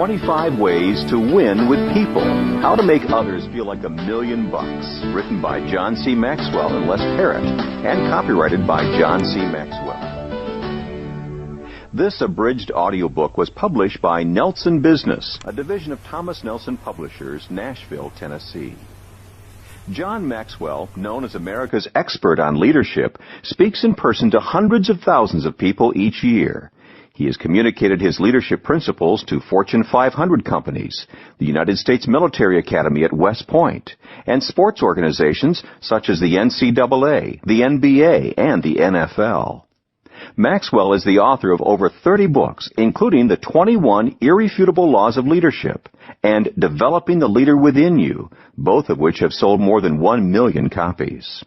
25 Ways to Win with People. How to Make Others Feel Like $1 Million. Written by John C Maxwell and Les Parrott, and copyrighted by John C Maxwell. This abridged audiobook was published by Nelson Business, a division of Thomas Nelson Publishers, Nashville, Tennessee. John Maxwell, known as America's expert on leadership, speaks in person to hundreds of thousands of people each year. He has communicated his leadership principles to Fortune 500 companies, the United States Military Academy at West Point, and sports organizations such as the NCAA, the NBA, and the NFL. Maxwell is the author of over 30 books, including the 21 Irrefutable Laws of Leadership and Developing the Leader Within You, both of which have sold more than 1 million copies.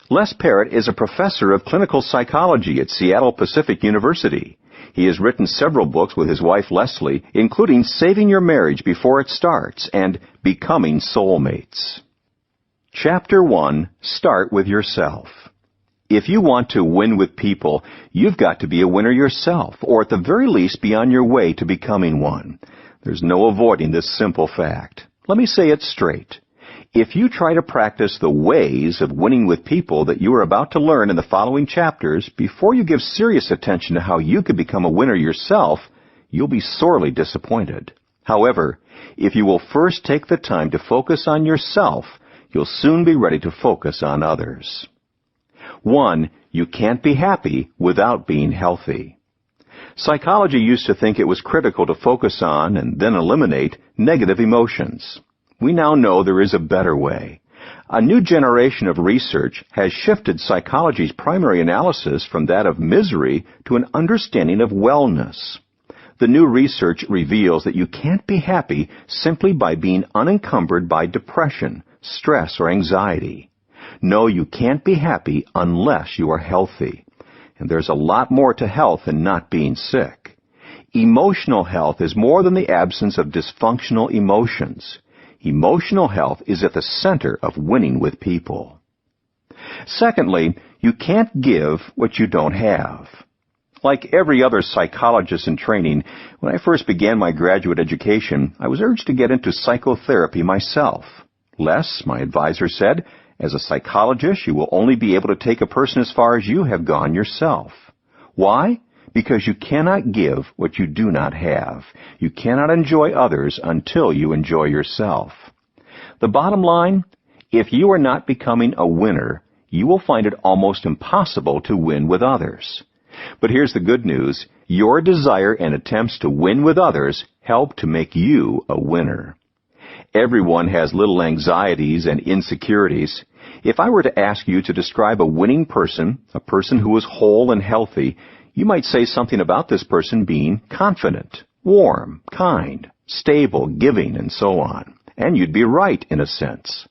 Les Parrott is a professor of clinical psychology at Seattle Pacific University. He has written several books with his wife Leslie, including Saving Your Marriage Before It Starts and Becoming Soulmates. Chapter 1. Start with yourself. If you want to win with people, you've got to be a winner yourself, or at the very least be on your way to becoming one. There's no avoiding this simple fact. Let me say it straight. If you try to practice the ways of winning with people that you are about to learn in the following chapters before you give serious attention to how you could become a winner yourself, you'll be sorely disappointed. However, if you will first take the time to focus on yourself, you'll soon be ready to focus on others. 1. You can't be happy without being healthy. Psychology used to think it was critical to focus on and then eliminate negative emotions. We now know there is a better way. A new generation of research has shifted psychology's primary analysis from that of misery to an understanding of wellness. The new research reveals that you can't be happy simply by being unencumbered by depression, stress, or anxiety. No, you can't be happy unless you are healthy. And there's a lot more to health than not being sick. Emotional health is more than the absence of dysfunctional emotions. Emotional health is at the center of winning with people. Secondly, you can't give what you don't have. Like every other psychologist in training, when I first began my graduate education, I was urged to get into psychotherapy myself. Les, my advisor, said, as a psychologist, you will only be able to take a person as far as you have gone yourself. Why? Because you cannot give what you do not have. You cannot enjoy others until you enjoy yourself. The bottom line, if you are not becoming a winner, you will find it almost impossible to win with others. But here's the good news. Your desire and attempts to win with others help to make you a winner. Everyone has little anxieties and insecurities. If I were to ask you to describe a winning person, a person who is whole and healthy, you might say something about this person being confident, warm, kind, stable, giving, and so on. And you'd be right in a sense.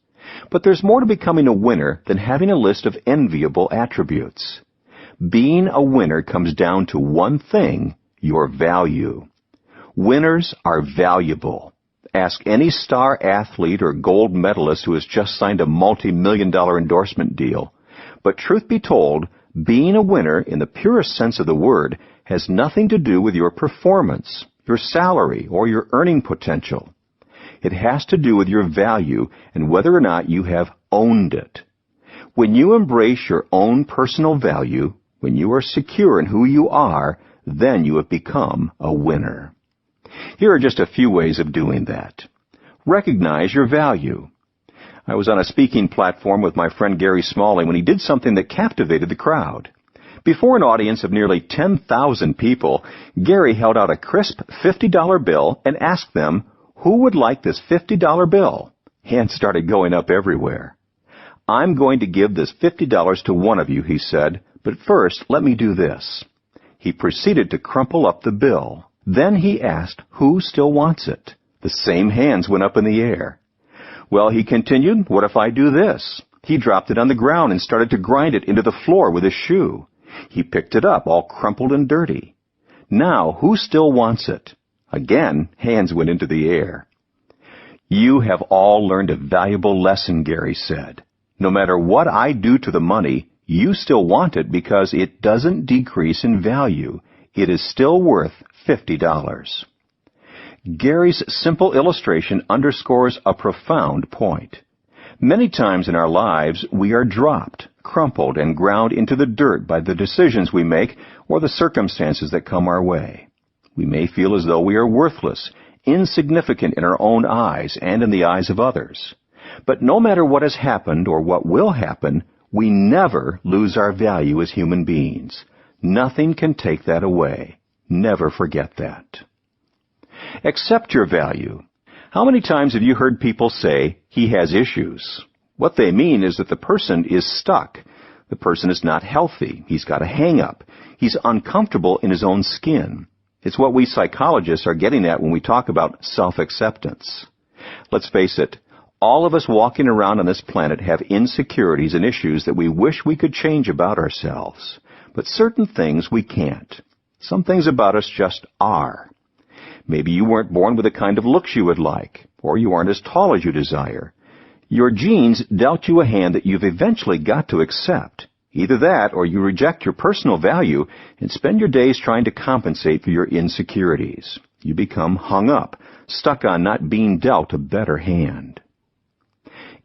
But there's more to becoming a winner than having a list of enviable attributes. Being a winner comes down to one thing, your value. Winners are valuable. Ask any star athlete or gold medalist who has just signed a multi-million-dollar endorsement deal. But truth be told, being a winner in the purest sense of the word has nothing to do with your performance, your salary, or your earning potential. It has to do with your value and whether or not you have owned it. When you embrace your own personal value, when you are secure in who you are, then you have become a winner. Here are just a few ways of doing that. Recognize your value. I was on a speaking platform with my friend Gary Smalley when he did something that captivated the crowd. Before an audience of nearly 10,000 people, Gary held out a crisp $50 bill and asked them, who would like this $50 bill? Hands started going up everywhere. I'm going to give this $50 to one of you, he said, but first let me do this. He proceeded to crumple up the bill. Then he asked, who still wants it? The same hands went up in the air. Well, he continued, what if I do this? He dropped it on the ground and started to grind it into the floor with his shoe. He picked it up, all crumpled and dirty. Now, who still wants it? Again, hands went into the air. You have all learned a valuable lesson, Gary said. No matter what I do to the money, you still want it because it doesn't decrease in value. It is still worth $50. Gary's simple illustration underscores a profound point. Many times in our lives, we are dropped, crumpled, and ground into the dirt by the decisions we make or the circumstances that come our way. We may feel as though we are worthless, insignificant in our own eyes and in the eyes of others. But no matter what has happened or what will happen, we never lose our value as human beings. Nothing can take that away. Never forget that. Accept your value. How many times have you heard people say, "He has issues"? What they mean is that the person is stuck. The person is not healthy. He's got a hang-up. He's uncomfortable in his own skin. It's what we psychologists are getting at when we talk about self-acceptance. Let's face it, all of us walking around on this planet have insecurities and issues that we wish we could change about ourselves. But certain things we can't. Some things about us just are. Maybe you weren't born with the kind of looks you would like, or you aren't as tall as you desire. Your genes dealt you a hand that you've eventually got to accept. Either that, or you reject your personal value and spend your days trying to compensate for your insecurities. You become hung up, stuck on not being dealt a better hand.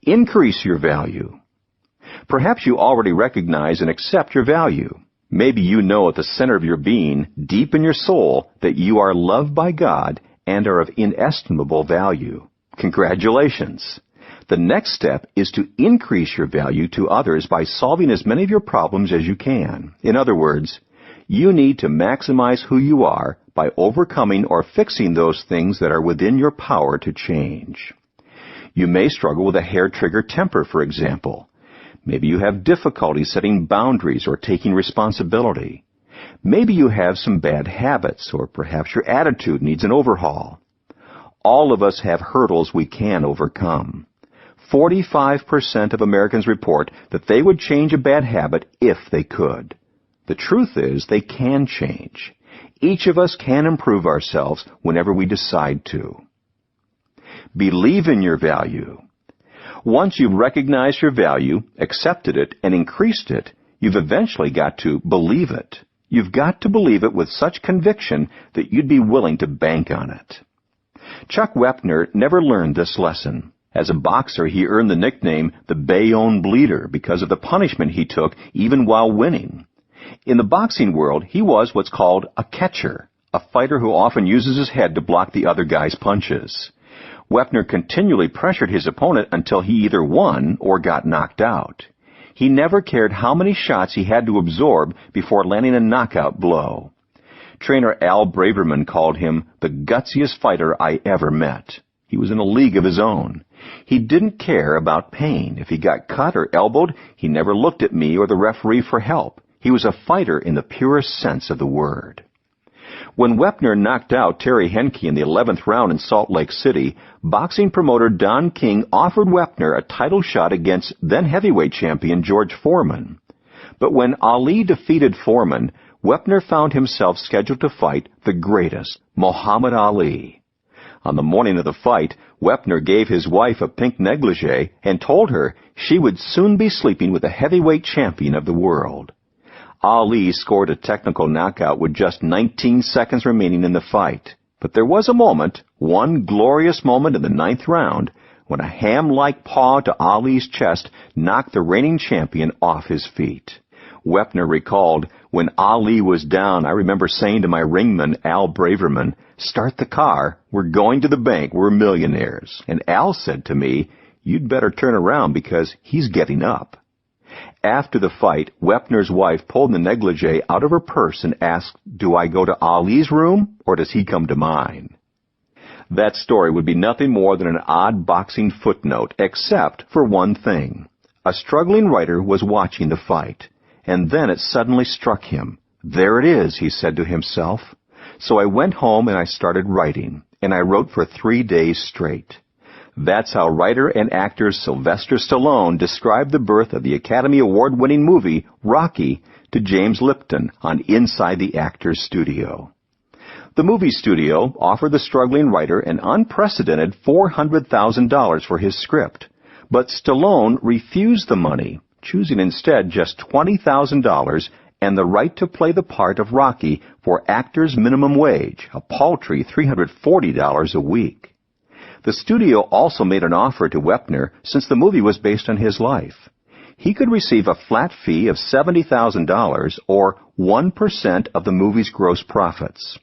Increase your value. Perhaps you already recognize and accept your value. Maybe you know at the center of your being, deep in your soul, that you are loved by God and are of inestimable value. Congratulations! The next step is to increase your value to others by solving as many of your problems as you can. In other words, you need to maximize who you are by overcoming or fixing those things that are within your power to change. You may struggle with a hair-trigger temper, for example. Maybe you have difficulty setting boundaries or taking responsibility. Maybe you have some bad habits, or perhaps your attitude needs an overhaul. All of us have hurdles we can overcome. 45% of Americans report that they would change a bad habit if they could. The truth is, they can change. Each of us can improve ourselves whenever we decide to. Believe in your value. Once you've recognized your value, accepted it, and increased it, you've eventually got to believe it. You've got to believe it with such conviction that you'd be willing to bank on it. Chuck Wepner never learned this lesson. As a boxer, he earned the nickname the Bayonne Bleeder because of the punishment he took even while winning. In the boxing world, he was what's called a catcher, a fighter who often uses his head to block the other guy's punches. Wepner continually pressured his opponent until he either won or got knocked out. He never cared how many shots he had to absorb before landing a knockout blow. Trainer Al Braverman called him the gutsiest fighter I ever met. He was in a league of his own. He didn't care about pain. If he got cut or elbowed, he never looked at me or the referee for help. He was a fighter in the purest sense of the word. When Wepner knocked out Terry Henke in the 11th round in Salt Lake City, boxing promoter Don King offered Wepner a title shot against then-heavyweight champion George Foreman. But when Ali defeated Foreman, Wepner found himself scheduled to fight the greatest, Muhammad Ali. On the morning of the fight, Wepner gave his wife a pink negligee and told her she would soon be sleeping with the heavyweight champion of the world. Ali scored a technical knockout with just 19 seconds remaining in the fight. But there was a moment, one glorious moment in the 9th round, when a ham-like paw to Ali's chest knocked the reigning champion off his feet. Wepner recalled, "When Ali was down, I remember saying to my ringman, Al Braverman, 'Start the car. We're going to the bank. We're millionaires.' And Al said to me, 'You'd better turn around because he's getting up.'" After the fight, Wepner's wife pulled the negligee out of her purse and asked, "Do I go to Ali's room, or does he come to mine?" That story would be nothing more than an odd boxing footnote, except for one thing. A struggling writer was watching the fight, and then it suddenly struck him. "There it is," he said to himself. "So I went home and I started writing, and I wrote for 3 days straight." That's how writer and actor Sylvester Stallone described the birth of the Academy Award-winning movie Rocky to James Lipton on Inside the Actor's Studio. The movie studio offered the struggling writer an unprecedented $400,000 for his script, but Stallone refused the money, choosing instead just $20,000 and the right to play the part of Rocky for actor's minimum wage, a paltry $340 a week. The studio also made an offer to Wepner since the movie was based on his life. He could receive a flat fee of $70,000 or 1% of the movie's gross profits.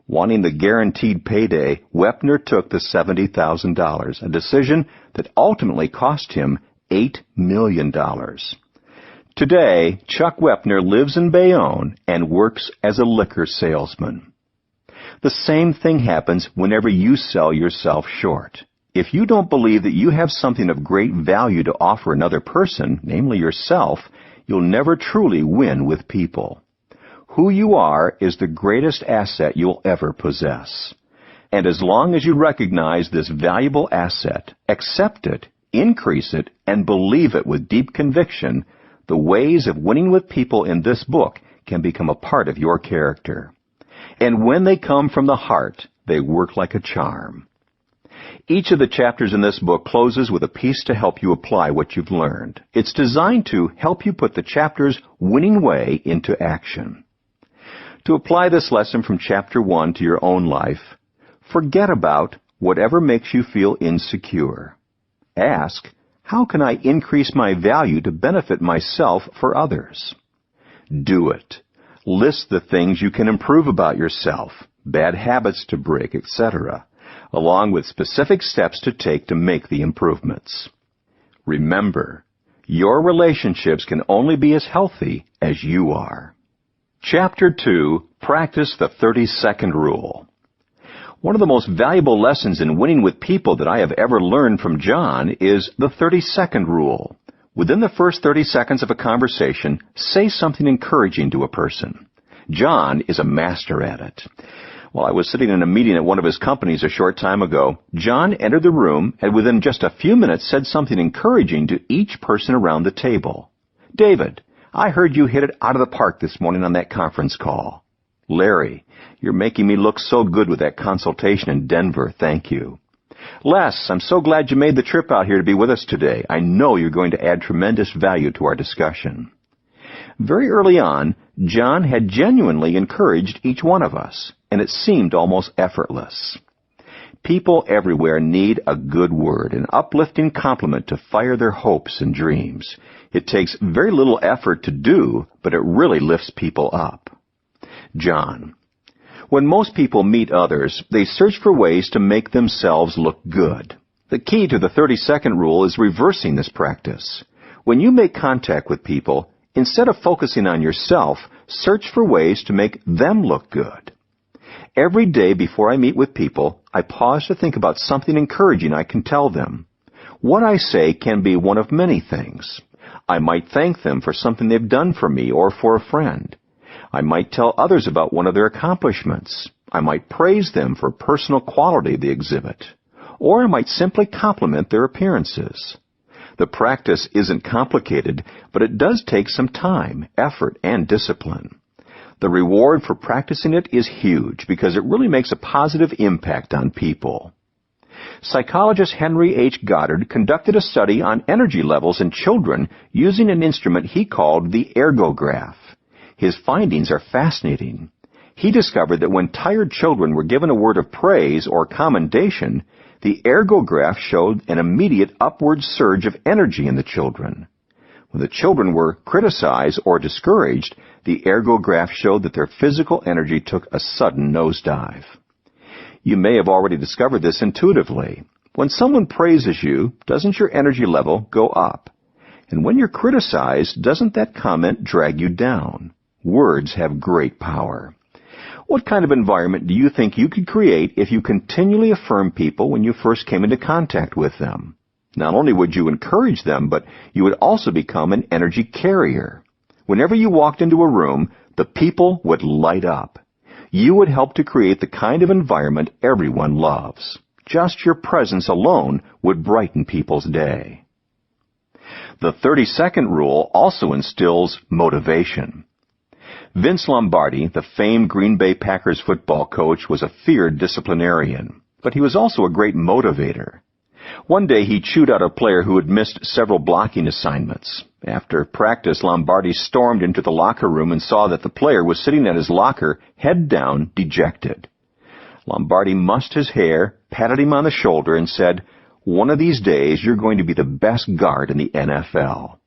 Wanting the guaranteed payday, Wepner took the $70,000, a decision that ultimately cost him $8 million. Today, Chuck Wepner lives in Bayonne and works as a liquor salesman. The same thing happens whenever you sell yourself short. If you don't believe that you have something of great value to offer another person, namely yourself, you'll never truly win with people. Who you are is the greatest asset you'll ever possess. And as long as you recognize this valuable asset, accept it, increase it, and believe it with deep conviction, the ways of winning with people in this book can become a part of your character. And when they come from the heart, they work like a charm. Each of the chapters in this book closes with a piece to help you apply what you've learned. It's designed to help you put the chapter's winning way into action. To apply this lesson from Chapter 1 to your own life, forget about whatever makes you feel insecure. Ask, how can I increase my value to benefit myself for others? Do it. List the things you can improve about yourself, bad habits to break, etc., along with specific steps to take to make the improvements. Remember, your relationships can only be as healthy as you are. Chapter 2, Practice the 30-Second Rule. One of the most valuable lessons in winning with people that I have ever learned from John is the 30-second rule. Within the first 30 seconds of a conversation, say something encouraging to a person. John is a master at it. While I was sitting in a meeting at one of his companies a short time ago, John entered the room and within just a few minutes said something encouraging to each person around the table. David, I heard you hit it out of the park this morning on that conference call. Larry, you're making me look so good with that consultation in Denver, thank you. Les, I'm so glad you made the trip out here to be with us today. I know you're going to add tremendous value to our discussion. Very early on, John had genuinely encouraged each one of us, and it seemed almost effortless. People everywhere need a good word, an uplifting compliment to fire their hopes and dreams. It takes very little effort to do, but it really lifts people up. John, when most people meet others, they search for ways to make themselves look good. The key to the 30-second rule is reversing this practice. When you make contact with people, instead of focusing on yourself, search for ways to make them look good. Every day before I meet with people, I pause to think about something encouraging I can tell them. What I say can be one of many things. I might thank them for something they've done for me or for a friend. I might tell others about one of their accomplishments. I might praise them for personal quality they exhibit. Or I might simply compliment their appearances. The practice isn't complicated, but it does take some time, effort, and discipline. The reward for practicing it is huge because it really makes a positive impact on people. Psychologist Henry H. Goddard conducted a study on energy levels in children using an instrument he called the ergograph. His findings are fascinating. He discovered that when tired children were given a word of praise or commendation, the ergograph showed an immediate upward surge of energy in the children. When the children were criticized or discouraged, the ergograph showed that their physical energy took a sudden nosedive. You may have already discovered this intuitively. When someone praises you, doesn't your energy level go up? And when you're criticized, doesn't that comment drag you down? Words have great power. What kind of environment do you think you could create if you continually affirm people when you first came into contact with them? Not only would you encourage them, but you would also become an energy carrier. Whenever you walked into a room, the people would light up. You would help to create the kind of environment everyone loves. Just your presence alone would brighten people's day. The 30-second rule also instills motivation. Vince Lombardi, the famed Green Bay Packers football coach, was a feared disciplinarian, but he was also a great motivator. One day he chewed out a player who had missed several blocking assignments. After practice, Lombardi stormed into the locker room and saw that the player was sitting at his locker, head down, dejected. Lombardi mussed his hair, patted him on the shoulder, and said, "One of these days you're going to be the best guard in the NFL."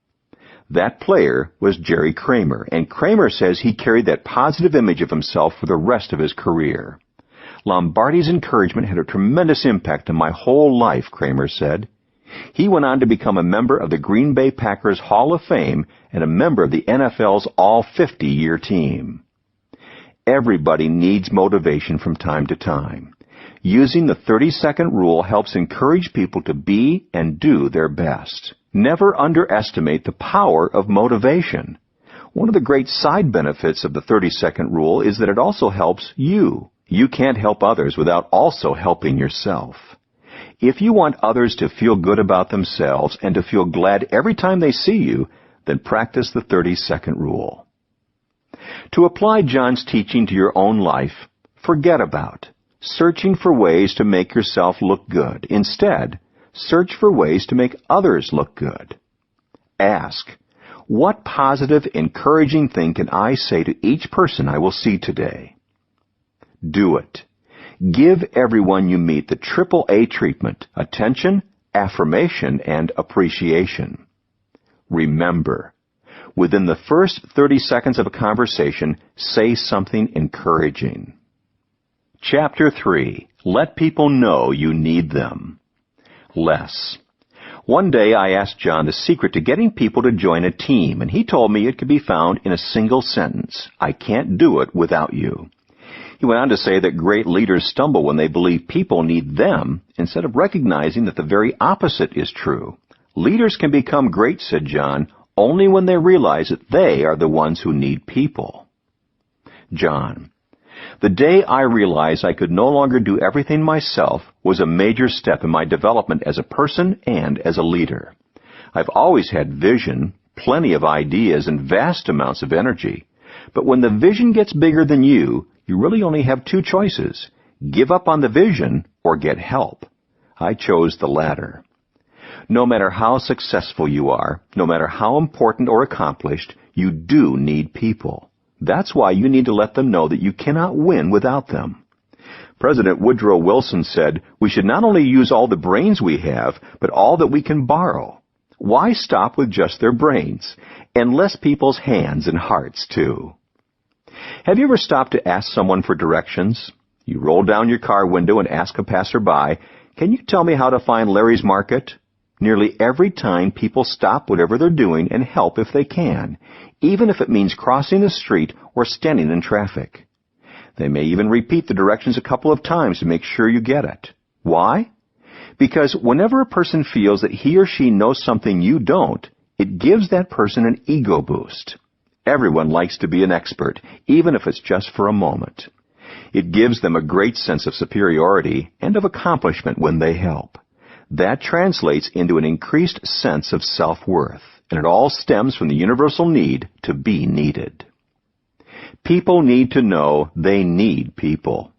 That player was Jerry Kramer, and Kramer says he carried that positive image of himself for the rest of his career. Lombardi's encouragement had a tremendous impact on my whole life, Kramer said. He went on to become a member of the Green Bay Packers Hall of Fame and a member of the NFL's All-50-year team. Everybody needs motivation from time to time. Using the 30-second rule helps encourage people to be and do their best. Never underestimate the power of motivation. One of the great side benefits of the 30-second rule is that it also helps you. You can't help others without also helping yourself. If you want others to feel good about themselves and to feel glad every time they see you, then practice the 30-second rule. To apply John's teaching to your own life, forget about searching for ways to make yourself look good. Instead, search for ways to make others look good. Ask, what positive, encouraging thing can I say to each person I will see today? Do it. Give everyone you meet the AAA treatment: attention, affirmation, and appreciation. Remember, within the first 30 seconds of a conversation, say something encouraging. Chapter 3. Let people know you need them. Less. One day I asked John the secret to getting people to join a team, and he told me it could be found in a single sentence: I can't do it without you. He went on to say that great leaders stumble when they believe people need them, instead of recognizing that the very opposite is true. Leaders can become great, said John, only when they realize that they are the ones who need people. John: the day I realized I could no longer do everything myself was a major step in my development as a person and as a leader. I've always had vision, plenty of ideas, and vast amounts of energy. But when the vision gets bigger than you really only have two choices: give up on the vision or get help. I chose the latter. No matter how successful you are, no matter how important or accomplished, you do need people. That's why you need to let them know that you cannot win without them. President Woodrow Wilson said, we should not only use all the brains we have, but all that we can borrow. Why stop with just their brains? Enlist people's hands and hearts, too. Have you ever stopped to ask someone for directions? You roll down your car window and ask a passerby, can you tell me how to find Larry's Market? Nearly every time people stop whatever they're doing and help if they can, even if it means crossing the street or standing in traffic. They may even repeat the directions a couple of times to make sure you get it. Why? Because whenever a person feels that he or she knows something you don't, it gives that person an ego boost. Everyone likes to be an expert, even if it's just for a moment. It gives them a great sense of superiority and of accomplishment when they help. That translates into an increased sense of self-worth, and it all stems from the universal need to be needed. People need to know they need people.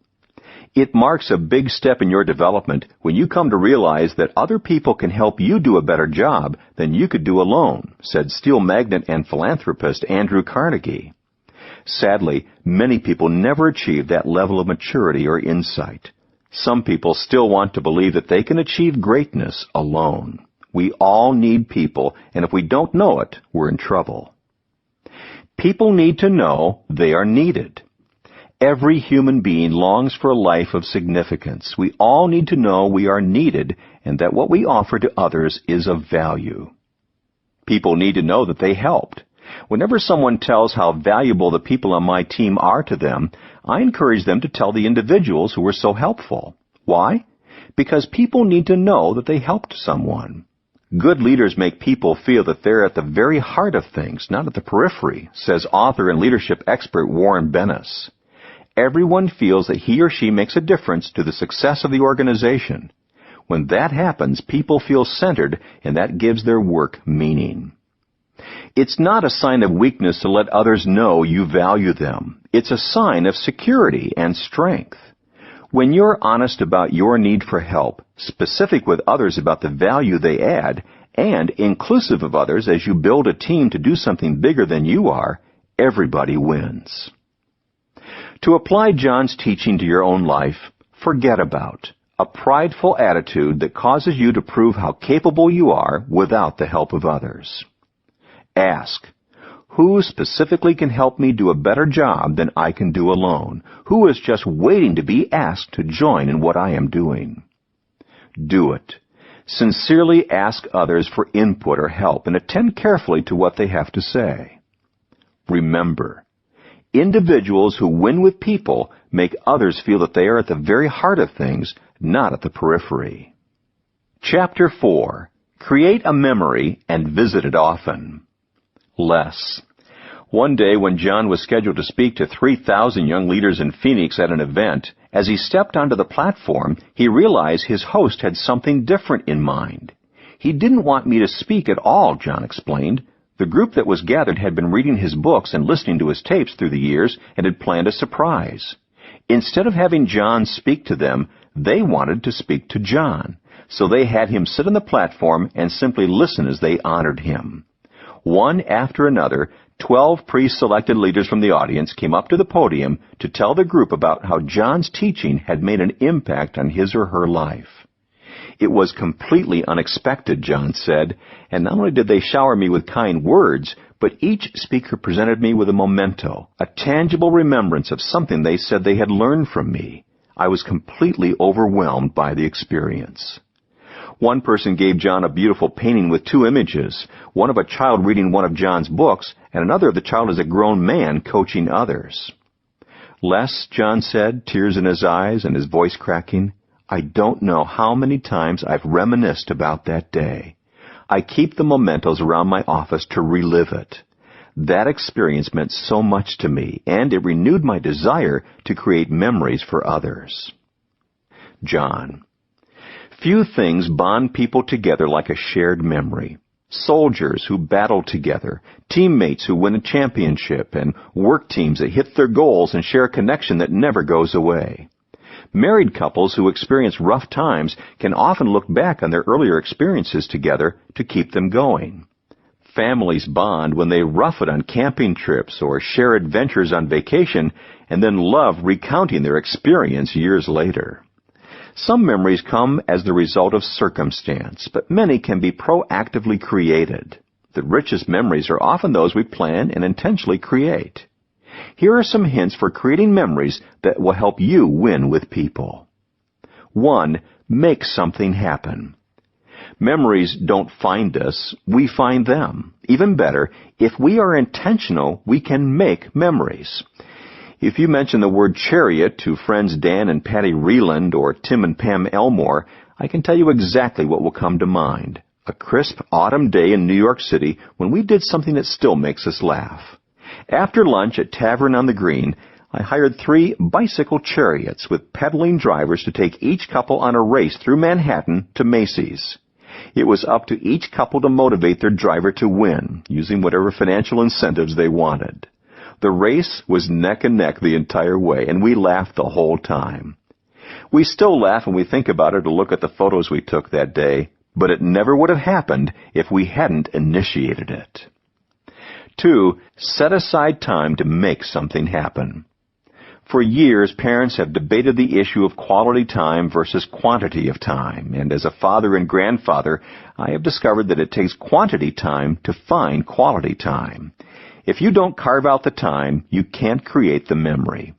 It marks a big step in your development when you come to realize that other people can help you do a better job than you could do alone, said steel magnate and philanthropist Andrew Carnegie. Sadly, many people never achieve that level of maturity or insight. Some people still want to believe that they can achieve greatness alone. We all need people, and if we don't know it, we're in trouble. People need to know they are needed. Every human being longs for a life of significance. We all need to know we are needed and that what we offer to others is of value. People need to know that they helped. Whenever someone tells how valuable the people on my team are to them, I encourage them to tell the individuals who were so helpful. Why? Because people need to know that they helped someone. Good leaders make people feel that they're at the very heart of things, not at the periphery, says author and leadership expert Warren Bennis. Everyone feels that he or she makes a difference to the success of the organization. When that happens, people feel centered, and that gives their work meaning. It's not a sign of weakness to let others know you value them. It's a sign of security and strength. When you're honest about your need for help, specific with others about the value they add, and inclusive of others as you build a team to do something bigger than you are, everybody wins. To apply John's teaching to your own life, forget about a prideful attitude that causes you to prove how capable you are without the help of others. Ask, who specifically can help me do a better job than I can do alone? Who is just waiting to be asked to join in what I am doing? Do it. Sincerely ask others for input or help and attend carefully to what they have to say. Remember, individuals who win with people make others feel that they are at the very heart of things, not at the periphery. Chapter 4. Create a memory and visit it often. Less. One day when John was scheduled to speak to 3,000 young leaders in Phoenix at an event, as he stepped onto the platform, he realized his host had something different in mind. He didn't want me to speak at all, John explained. The group that was gathered had been reading his books and listening to his tapes through the years and had planned a surprise. Instead of having John speak to them, they wanted to speak to John. So they had him sit on the platform and simply listen as they honored him. One after another, 12 pre-selected leaders from the audience came up to the podium to tell the group about how John's teaching had made an impact on his or her life. It was completely unexpected, John said, and not only did they shower me with kind words, but each speaker presented me with a memento, a tangible remembrance of something they said they had learned from me. I was completely overwhelmed by the experience. One person gave John a beautiful painting with 2 images, one of a child reading one of John's books, and another of the child as a grown man coaching others. Les, John said, tears in his eyes and his voice cracking, I don't know how many times I've reminisced about that day. I keep the mementos around my office to relive it. That experience meant so much to me, and it renewed my desire to create memories for others. John. Few things bond people together like a shared memory. Soldiers who battle together, teammates who win a championship, and work teams that hit their goals and share a connection that never goes away. Married couples who experience rough times can often look back on their earlier experiences together to keep them going. Families bond when they rough it on camping trips or share adventures on vacation and then love recounting their experience years later. Some memories come as the result of circumstance, but many can be proactively created. The richest memories are often those we plan and intentionally create. Here are some hints for creating memories that will help you win with people. 1. Make something happen. Memories don't find us, we find them. Even better, if we are intentional, we can make memories. If you mention the word chariot to friends Dan and Patty Reland or Tim and Pam Elmore, I can tell you exactly what will come to mind. A crisp autumn day in New York City when we did something that still makes us laugh. After lunch at Tavern on the Green, I hired 3 bicycle chariots with pedaling drivers to take each couple on a race through Manhattan to Macy's. It was up to each couple to motivate their driver to win, using whatever financial incentives they wanted. The race was neck and neck the entire way, and we laughed the whole time. We still laugh when we think about it or look at the photos we took that day, but it never would have happened if we hadn't initiated it. 2. Set aside time to make something happen. For years, parents have debated the issue of quality time versus quantity of time, and as a father and grandfather, I have discovered that it takes quantity time to find quality time. If you don't carve out the time, you can't create the memory.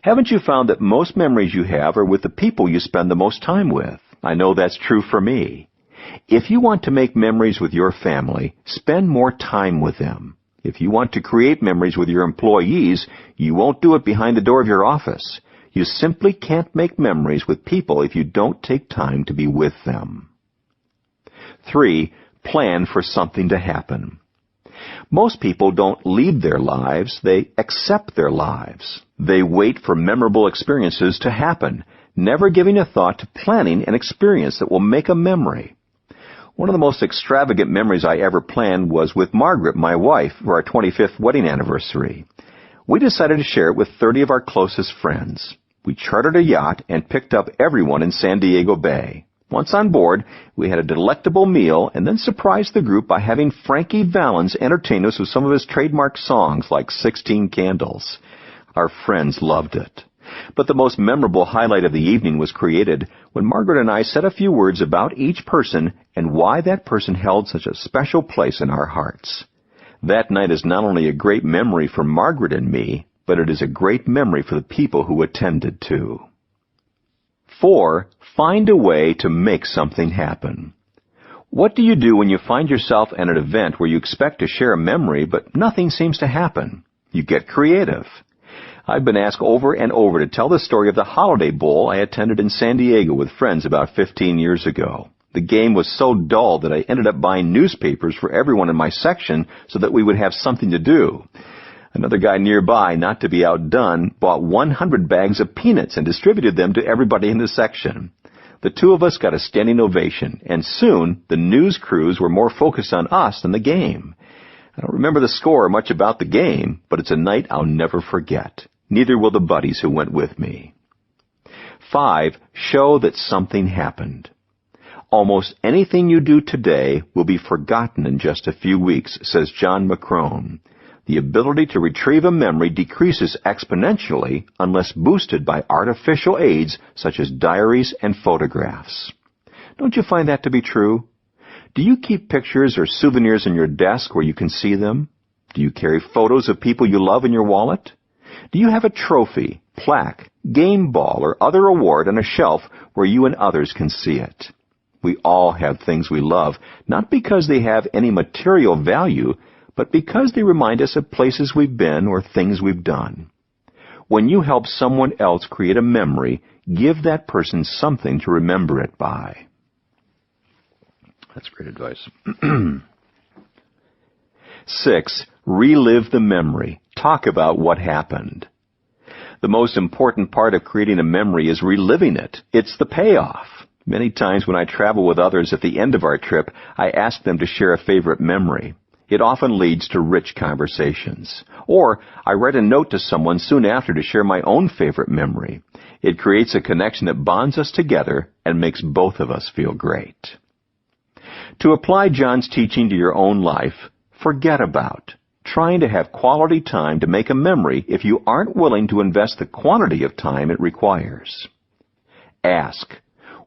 Haven't you found that most memories you have are with the people you spend the most time with? I know that's true for me. If you want to make memories with your family, spend more time with them. If you want to create memories with your employees, you won't do it behind the door of your office. You simply can't make memories with people if you don't take time to be with them. 3. Plan for something to happen. Most people don't lead their lives, they accept their lives. They wait for memorable experiences to happen, never giving a thought to planning an experience that will make a memory. One of the most extravagant memories I ever planned was with Margaret, my wife, for our 25th wedding anniversary. We decided to share it with 30 of our closest friends. We chartered a yacht and picked up everyone in San Diego Bay. Once on board, we had a delectable meal and then surprised the group by having Frankie Valens entertain us with some of his trademark songs like 16 Candles. Our friends loved it. But the most memorable highlight of the evening was created when Margaret and I said a few words about each person and why that person held such a special place in our hearts. That night is not only a great memory for Margaret and me, but it is a great memory for the people who attended too. 4. Find a way to make something happen. What do you do when you find yourself at an event where you expect to share a memory, but nothing seems to happen? You get creative. I've been asked over and over to tell the story of the Holiday Bowl I attended in San Diego with friends about 15 years ago. The game was so dull that I ended up buying newspapers for everyone in my section so that we would have something to do. Another guy nearby, not to be outdone, bought 100 bags of peanuts and distributed them to everybody in the section. The two of us got a standing ovation, and soon the news crews were more focused on us than the game. I don't remember the score or much about the game, but it's a night I'll never forget. Neither will the buddies who went with me. 5. Show that something happened. Almost anything you do today will be forgotten in just a few weeks, says John McCrone. The ability to retrieve a memory decreases exponentially unless boosted by artificial aids such as diaries and photographs. Don't you find that to be true? Do you keep pictures or souvenirs in your desk where you can see them? Do you carry photos of people you love in your wallet? Do you have a trophy, plaque, game ball, or other award on a shelf where you and others can see it? We all have things we love, not because they have any material value, but because they remind us of places we've been or things we've done. When you help someone else create a memory, give that person something to remember it by. That's great advice. 6. Relive the memory. Talk about what happened. The most important part of creating a memory is reliving it. It's the payoff. Many times when I travel with others at the end of our trip, I ask them to share a favorite memory. It often leads to rich conversations. Or I write a note to someone soon after to share my own favorite memory. It creates a connection that bonds us together and makes both of us feel great. To apply John's teaching to your own life, forget about trying to have quality time to make a memory if you aren't willing to invest the quantity of time it requires. Ask,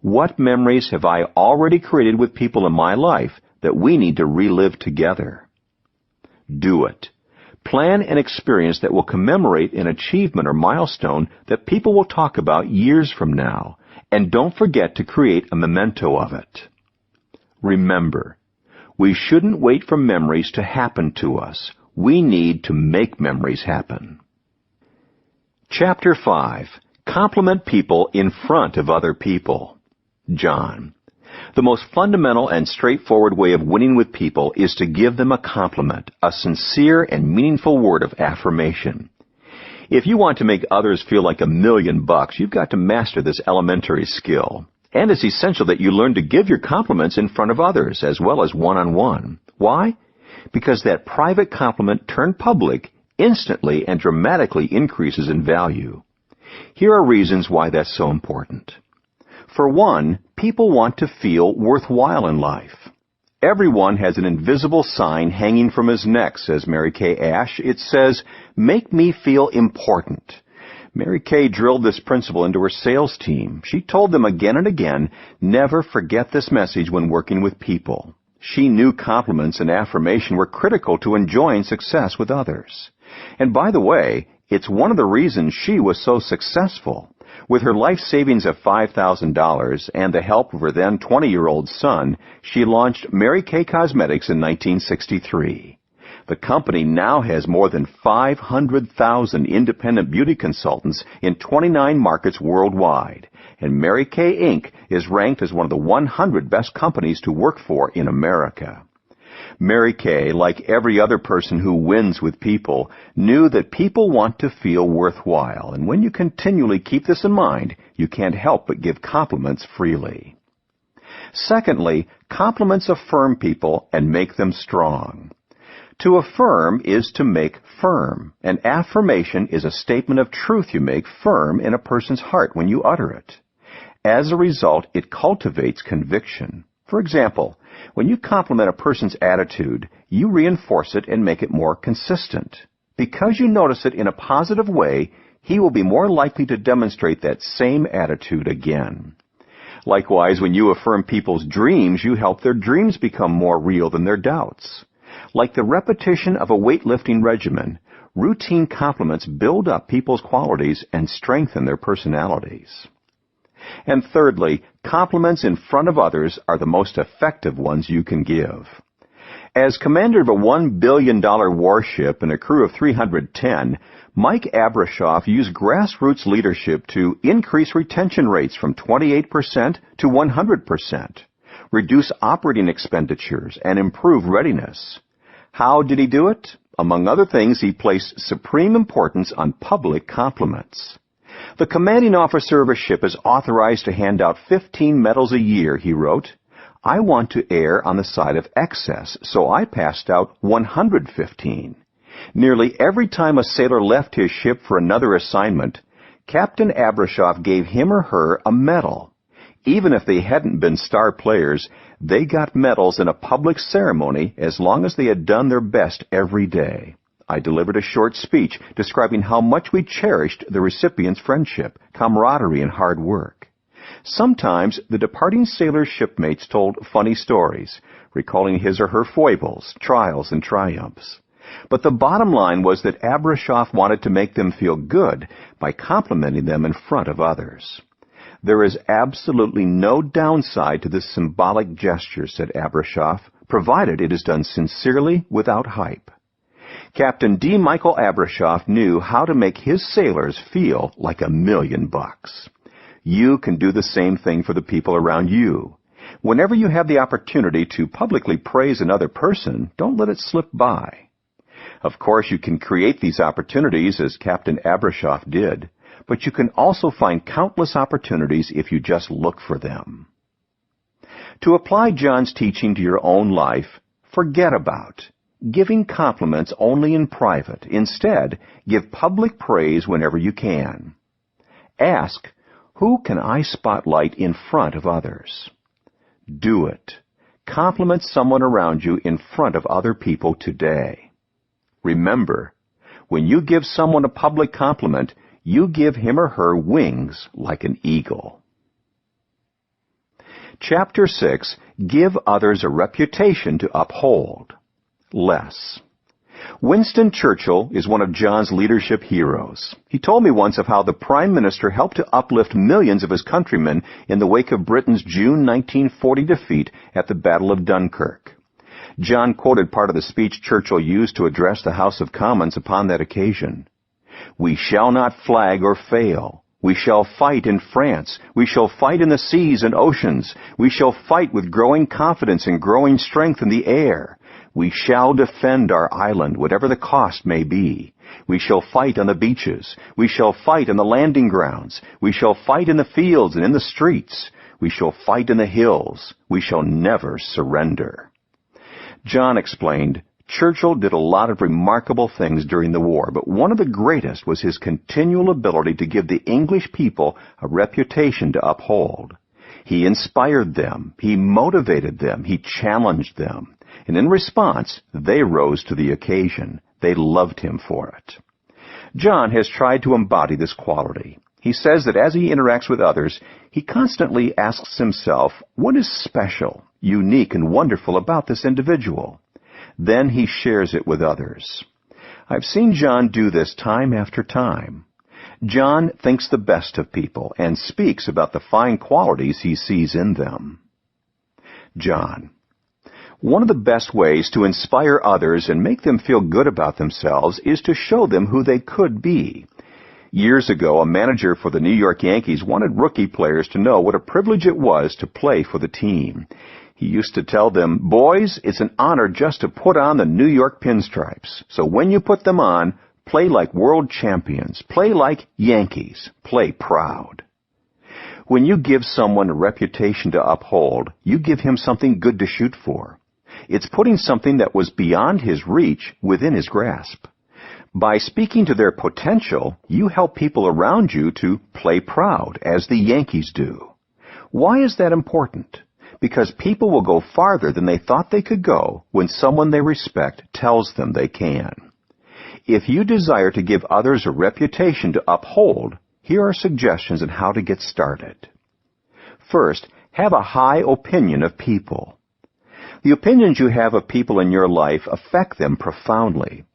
what memories have I already created with people in my life that we need to relive together? Do it. Plan an experience that will commemorate an achievement or milestone that people will talk about years from now, and don't forget to create a memento of it. Remember, we shouldn't wait for memories to happen to us. We need to make memories happen. Chapter 5. Compliment people in front of other people. John. The most fundamental and straightforward way of winning with people is to give them a compliment, a sincere and meaningful word of affirmation. If you want to make others feel like $1,000,000, you've got to master this elementary skill. And it's essential that you learn to give your compliments in front of others as well as one-on-one. Why? Because that private compliment turned public instantly and dramatically increases in value. Here are reasons why that's so important. For one, people want to feel worthwhile in life. Everyone has an invisible sign hanging from his neck, says Mary Kay Ash. It says, "Make me feel important." Mary Kay drilled this principle into her sales team. She told them again and again, never forget this message when working with people. She knew compliments and affirmation were critical to enjoying success with others. And by the way, it's one of the reasons she was so successful. With her life savings of $5,000 and the help of her then 20-year-old son, she launched Mary Kay Cosmetics in 1963. The company now has more than 500,000 independent beauty consultants in 29 markets worldwide, and Mary Kay Inc. is ranked as one of the 100 best companies to work for in America. Mary Kay, like every other person who wins with people, knew that people want to feel worthwhile, and when you continually keep this in mind, you can't help but give compliments freely. Secondly, compliments affirm people and make them strong. To affirm is to make firm. An affirmation is a statement of truth you make firm in a person's heart when you utter it. As a result, it cultivates conviction. For example, when you compliment a person's attitude, you reinforce it and make it more consistent. Because you notice it in a positive way, he will be more likely to demonstrate that same attitude again. Likewise, when you affirm people's dreams, you help their dreams become more real than their doubts. Like the repetition of a weightlifting regimen, routine compliments build up people's qualities and strengthen their personalities. And thirdly, compliments in front of others are the most effective ones you can give. As commander of a $1 billion warship and a crew of 310, Mike Abrashoff used grassroots leadership to increase retention rates from 28% to 100%, reduce operating expenditures, and improve readiness. How did he do it? Among other things, he placed supreme importance on public compliments. The commanding officer of a ship is authorized to hand out 15 medals a year, he wrote. I want to err on the side of excess, so I passed out 115. Nearly every time a sailor left his ship for another assignment, Captain Abrashoff gave him or her a medal. Even if they hadn't been star players, they got medals in a public ceremony as long as they had done their best every day. I delivered a short speech describing how much we cherished the recipient's friendship, camaraderie, and hard work. Sometimes the departing sailor's shipmates told funny stories, recalling his or her foibles, trials, and triumphs. But the bottom line was that Abrashoff wanted to make them feel good by complimenting them in front of others. There is absolutely no downside to this symbolic gesture, said Abrashoff, provided it is done sincerely without hype. Captain D. Michael Abrashoff knew how to make his sailors feel like $1 million. You can do the same thing for the people around you. Whenever you have the opportunity to publicly praise another person, don't let it slip by. Of course, you can create these opportunities as Captain Abrashoff did, but you can also find countless opportunities if you just look for them. To apply John's teaching to your own life, forget about giving compliments only in private. Instead, give public praise whenever you can. Ask, who can I spotlight in front of others? Do it. Compliment someone around you in front of other people today. Remember, when you give someone a public compliment, you give him or her wings like an eagle. Chapter 6, Give Others a Reputation to Uphold. Less. Winston Churchill is one of John's leadership heroes. He told me once of how the Prime Minister helped to uplift millions of his countrymen in the wake of Britain's June 1940 defeat at the Battle of Dunkirk. John quoted part of the speech Churchill used to address the House of Commons upon that occasion. We shall not flag or fail. We shall fight in France. We shall fight in the seas and oceans. We shall fight with growing confidence and growing strength in the air. We shall defend our island, whatever the cost may be. We shall fight on the beaches. We shall fight on the landing grounds. We shall fight in the fields and in the streets. We shall fight in the hills. We shall never surrender. John explained, Churchill did a lot of remarkable things during the war, but one of the greatest was his continual ability to give the English people a reputation to uphold. He inspired them. He motivated them. He challenged them. And in response, they rose to the occasion. They loved him for it. John has tried to embody this quality. He says that as he interacts with others, he constantly asks himself, what is special, unique, and wonderful about this individual? Then he shares it with others. I've seen John do this time after time. John thinks the best of people and speaks about the fine qualities he sees in them. John. One of the best ways to inspire others and make them feel good about themselves is to show them who they could be. Years ago, a manager for the New York Yankees wanted rookie players to know what a privilege it was to play for the team. He used to tell them, boys, it's an honor just to put on the New York pinstripes. So when you put them on, play like world champions. Play like Yankees. Play proud. When you give someone a reputation to uphold, you give him something good to shoot for. It's putting something that was beyond his reach within his grasp. By speaking to their potential, you help people around you to play proud, as the Yankees do. Why is that important? Because people will go farther than they thought they could go when someone they respect tells them they can. If you desire to give others a reputation to uphold, here are suggestions on how to get started. First, have a high opinion of people. The opinions you have of people in your life affect them profoundly.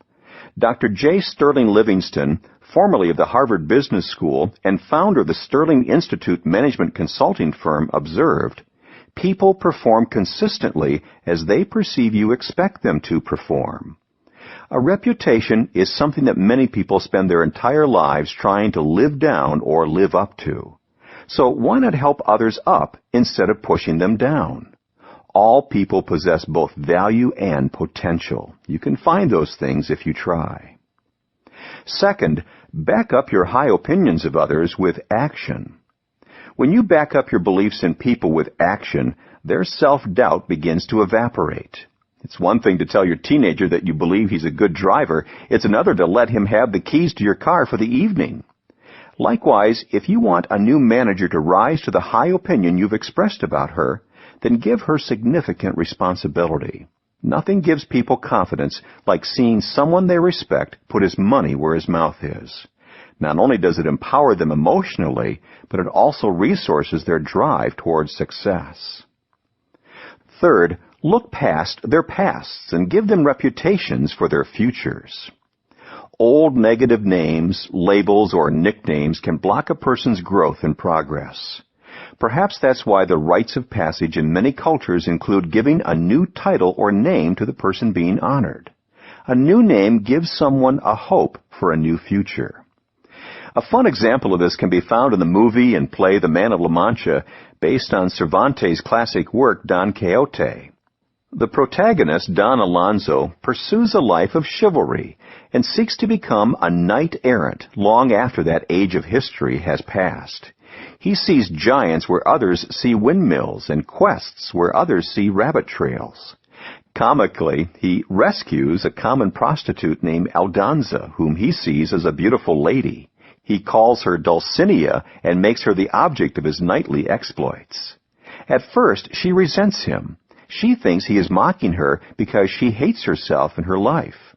Dr. J. Sterling Livingston, formerly of the Harvard Business School and founder of the Sterling Institute management consulting firm, observed, "People perform consistently as they perceive you expect them to perform." A reputation is something that many people spend their entire lives trying to live down or live up to. So why not help others up instead of pushing them down? All people possess both value and potential. You can find those things if you try. Second, back up your high opinions of others with action. When you back up your beliefs in people with action, their self-doubt begins to evaporate. It's one thing to tell your teenager that you believe he's a good driver. It's another to let him have the keys to your car for the evening. Likewise, if you want a new manager to rise to the high opinion you've expressed about her, then give her significant responsibility. Nothing gives people confidence like seeing someone they respect put his money where his mouth is. Not only does it empower them emotionally, but it also resources their drive towards success. Third, look past their pasts and give them reputations for their futures. Old negative names, labels, or nicknames can block a person's growth and progress. Perhaps that's why the rites of passage in many cultures include giving a new title or name to the person being honored. A new name gives someone a hope for a new future. A fun example of this can be found in the movie and play The Man of La Mancha, based on Cervantes' classic work Don Quixote. The protagonist, Don Alonso, pursues a life of chivalry and seeks to become a knight-errant long after that age of history has passed. He sees giants where others see windmills and quests where others see rabbit trails. Comically, he rescues a common prostitute named Aldonza, whom he sees as a beautiful lady. He calls her Dulcinea and makes her the object of his knightly exploits. At first, she resents him. She thinks he is mocking her because she hates herself and her life.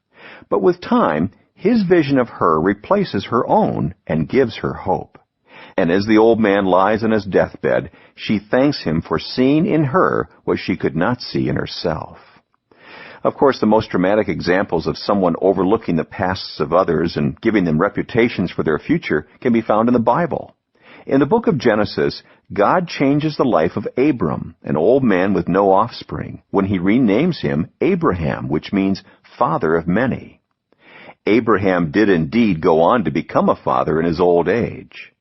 But with time, his vision of her replaces her own and gives her hope. And as the old man lies on his deathbed, she thanks him for seeing in her what she could not see in herself. Of course, the most dramatic examples of someone overlooking the pasts of others and giving them reputations for their future can be found in the Bible. In the book of Genesis, God changes the life of Abram, an old man with no offspring, when he renames him Abraham, which means father of many. Abraham did indeed go on to become a father in his old age.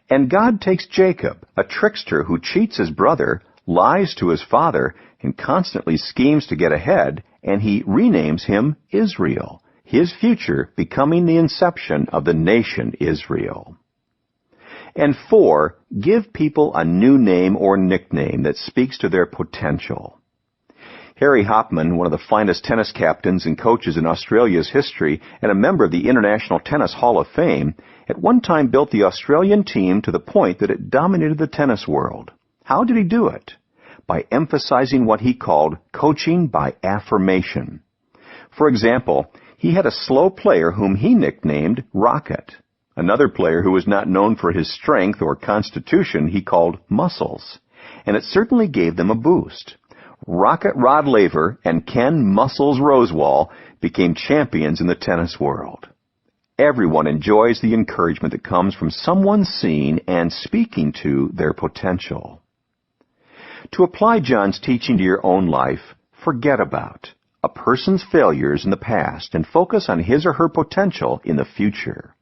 And God takes Jacob, a trickster who cheats his brother, lies to his father, and constantly schemes to get ahead, and he renames him Israel, his future becoming the inception of the nation Israel. And 4, give people a new name or nickname that speaks to their potential. Harry Hopman, one of the finest tennis captains and coaches in Australia's history and a member of the International Tennis Hall of Fame, at one time built the Australian team to the point that it dominated the tennis world. How did he do it? By emphasizing what he called coaching by affirmation. For example, he had a slow player whom he nicknamed Rocket. Another player who was not known for his strength or constitution he called Muscles. And it certainly gave them a boost. Rocket Rod Laver and Ken Muscles Rosewall became champions in the tennis world. Everyone enjoys the encouragement that comes from someone seeing and speaking to their potential. To apply John's teaching to your own life, forget about a person's failures in the past and focus on his or her potential in the future.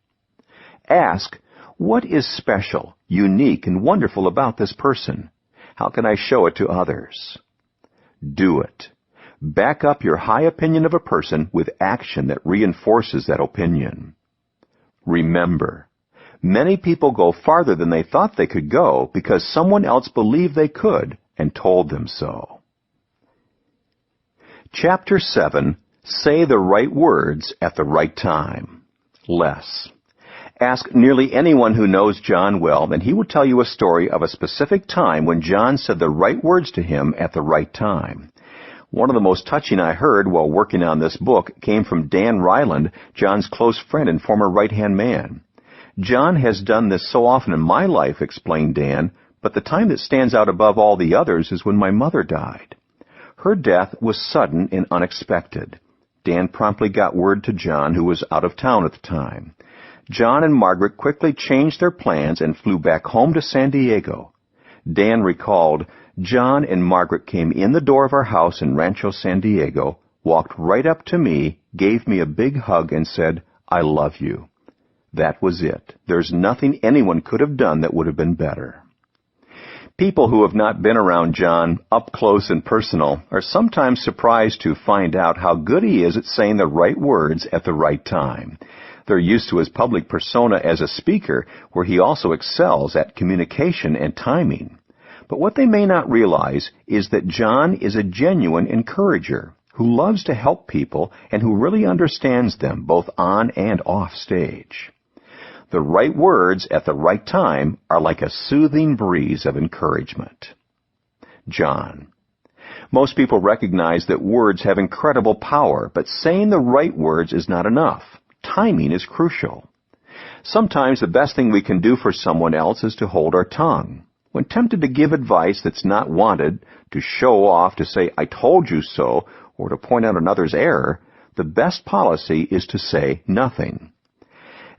Ask, what is special, unique, and wonderful about this person? How can I show it to others? Do it. Back up your high opinion of a person with action that reinforces that opinion. Remember, many people go farther than they thought they could go because someone else believed they could and told them so. Chapter 7, Say the Right Words at the Right Time. Less. Ask nearly anyone who knows John well, and he will tell you a story of a specific time when John said the right words to him at the right time. One of the most touching I heard while working on this book came from Dan Ryland, John's close friend and former right-hand man. John has done this so often in my life, explained Dan, but the time that stands out above all the others is when my mother died. Her death was sudden and unexpected. Dan promptly got word to John, who was out of town at the time. John and Margaret quickly changed their plans and flew back home to San Diego. Dan recalled, John and Margaret came in the door of our house in Rancho San Diego, walked right up to me, gave me a big hug, and said, I love you. That was it. There's nothing anyone could have done that would have been better. People who have not been around John up close and personal are sometimes surprised to find out how good he is at saying the right words at the right time. They're used to his public persona as a speaker, where he also excels at communication and timing. But what they may not realize is that John is a genuine encourager who loves to help people and who really understands them both on and off stage. The right words at the right time are like a soothing breeze of encouragement. John. Most people recognize that words have incredible power, but saying the right words is not enough. Timing is crucial. Sometimes the best thing we can do for someone else is to hold our tongue. When tempted to give advice that's not wanted, to show off, to say, I told you so, or to point out another's error, the best policy is to say nothing.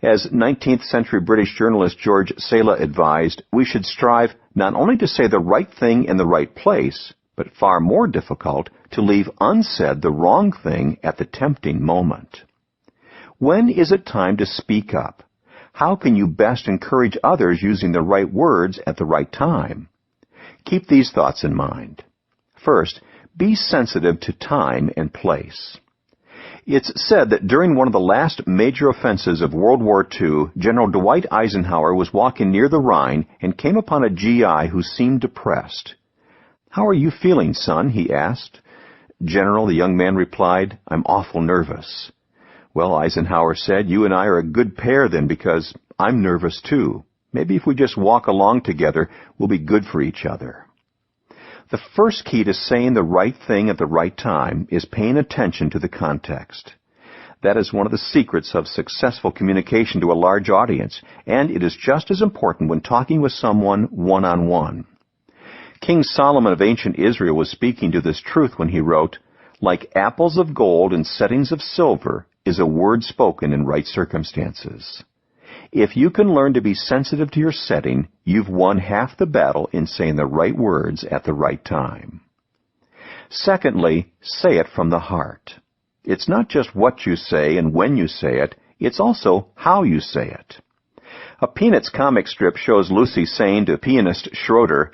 As 19th century British journalist George Sala advised, we should strive not only to say the right thing in the right place, but far more difficult, to leave unsaid the wrong thing at the tempting moment. When is it time to speak up? How can you best encourage others using the right words at the right time? Keep these thoughts in mind. First, be sensitive to time and place. It's said that during one of the last major offensives of World War II, General Dwight Eisenhower was walking near the Rhine and came upon a GI who seemed depressed. How are you feeling, son? He asked. General, the young man replied, I'm awful nervous. Well, Eisenhower said, you and I are a good pair then, because I'm nervous too. Maybe if we just walk along together, we'll be good for each other. The first key to saying the right thing at the right time is paying attention to the context. That is one of the secrets of successful communication to a large audience, and it is just as important when talking with someone one-on-one. King Solomon of ancient Israel was speaking to this truth when he wrote, like apples of gold in settings of silver is a word spoken in right circumstances. If you can learn to be sensitive to your setting, you've won half the battle in saying the right words at the right time. Secondly, say it from the heart. It's not just what you say and when you say it, it's also how you say it. A Peanuts comic strip shows Lucy saying to pianist Schroeder,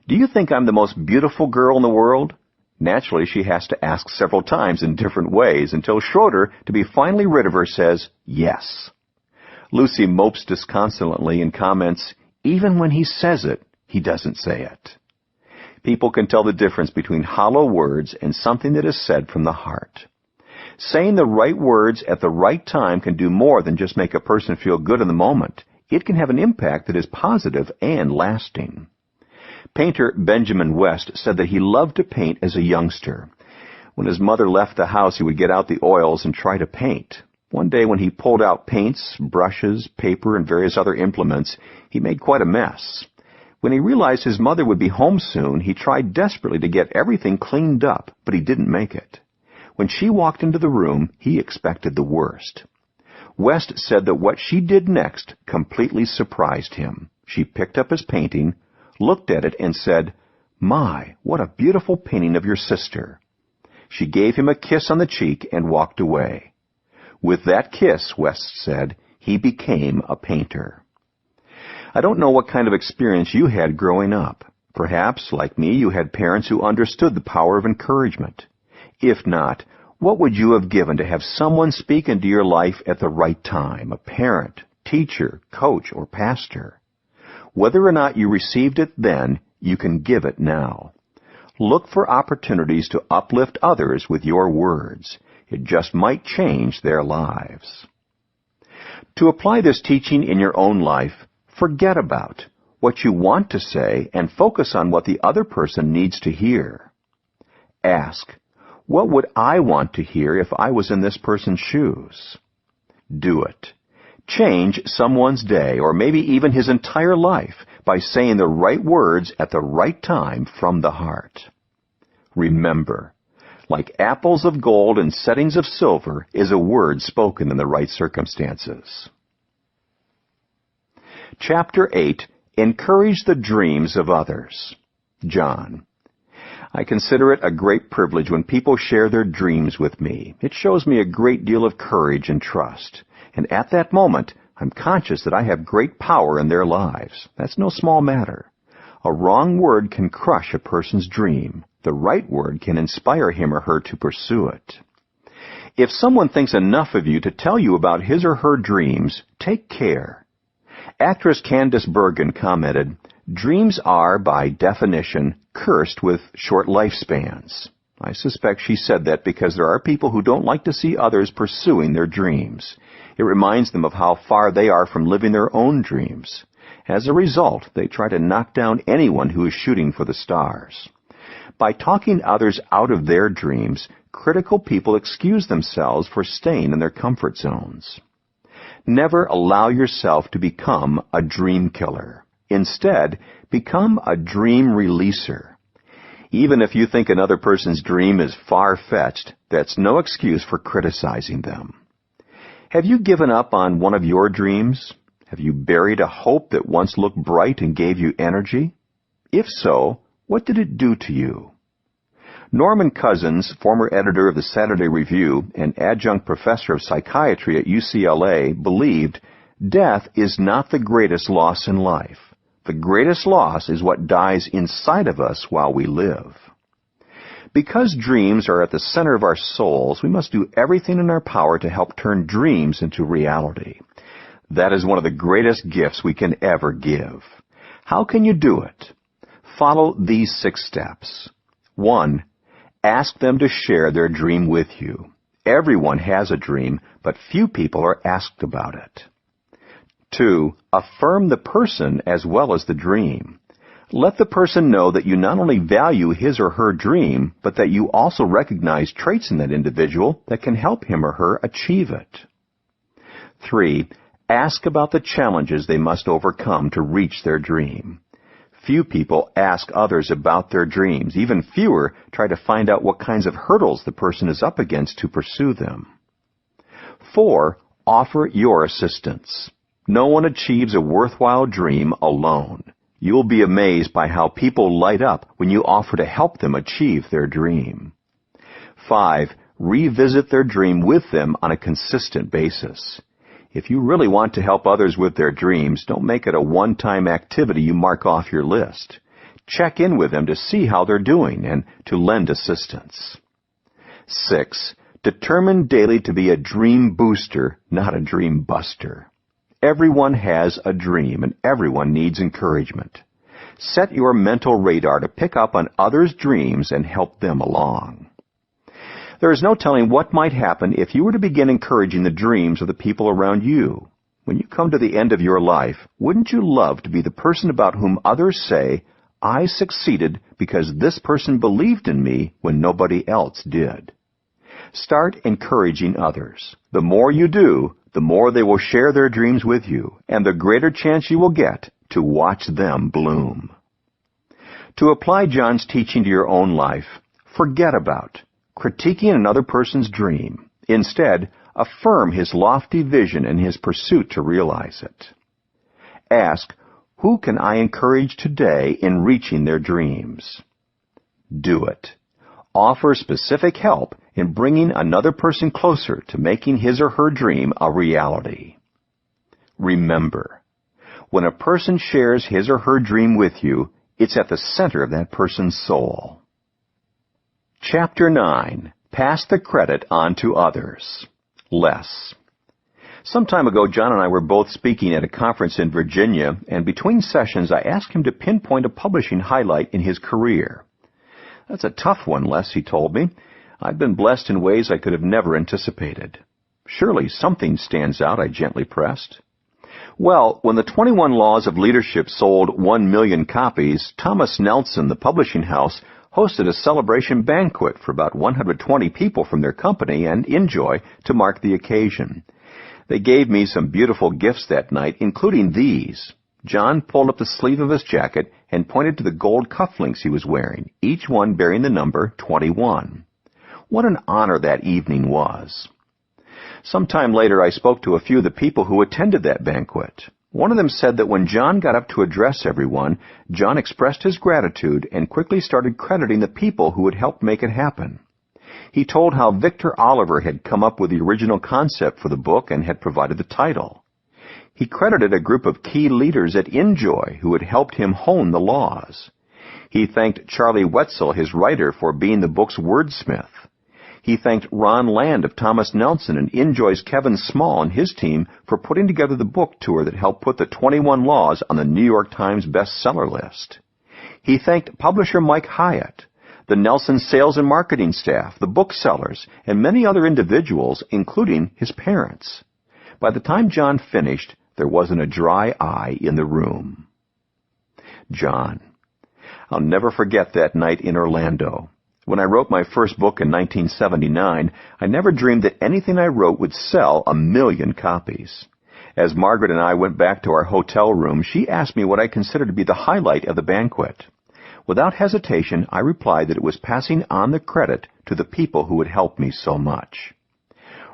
do you think I'm the most beautiful girl in the world? Naturally, she has to ask several times in different ways until Schroeder, to be finally rid of her, says, yes. Lucy mopes disconsolately and comments, even when he says it, he doesn't say it. People can tell the difference between hollow words and something that is said from the heart. Saying the right words at the right time can do more than just make a person feel good in the moment. It can have an impact that is positive and lasting. Painter Benjamin West said that he loved to paint as a youngster. When his mother left the house, he would get out the oils and try to paint. One day when he pulled out paints, brushes, paper, and various other implements, he made quite a mess. When he realized his mother would be home soon, he tried desperately to get everything cleaned up, but he didn't make it. When she walked into the room, he expected the worst. West said that what she did next completely surprised him. She picked up his painting, looked at it, and said, my, what a beautiful painting of your sister. She gave him a kiss on the cheek and walked away. With that kiss, West said, he became a painter. I don't know what kind of experience you had growing up. Perhaps, like me, you had parents who understood the power of encouragement. If not, what would you have given to have someone speak into your life at the right time, a parent, teacher, coach, or pastor? Whether or not you received it then, you can give it now. Look for opportunities to uplift others with your words. It just might change their lives. To apply this teaching in your own life, forget about what you want to say and focus on what the other person needs to hear. Ask, what would I want to hear if I was in this person's shoes? Do it. Change someone's day or maybe even his entire life by saying the right words at the right time from the heart. Remember, like apples of gold and settings of silver is a word spoken in the right circumstances. Chapter 8, Encourage the Dreams of Others. John. I consider it a great privilege when people share their dreams with me. It shows me a great deal of courage and trust. And at that moment, I'm conscious that I have great power in their lives. That's no small matter. A wrong word can crush a person's dream. The right word can inspire him or her to pursue it. If someone thinks enough of you to tell you about his or her dreams, take care. Actress Candice Bergen commented, "Dreams are, by definition, cursed with short lifespans." I suspect she said that because there are people who don't like to see others pursuing their dreams. It reminds them of how far they are from living their own dreams. As a result, they try to knock down anyone who is shooting for the stars. By talking others out of their dreams, critical people excuse themselves for staying in their comfort zones. Never allow yourself to become a dream killer. Instead, become a dream releaser. Even if you think another person's dream is far-fetched, that's no excuse for criticizing them. Have you given up on one of your dreams? Have you buried a hope that once looked bright and gave you energy? If so, what did it do to you? Norman Cousins, former editor of the Saturday Review and adjunct professor of psychiatry at UCLA, believed, "Death is not the greatest loss in life. The greatest loss is what dies inside of us while we live." Because dreams are at the center of our souls, we must do everything in our power to help turn dreams into reality. That is one of the greatest gifts we can ever give. How can you do it? Follow these 6 steps. 1. Ask them to share their dream with you. Everyone has a dream, but few people are asked about it. 2. Affirm the person as well as the dream. Let the person know that you not only value his or her dream, but that you also recognize traits in that individual that can help him or her achieve it. 3. Ask about the challenges they must overcome to reach their dream. Few people ask others about their dreams. Even fewer try to find out what kinds of hurdles the person is up against to pursue them. 4. Offer your assistance. No one achieves a worthwhile dream alone. You'll be amazed by how people light up when you offer to help them achieve their dream. 5. Revisit their dream with them on a consistent basis. If you really want to help others with their dreams, don't make it a one-time activity you mark off your list. Check in with them to see how they're doing and to lend assistance. 6. Determine daily to be a dream booster, not a dream buster. Everyone has a dream, and everyone needs encouragement. Set your mental radar to pick up on others' dreams and help them along. There is no telling what might happen if you were to begin encouraging the dreams of the people around you. When you come to the end of your life, wouldn't you love to be the person about whom others say, "I succeeded because this person believed in me when nobody else did"? Start encouraging others. The more you do, the more they will share their dreams with you, and the greater chance you will get to watch them bloom. To apply John's teaching to your own life, forget about critiquing another person's dream. Instead, affirm his lofty vision and his pursuit to realize it. Ask, who can I encourage today in reaching their dreams? Do it. Offer specific help in bringing another person closer to making his or her dream a reality. Remember, when a person shares his or her dream with you, it's at the center of that person's soul. Chapter 9. Pass the credit on to others. Less. Some time ago, John and I were both speaking at a conference in Virginia, and between sessions I asked him to pinpoint a publishing highlight in his career. That's a tough one, Les, he told me. I've been blessed in ways I could have never anticipated. Surely something stands out, I gently pressed. Well, when the 21 Laws of Leadership sold 1 million copies, Thomas Nelson, the publishing house, hosted a celebration banquet for about 120 people from their company and Enjoy to mark the occasion. They gave me some beautiful gifts that night, including these. John pulled up the sleeve of his jacket and pointed to the gold cufflinks he was wearing, each one bearing the number 21. What an honor that evening was. Sometime later, I spoke to a few of the people who attended that banquet. One of them said that when John got up to address everyone, John expressed his gratitude and quickly started crediting the people who had helped make it happen. He told how Victor Oliver had come up with the original concept for the book and had provided the title. He credited a group of key leaders at Enjoy who had helped him hone the laws. He thanked Charlie Wetzel, his writer, for being the book's wordsmith. He thanked Ron Land of Thomas Nelson and Enjoy's Kevin Small and his team for putting together the book tour that helped put the 21 Laws on the New York Times bestseller list. He thanked publisher Mike Hyatt, the Nelson sales and marketing staff, the booksellers, and many other individuals, including his parents. By the time John finished, there wasn't a dry eye in the room. John. I'll never forget that night in Orlando. When I wrote my first book in 1979, I never dreamed that anything I wrote would sell 1 million copies. As Margaret and I went back to our hotel room, she asked me what I considered to be the highlight of the banquet. Without hesitation, I replied that it was passing on the credit to the people who had helped me so much.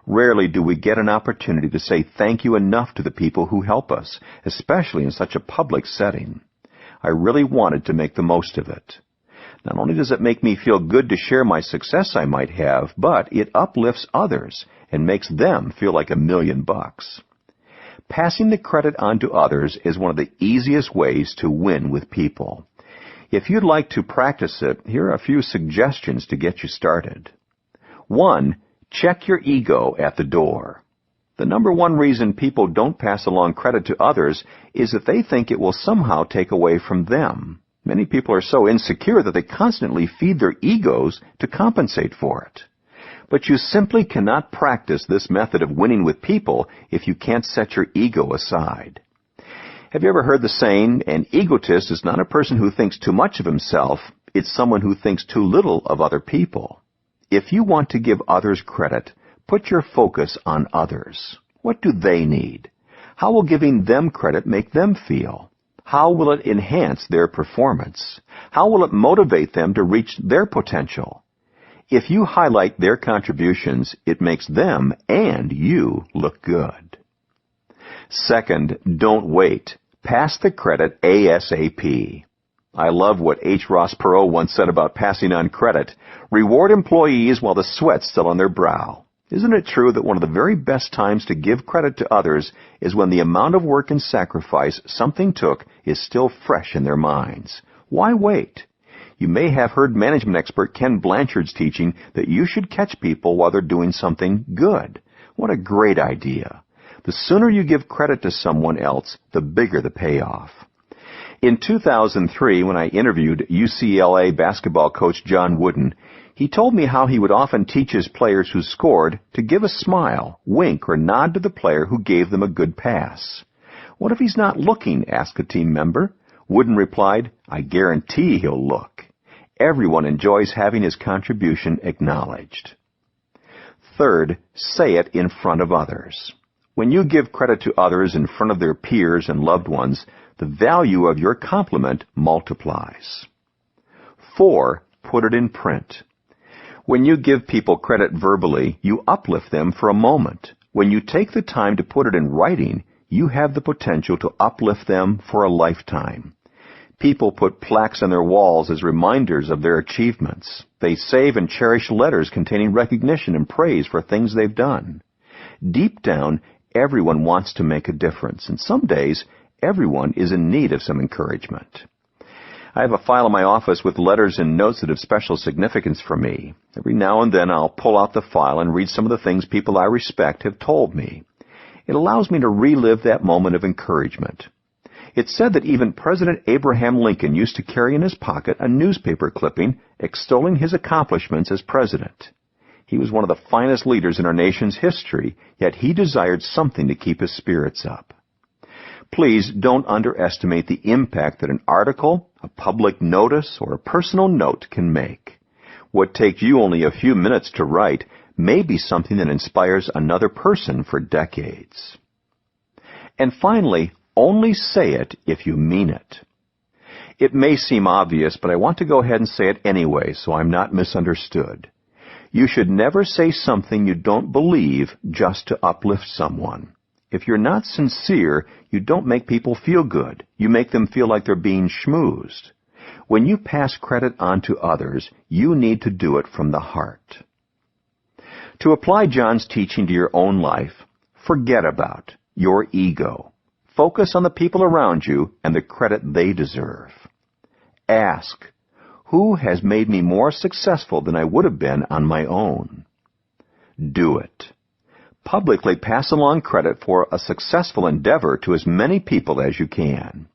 Rarely do we get an opportunity to say thank you enough to the people who help us, especially in such a public setting. I really wanted to make the most of it. Not only does it make me feel good to share my success I might have, but it uplifts others and makes them feel like $1 million. Passing the credit on to others is one of the easiest ways to win with people. If you'd like to practice it, here are a few suggestions to get you started. 1. Check your ego at the door. The number one reason people don't pass along credit to others is that they think it will somehow take away from them. Many people are so insecure that they constantly feed their egos to compensate for it. But you simply cannot practice this method of winning with people if you can't set your ego aside. Have you ever heard the saying, an egotist is not a person who thinks too much of himself, it's someone who thinks too little of other people. If you want to give others credit, put your focus on others. What do they need? How will giving them credit make them feel? How will it enhance their performance? How will it motivate them to reach their potential? If you highlight their contributions, it makes them and you look good. Second, don't wait. Pass the credit ASAP. I love what H. Ross Perot once said about passing on credit. Reward employees while the sweat's still on their brow. Isn't it true that one of the very best times to give credit to others is when the amount of work and sacrifice something took is still fresh in their minds? Why wait? You may have heard management expert Ken Blanchard's teaching that you should catch people while they're doing something good. What a great idea. The sooner you give credit to someone else, the bigger the payoff. In 2003, when I interviewed UCLA basketball coach John Wooden, he told me how he would often teach his players who scored to give a smile, wink, or nod to the player who gave them a good pass. What if he's not looking? Asked a team member. Wooden replied, I guarantee he'll look. Everyone enjoys having his contribution acknowledged. Third, say it in front of others. When you give credit to others in front of their peers and loved ones, the value of your compliment multiplies. 4. Put it in print. When you give people credit verbally, you uplift them for a moment. When you take the time to put it in writing, you have the potential to uplift them for a lifetime. People put plaques on their walls as reminders of their achievements. They save and cherish letters containing recognition and praise for things they've done. Deep down, everyone wants to make a difference, and some days, everyone is in need of some encouragement. I have a file in my office with letters and notes that have special significance for me. Every now and then I'll pull out the file and read some of the things people I respect have told me. It allows me to relive that moment of encouragement. It's said that even President Abraham Lincoln used to carry in his pocket a newspaper clipping extolling his accomplishments as president. He was one of the finest leaders in our nation's history, yet he desired something to keep his spirits up. Please don't underestimate the impact that an article, a public notice, or a personal note can make. What takes you only a few minutes to write may be something that inspires another person for decades. And finally, only say it if you mean it. It may seem obvious, but I want to go ahead and say it anyway so I'm not misunderstood. You should never say something you don't believe just to uplift someone. If you're not sincere, you don't make people feel good. You make them feel like they're being schmoozed. When you pass credit on to others, you need to do it from the heart. To apply John's teaching to your own life, forget about your ego. Focus on the people around you and the credit they deserve. Ask, who has made me more successful than I would have been on my own? Do it. Publicly pass along credit for a successful endeavor to as many people as you can.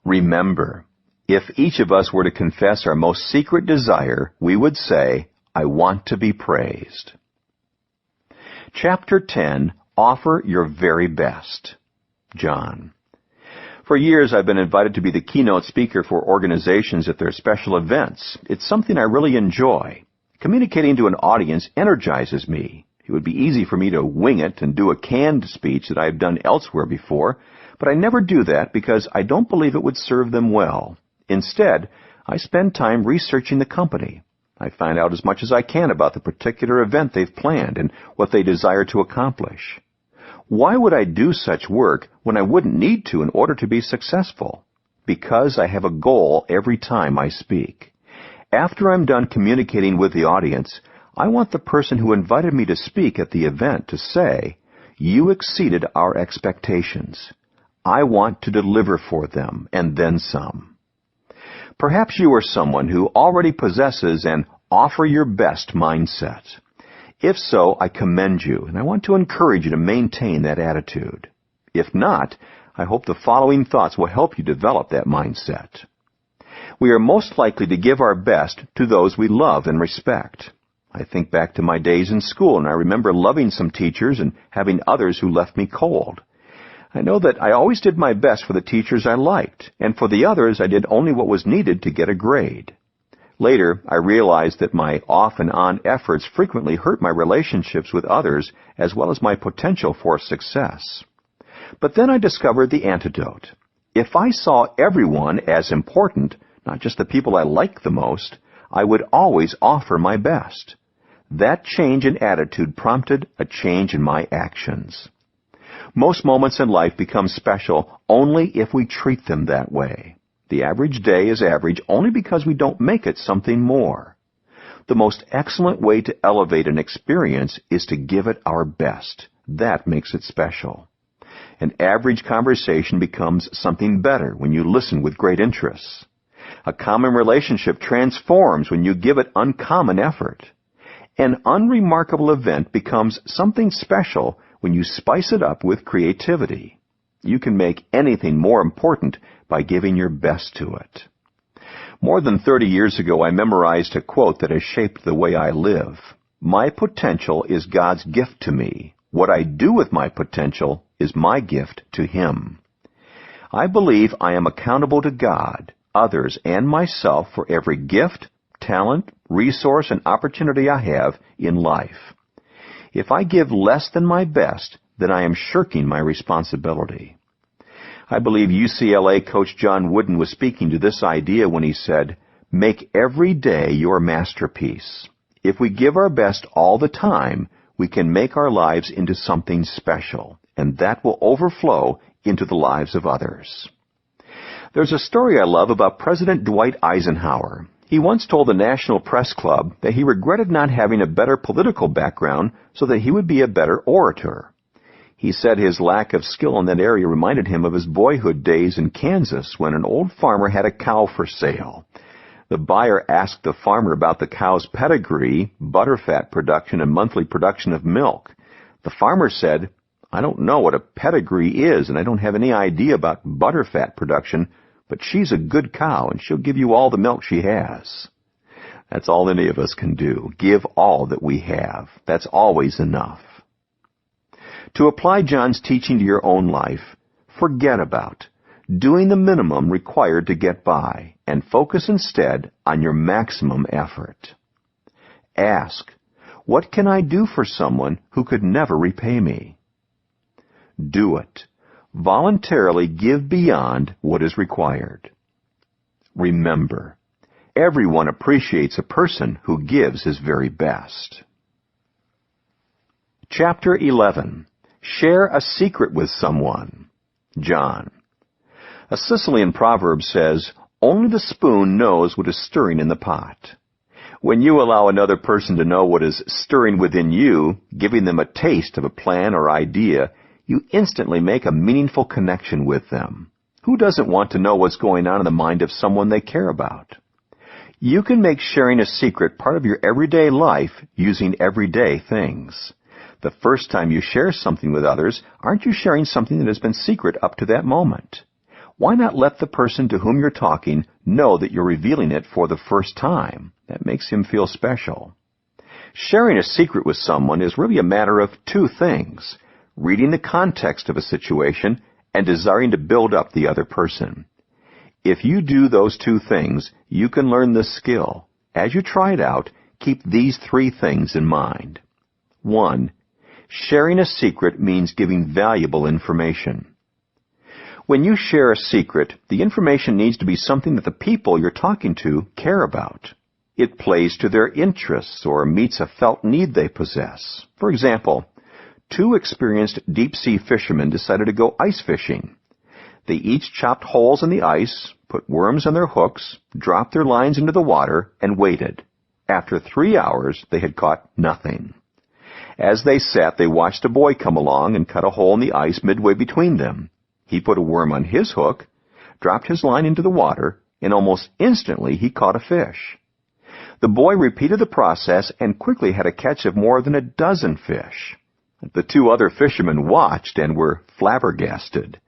Remember, if each of us were to confess our most secret desire, we would say, I want to be praised. Chapter 10, Offer Your Very Best. John. For years, I've been invited to be the keynote speaker for organizations at their special events. It's something I really enjoy. Communicating to an audience energizes me. It would be easy for me to wing it and do a canned speech that I've done elsewhere before, but I never do that because I don't believe it would serve them well. Instead, I spend time researching the company. I find out as much as I can about the particular event they've planned and what they desire to accomplish. Why would I do such work when I wouldn't need to in order to be successful? Because I have a goal every time I speak. After I'm done communicating with the audience, I want the person who invited me to speak at the event to say, "You exceeded our expectations. I want to deliver for them, and then some." Perhaps you are someone who already possesses an offer your best mindset. If so, I commend you, and I want to encourage you to maintain that attitude. If not, I hope the following thoughts will help you develop that mindset. We are most likely to give our best to those we love and respect. I think back to my days in school, and I remember loving some teachers and having others who left me cold. I know that I always did my best for the teachers I liked, and for the others I did only what was needed to get a grade. Later, I realized that my off and on efforts frequently hurt my relationships with others as well as my potential for success. But then I discovered the antidote. If I saw everyone as important, not just the people I liked the most, I would always offer my best. That change in attitude prompted a change in my actions. Most moments in life become special only if we treat them that way. The average day is average only because we don't make it something more. The most excellent way to elevate an experience is to give it our best. That makes it special. An average conversation becomes something better when you listen with great interest. A common relationship transforms when you give it uncommon effort. An unremarkable event becomes something special when you spice it up with creativity. You can make anything more important by giving your best to it. More than 30 years ago, I memorized a quote that has shaped the way I live. My potential is God's gift to me. What I do with my potential is my gift to Him. I believe I am accountable to God, others, and myself for every gift, talent, resource, and opportunity I have in life. If I give less than my best, then I am shirking my responsibility. I believe UCLA coach John Wooden was speaking to this idea when he said, "Make every day your masterpiece. If we give our best all the time, we can make our lives into something special, and that will overflow into the lives of others." There's a story I love about President Dwight Eisenhower. He once told the National Press Club that he regretted not having a better political background so that he would be a better orator. He said his lack of skill in that area reminded him of his boyhood days in Kansas when an old farmer had a cow for sale. The buyer asked the farmer about the cow's pedigree, butterfat production, and monthly production of milk. The farmer said, I don't know what a pedigree is, and I don't have any idea about butterfat production, but she's a good cow, and she'll give you all the milk she has. That's all any of us can do. Give all that we have. That's always enough. To apply John's teaching to your own life, forget about doing the minimum required to get by, and focus instead on your maximum effort. Ask, what can I do for someone who could never repay me? Do it. Voluntarily give beyond what is required. Remember, everyone appreciates a person who gives his very best. Chapter 11. Share a secret with someone. John. A Sicilian proverb says, "Only the spoon knows what is stirring in the pot." When you allow another person to know what is stirring within you, giving them a taste of a plan or idea, you instantly make a meaningful connection with them. Who doesn't want to know what's going on in the mind of someone they care about? You can make sharing a secret part of your everyday life using everyday things. The first time you share something with others, aren't you sharing something that has been secret up to that moment? Why not let the person to whom you're talking know that you're revealing it for the first time? That makes him feel special. Sharing a secret with someone is really a matter of two things: reading the context of a situation and desiring to build up the other person. If you do those two things, you can learn this skill. As you try it out, keep these three things in mind. 1. Sharing a secret means giving valuable information. When you share a secret, the information needs to be something that the people you're talking to care about. It plays to their interests or meets a felt need they possess. For example, 2 experienced deep-sea fishermen decided to go ice fishing. They each chopped holes in the ice, put worms on their hooks, dropped their lines into the water, and waited. After 3 hours, they had caught nothing. As they sat, they watched a boy come along and cut a hole in the ice midway between them. He put a worm on his hook, dropped his line into the water, and almost instantly he caught a fish. The boy repeated the process and quickly had a catch of more than a dozen fish. The 2 other fishermen watched and were flabbergasted.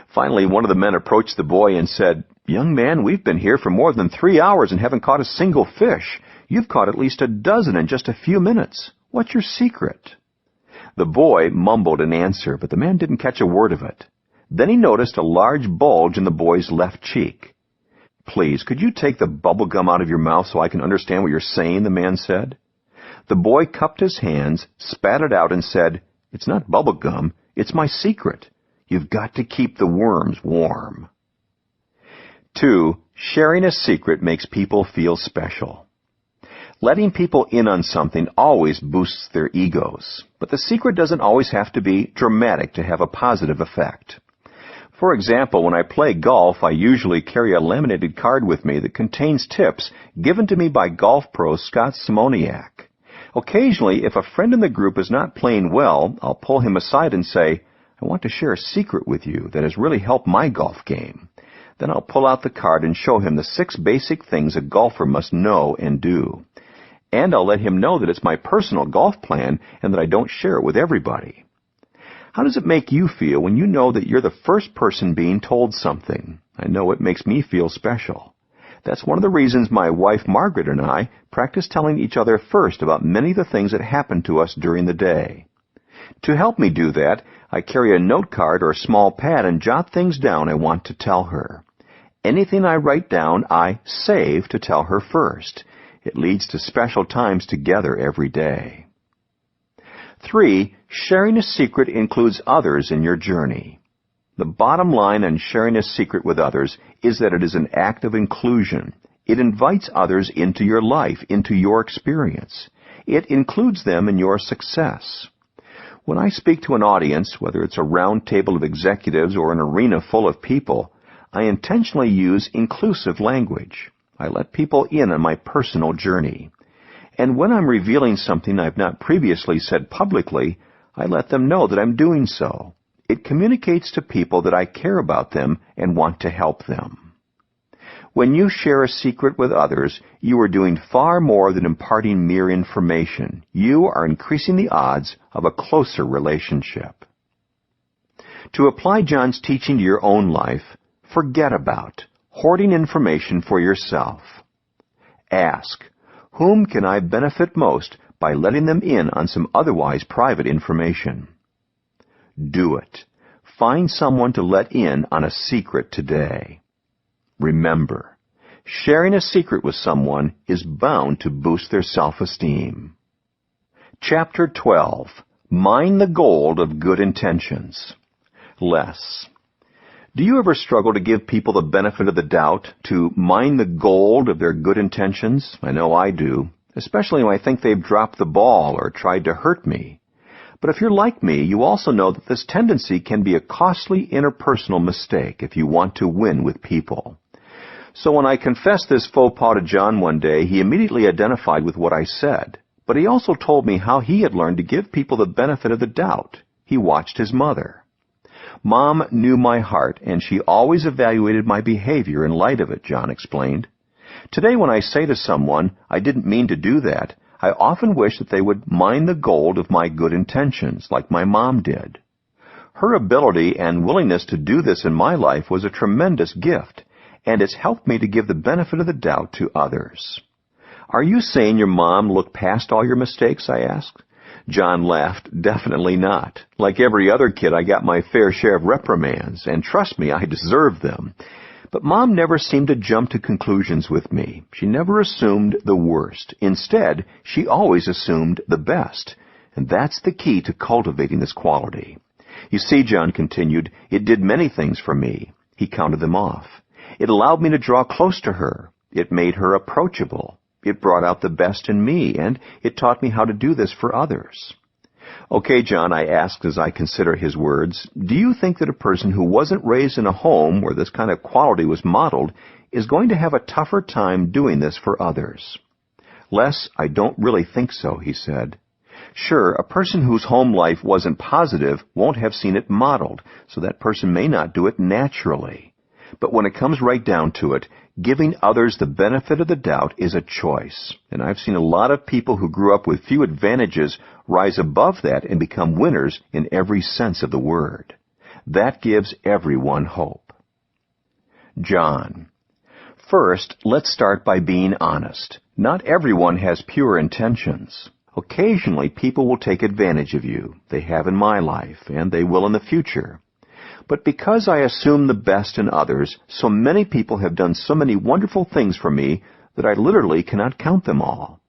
Finally, one of the men approached the boy and said, "Young man, we've been here for more than 3 hours and haven't caught a single fish. You've caught at least a dozen in just a few minutes. What's your secret?" The boy mumbled an answer, but the man didn't catch a word of it. Then he noticed a large bulge in the boy's left cheek. "Please, could you take the bubble gum out of your mouth so I can understand what you're saying?" the man said. The boy cupped his hands, spat it out, and said, "It's not bubble gum, it's my secret. You've got to keep the worms warm." 2. Sharing a secret makes people feel special. Letting people in on something always boosts their egos, but the secret doesn't always have to be dramatic to have a positive effect. For example, when I play golf, I usually carry a laminated card with me that contains tips given to me by golf pro Scott Simoniak. Occasionally, if a friend in the group is not playing well, I'll pull him aside and say, "I want to share a secret with you that has really helped my golf game." Then I'll pull out the card and show him the 6 basic things a golfer must know and do. And I'll let him know that it's my personal golf plan and that I don't share it with everybody. How does it make you feel when you know that you're the first person being told something? I know it makes me feel special. That's one of the reasons my wife Margaret and I practice telling each other first about many of the things that happen to us during the day. To help me do that, I carry a note card or a small pad and jot things down I want to tell her. Anything I write down, I save to tell her first. It leads to special times together every day. 3. Sharing a secret includes others in your journey. The bottom line on sharing a secret with others is that it is an act of inclusion. It invites others into your life, into your experience. It includes them in your success. When I speak to an audience, whether it's a round table of executives or an arena full of people, I intentionally use inclusive language. I let people in on my personal journey. And when I'm revealing something I've not previously said publicly, I let them know that I'm doing so. It communicates to people that I care about them and want to help them. When you share a secret with others, you are doing far more than imparting mere information. You are increasing the odds of a closer relationship. To apply John's teaching to your own life, forget about hoarding information for yourself. Ask, whom can I benefit most by letting them in on some otherwise private information? Do it. Find someone to let in on a secret today. Remember, sharing a secret with someone is bound to boost their self-esteem. Chapter 12. Mine the gold of good intentions. Less. Do you ever struggle to give people the benefit of the doubt, to mine the gold of their good intentions? I know I do, especially when I think they've dropped the ball or tried to hurt me. But if you're like me, you also know that this tendency can be a costly interpersonal mistake if you want to win with people. So when I confessed this faux pas to John one day, he immediately identified with what I said. But he also told me how he had learned to give people the benefit of the doubt. He watched his mother. Mom knew my heart, and she always evaluated my behavior in light of it, John explained. Today when I say to someone, I didn't mean to do that, I often wish that they would mine the gold of my good intentions, like my mom did. Her ability and willingness to do this in my life was a tremendous gift, and it's helped me to give the benefit of the doubt to others. Are you saying your mom looked past all your mistakes? I asked. John laughed. Definitely not. Like every other kid, I got my fair share of reprimands, and trust me, I deserved them. But Mom never seemed to jump to conclusions with me. She never assumed the worst. Instead, she always assumed the best. And that's the key to cultivating this quality. You see, John continued, it did many things for me. He counted them off. It allowed me to draw close to her. It made her approachable. It brought out the best in me, and it taught me how to do this for others. Okay, John, I asked as I consider his words, do you think that a person who wasn't raised in a home where this kind of quality was modeled is going to have a tougher time doing this for others? Les, I don't really think so, he said. Sure, a person whose home life wasn't positive won't have seen it modeled, so that person may not do it naturally. But when it comes right down to it, giving others the benefit of the doubt is a choice. And I've seen a lot of people who grew up with few advantages rise above that and become winners in every sense of the word. That gives everyone hope. John. First, let's start by being honest. Not everyone has pure intentions. Occasionally, people will take advantage of you. They have in my life, and they will in the future. But because I assume the best in others, so many people have done so many wonderful things for me that I literally cannot count them all.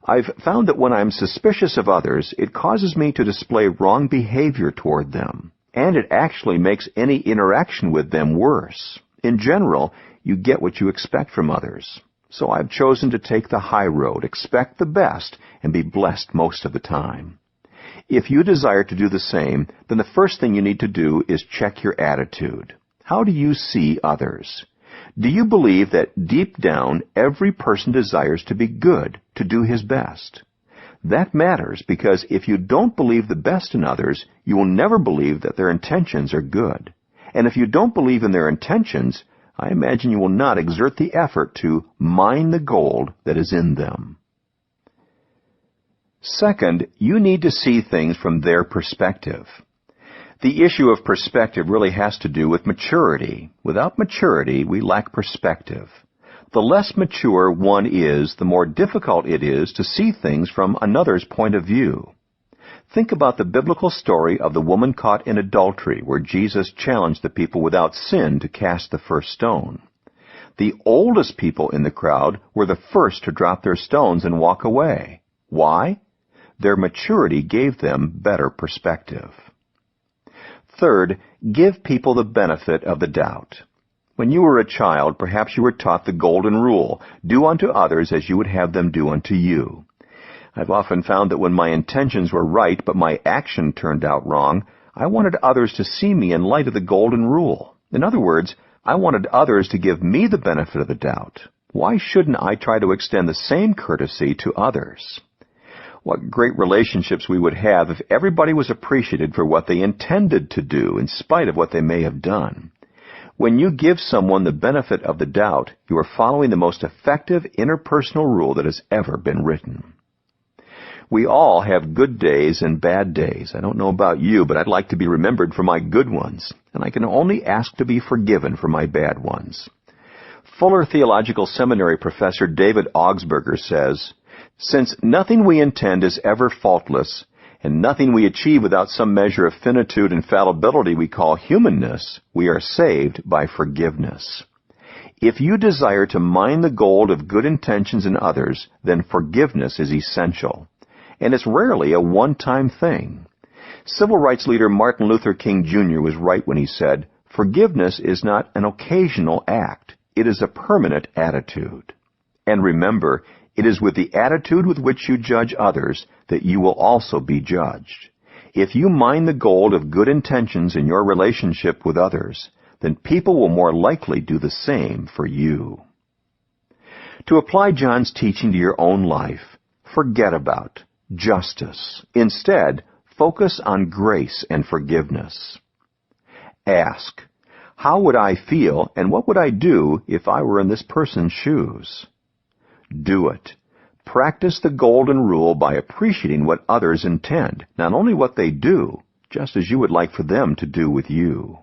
I've found that when I'm suspicious of others, it causes me to display wrong behavior toward them, and it actually makes any interaction with them worse. In general, you get what you expect from others. So I've chosen to take the high road, expect the best, and be blessed most of the time. If you desire to do the same, then the first thing you need to do is check your attitude. How do you see others? Do you believe that deep down every person desires to be good, to do his best? That matters because if you don't believe the best in others, you will never believe that their intentions are good. And if you don't believe in their intentions, I imagine you will not exert the effort to mine the gold that is in them. Second, you need to see things from their perspective. The issue of perspective really has to do with maturity. Without maturity, we lack perspective. The less mature one is, the more difficult it is to see things from another's point of view. Think about the biblical story of the woman caught in adultery, where Jesus challenged the people without sin to cast the first stone. The oldest people in the crowd were the first to drop their stones and walk away. Why? Their maturity gave them better perspective. Third, give people the benefit of the doubt. When you were a child, perhaps you were taught the golden rule, do unto others as you would have them do unto you. I've often found that when my intentions were right but my action turned out wrong, I wanted others to see me in light of the golden rule. In other words, I wanted others to give me the benefit of the doubt. Why shouldn't I try to extend the same courtesy to others? What great relationships we would have if everybody was appreciated for what they intended to do in spite of what they may have done. When you give someone the benefit of the doubt, you are following the most effective interpersonal rule that has ever been written. We all have good days and bad days. I don't know about you, but I'd like to be remembered for my good ones, and I can only ask to be forgiven for my bad ones. Fuller Theological Seminary professor David Augsburger says, "Since nothing we intend is ever faultless, and nothing we achieve without some measure of finitude and fallibility we call humanness, we are saved by forgiveness." If you desire to mine the gold of good intentions in others, then forgiveness is essential. And it's rarely a one-time thing. Civil rights leader Martin Luther King Jr. was right when he said, "Forgiveness is not an occasional act. It is a permanent attitude." And remember, it is with the attitude with which you judge others that you will also be judged. If you mine the gold of good intentions in your relationship with others, then people will more likely do the same for you. To apply John's teaching to your own life, forget about justice. Instead, focus on grace and forgiveness. Ask, how would I feel and what would I do if I were in this person's shoes? Do it. Practice the golden rule by appreciating what others intend, not only what they do, just as you would like for them to do with you.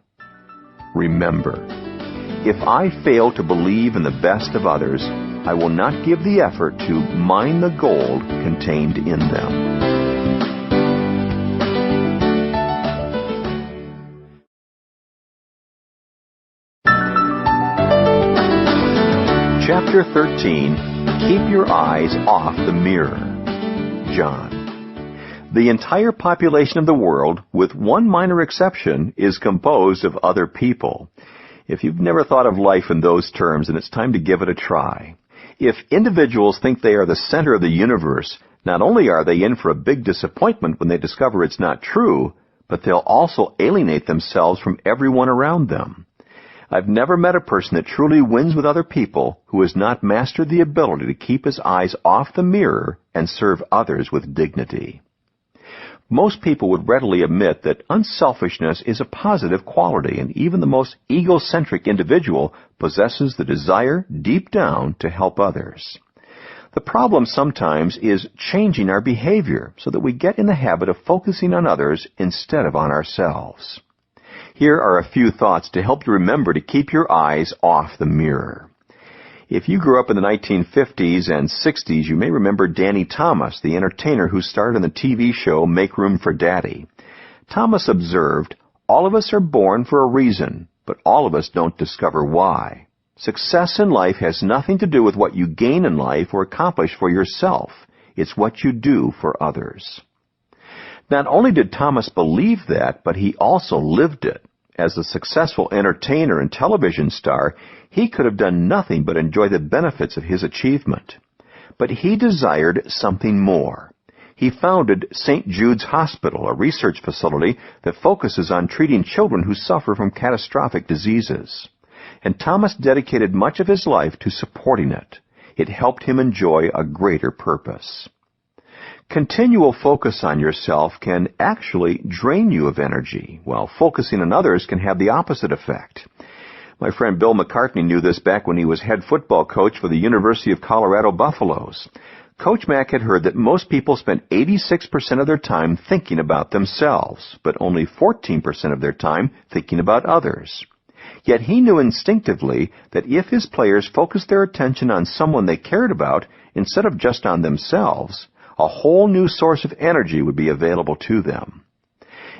Remember, if I fail to believe in the best of others, I will not give the effort to mine the gold contained in them. Chapter 13, Keep Your Eyes Off the Mirror. John. The entire population of the world, with one minor exception, is composed of other people. If you've never thought of life in those terms, then it's time to give it a try. If individuals think they are the center of the universe, not only are they in for a big disappointment when they discover it's not true, but they'll also alienate themselves from everyone around them. I've never met a person that truly wins with other people who has not mastered the ability to keep his eyes off the mirror and serve others with dignity. Most people would readily admit that unselfishness is a positive quality, and even the most egocentric individual possesses the desire deep down to help others. The problem sometimes is changing our behavior so that we get in the habit of focusing on others instead of on ourselves. Here are a few thoughts to help you remember to keep your eyes off the mirror. If you grew up in the 1950s and 60s, you may remember Danny Thomas, the entertainer who starred in the TV show Make Room for Daddy. Thomas observed, "All of us are born for a reason, but all of us don't discover why. Success in life has nothing to do with what you gain in life or accomplish for yourself. It's what you do for others." Not only did Thomas believe that, but he also lived it. As a successful entertainer and television star, he could have done nothing but enjoy the benefits of his achievement. But he desired something more. He founded St. Jude's Hospital, a research facility that focuses on treating children who suffer from catastrophic diseases. And Thomas dedicated much of his life to supporting it. It helped him enjoy a greater purpose. Continual focus on yourself can actually drain you of energy, while focusing on others can have the opposite effect. My friend Bill McCartney knew this back when he was head football coach for the University of Colorado Buffaloes. Coach Mack had heard that most people spent 86% of their time thinking about themselves, but only 14% of their time thinking about others. Yet he knew instinctively that if his players focused their attention on someone they cared about instead of just on themselves, a whole new source of energy would be available to them.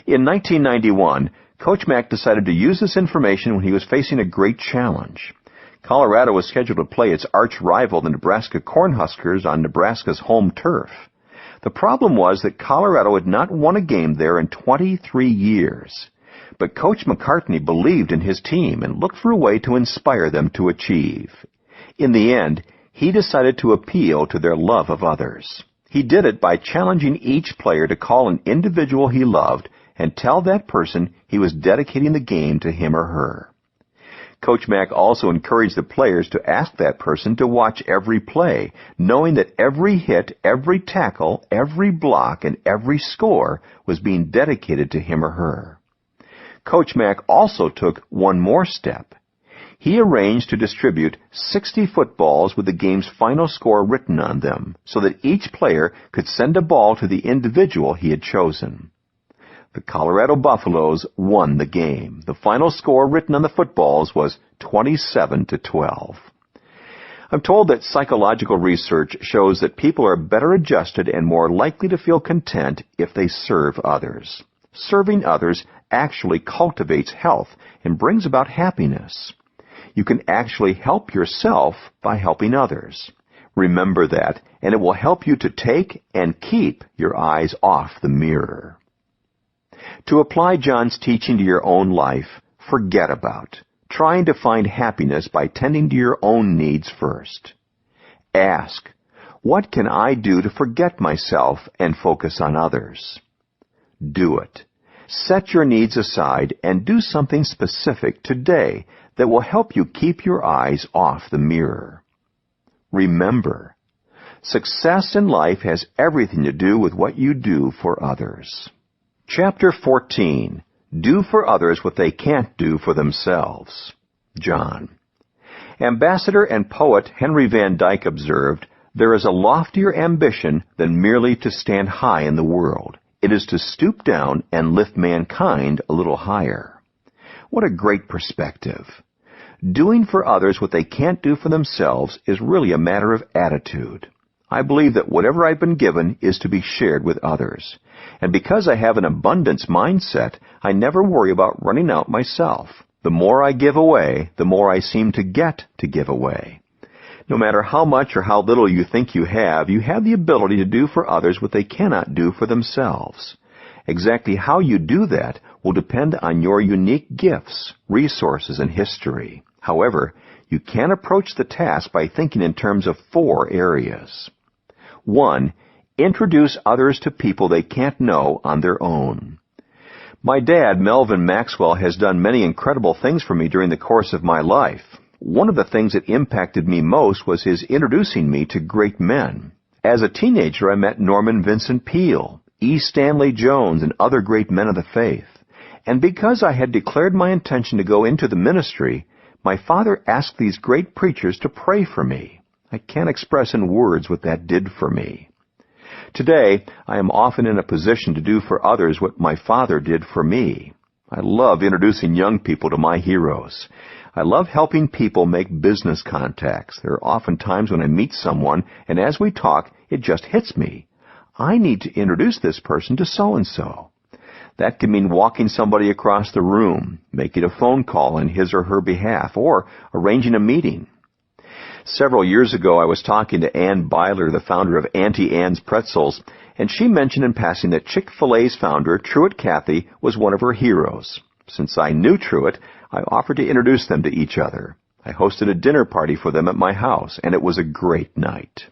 In 1991, Coach Mack decided to use this information when he was facing a great challenge. Colorado was scheduled to play its arch rival, the Nebraska Cornhuskers, on Nebraska's home turf. The problem was that Colorado had not won a game there in 23 years. But Coach McCartney believed in his team and looked for a way to inspire them to achieve. In the end, he decided to appeal to their love of others. He did it by challenging each player to call an individual he loved and tell that person he was dedicating the game to him or her. Coach Mack also encouraged the players to ask that person to watch every play, knowing that every hit, every tackle, every block, and every score was being dedicated to him or her. Coach Mack also took one more step. He arranged to distribute 60 footballs with the game's final score written on them, so that each player could send a ball to the individual he had chosen. The Colorado Buffaloes won the game. The final score written on the footballs was 27-12. I'm told that psychological research shows that people are better adjusted and more likely to feel content if they serve others. Serving others actually cultivates health and brings about happiness. You can actually help yourself by helping others. Remember that, and it will help you to take and keep your eyes off the mirror. To apply John's teaching to your own life, forget about trying to find happiness by tending to your own needs first. Ask, what can I do to forget myself and focus on others? Do it. Set your needs aside and do something specific today that will help you keep your eyes off the mirror. Remember, success in life has everything to do with what you do for others. Chapter 14. Do for others what they can't do for themselves. John. Ambassador and poet Henry Van Dyke observed, "There is a loftier ambition than merely to stand high in the world. It is to stoop down and lift mankind a little higher." What a great perspective. Doing for others what they can't do for themselves is really a matter of attitude. I believe that whatever I've been given is to be shared with others. And because I have an abundance mindset, I never worry about running out myself. The more I give away, the more I seem to get to give away. No matter how much or how little you think you have the ability to do for others what they cannot do for themselves. Exactly how you do that will depend on your unique gifts, resources, and history. However, you can approach the task by thinking in terms of 4 areas. 1. Introduce others to people they can't know on their own. My dad, Melvin Maxwell, has done many incredible things for me during the course of my life. One of the things that impacted me most was his introducing me to great men. As a teenager, I met Norman Vincent Peale, E. Stanley Jones, and other great men of the faith. And because I had declared my intention to go into the ministry, my father asked these great preachers to pray for me. I can't express in words what that did for me. Today, I am often in a position to do for others what my father did for me. I love introducing young people to my heroes. I love helping people make business contacts. There are often times when I meet someone, and as we talk, it just hits me. I need to introduce this person to so-and-so. That can mean walking somebody across the room, making a phone call on his or her behalf, or arranging a meeting. Several years ago, I was talking to Ann Byler, the founder of Auntie Anne's Pretzels, and she mentioned in passing that Chick-fil-A's founder, Truett Cathy, was one of her heroes. Since I knew Truett, I offered to introduce them to each other. I hosted a dinner party for them at my house, and it was a great night.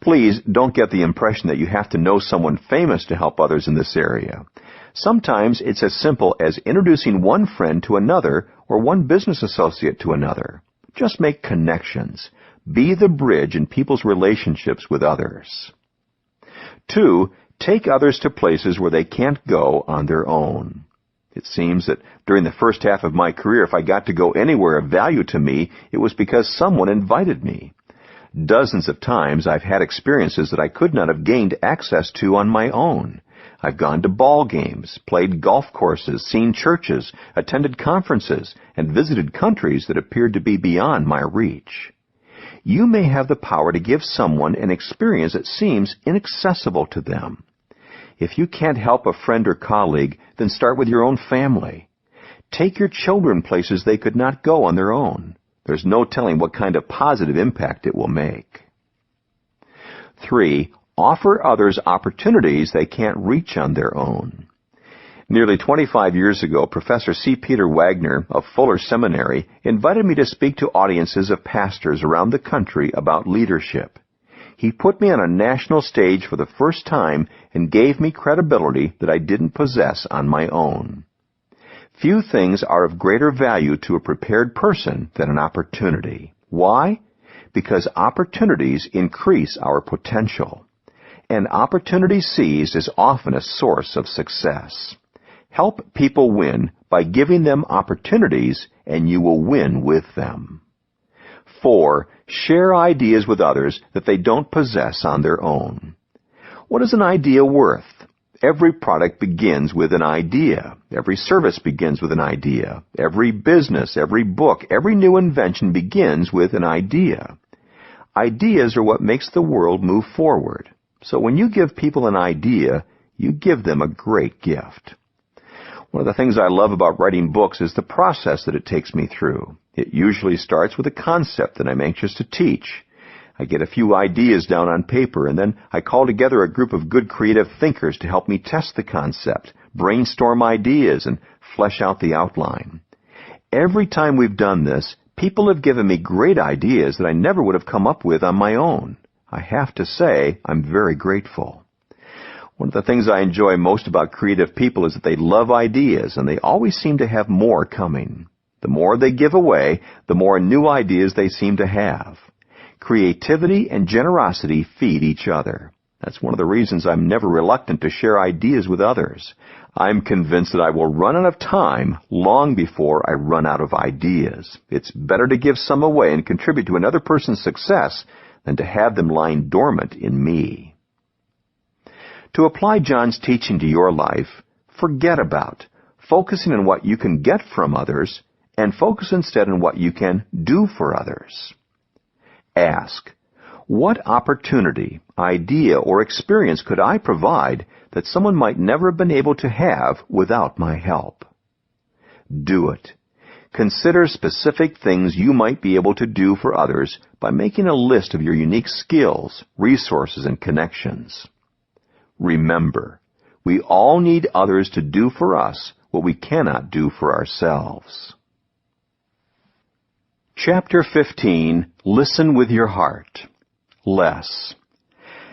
Please don't get the impression that you have to know someone famous to help others in this area. Sometimes it's as simple as introducing one friend to another or one business associate to another. Just make connections. Be the bridge in people's relationships with others. 2, take others to places where they can't go on their own. It seems that during the first half of my career, if I got to go anywhere of value to me, it was because someone invited me. Dozens of times I've had experiences that I could not have gained access to on my own. I've gone to ball games, played golf courses, seen churches, attended conferences, and visited countries that appeared to be beyond my reach. You may have the power to give someone an experience that seems inaccessible to them. If you can't help a friend or colleague, then start with your own family. Take your children places they could not go on their own. There's no telling what kind of positive impact it will make. 3, offer others opportunities they can't reach on their own. Nearly 25 years ago, Professor C. Peter Wagner of Fuller Seminary invited me to speak to audiences of pastors around the country about leadership. He put me on a national stage for the first time and gave me credibility that I didn't possess on my own. Few things are of greater value to a prepared person than an opportunity. Why? Because opportunities increase our potential. An opportunity seized is often a source of success. Help people win by giving them opportunities and you will win with them. 4. Share ideas with others that they don't possess on their own. What is an idea worth? Every product begins with an idea. Every service begins with an idea. Every business, every book, every new invention begins with an idea. Ideas are what makes the world move forward. So when you give people an idea, you give them a great gift. One of the things I love about writing books is the process that it takes me through. It usually starts with a concept that I'm anxious to teach. I get a few ideas down on paper, and then I call together a group of good creative thinkers to help me test the concept, brainstorm ideas, and flesh out the outline. Every time we've done this, people have given me great ideas that I never would have come up with on my own. I have to say, I'm very grateful. One of the things I enjoy most about creative people is that they love ideas, and they always seem to have more coming. The more they give away, the more new ideas they seem to have. Creativity and generosity feed each other. That's one of the reasons I'm never reluctant to share ideas with others. I'm convinced that I will run out of time long before I run out of ideas. It's better to give some away and contribute to another person's success than to have them lying dormant in me. To apply John's teaching to your life, forget about focusing on what you can get from others and focus instead on what you can do for others. Ask, what opportunity, idea, or experience could I provide that someone might never have been able to have without my help? Do it. Consider specific things you might be able to do for others by making a list of your unique skills, resources, and connections. Remember, we all need others to do for us what we cannot do for ourselves. Chapter 15, Listen with Your Heart. Less.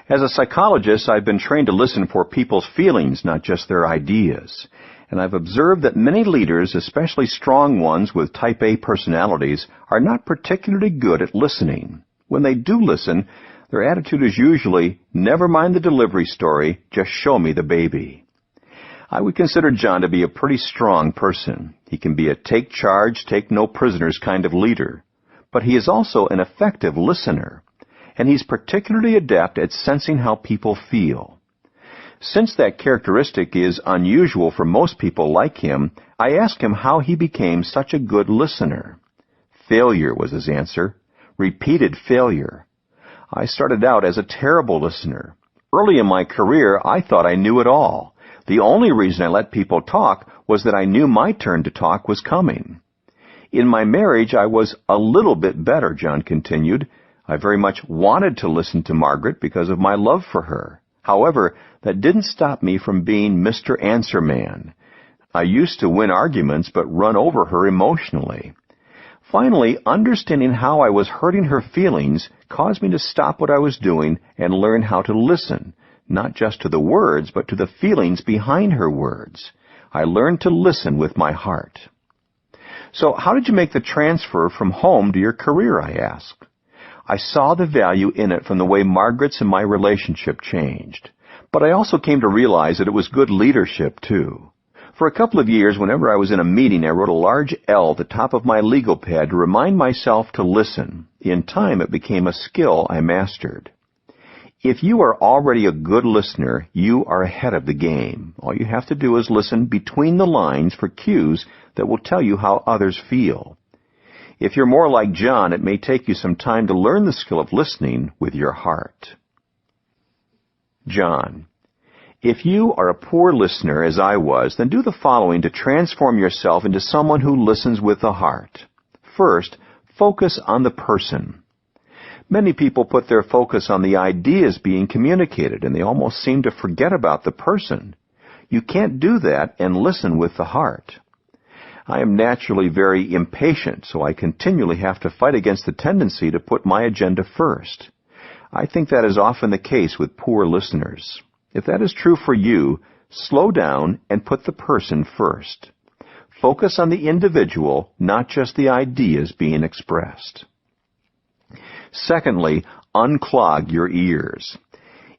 As a psychologist, I've been trained to listen for people's feelings, not just their ideas. And I've observed that many leaders, especially strong ones with type A personalities, are not particularly good at listening. When they do listen, their attitude is usually, never mind the delivery story, just show me the baby. I would consider John to be a pretty strong person. He can be a take charge, take no prisoners kind of leader. But he is also an effective listener, and he's particularly adept at sensing how people feel. Since that characteristic is unusual for most people like him, I asked him how he became such a good listener. Failure was his answer. Repeated failure. I started out as a terrible listener. Early in my career, I thought I knew it all. The only reason I let people talk was that I knew my turn to talk was coming. In my marriage, I was a little bit better, John continued. I very much wanted to listen to Margaret because of my love for her. However, that didn't stop me from being Mr. Answer Man. I used to win arguments but run over her emotionally. Finally, understanding how I was hurting her feelings caused me to stop what I was doing and learn how to listen, not just to the words, but to the feelings behind her words. I learned to listen with my heart. So how did you make the transfer from home to your career, I asked. I saw the value in it from the way Margaret's and my relationship changed. But I also came to realize that it was good leadership, too. For a couple of years, whenever I was in a meeting, I wrote a large L at the top of my legal pad to remind myself to listen. In time, it became a skill I mastered. If you are already a good listener, you are ahead of the game. All you have to do is listen between the lines for cues that will tell you how others feel. If you're more like John, it may take you some time to learn the skill of listening with your heart. John, if you are a poor listener, as I was, then do the following to transform yourself into someone who listens with the heart. First, focus on the person. Many people put their focus on the ideas being communicated, and they almost seem to forget about the person. You can't do that and listen with the heart. I am naturally very impatient, so I continually have to fight against the tendency to put my agenda first. I think that is often the case with poor listeners. If that is true for you, slow down and put the person first. Focus on the individual, not just the ideas being expressed. Secondly, unclog your ears.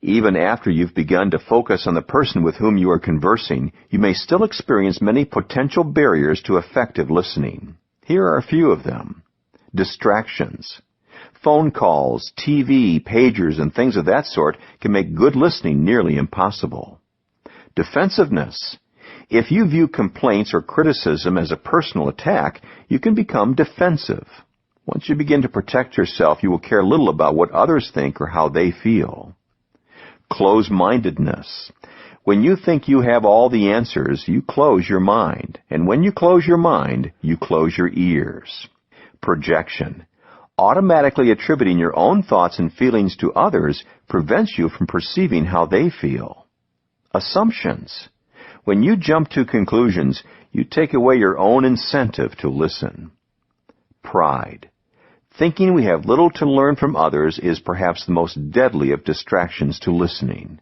Even after you've begun to focus on the person with whom you are conversing, you may still experience many potential barriers to effective listening. Here are a few of them. Distractions. Phone calls, TV, pagers, and things of that sort can make good listening nearly impossible. Defensiveness. If you view complaints or criticism as a personal attack, you can become defensive. Once you begin to protect yourself, you will care little about what others think or how they feel. Close-mindedness. When you think you have all the answers, you close your mind. And when you close your mind, you close your ears. Projection. Automatically attributing your own thoughts and feelings to others prevents you from perceiving how they feel. Assumptions. When you jump to conclusions, you take away your own incentive to listen. Pride. Thinking we have little to learn from others is perhaps the most deadly of distractions to listening.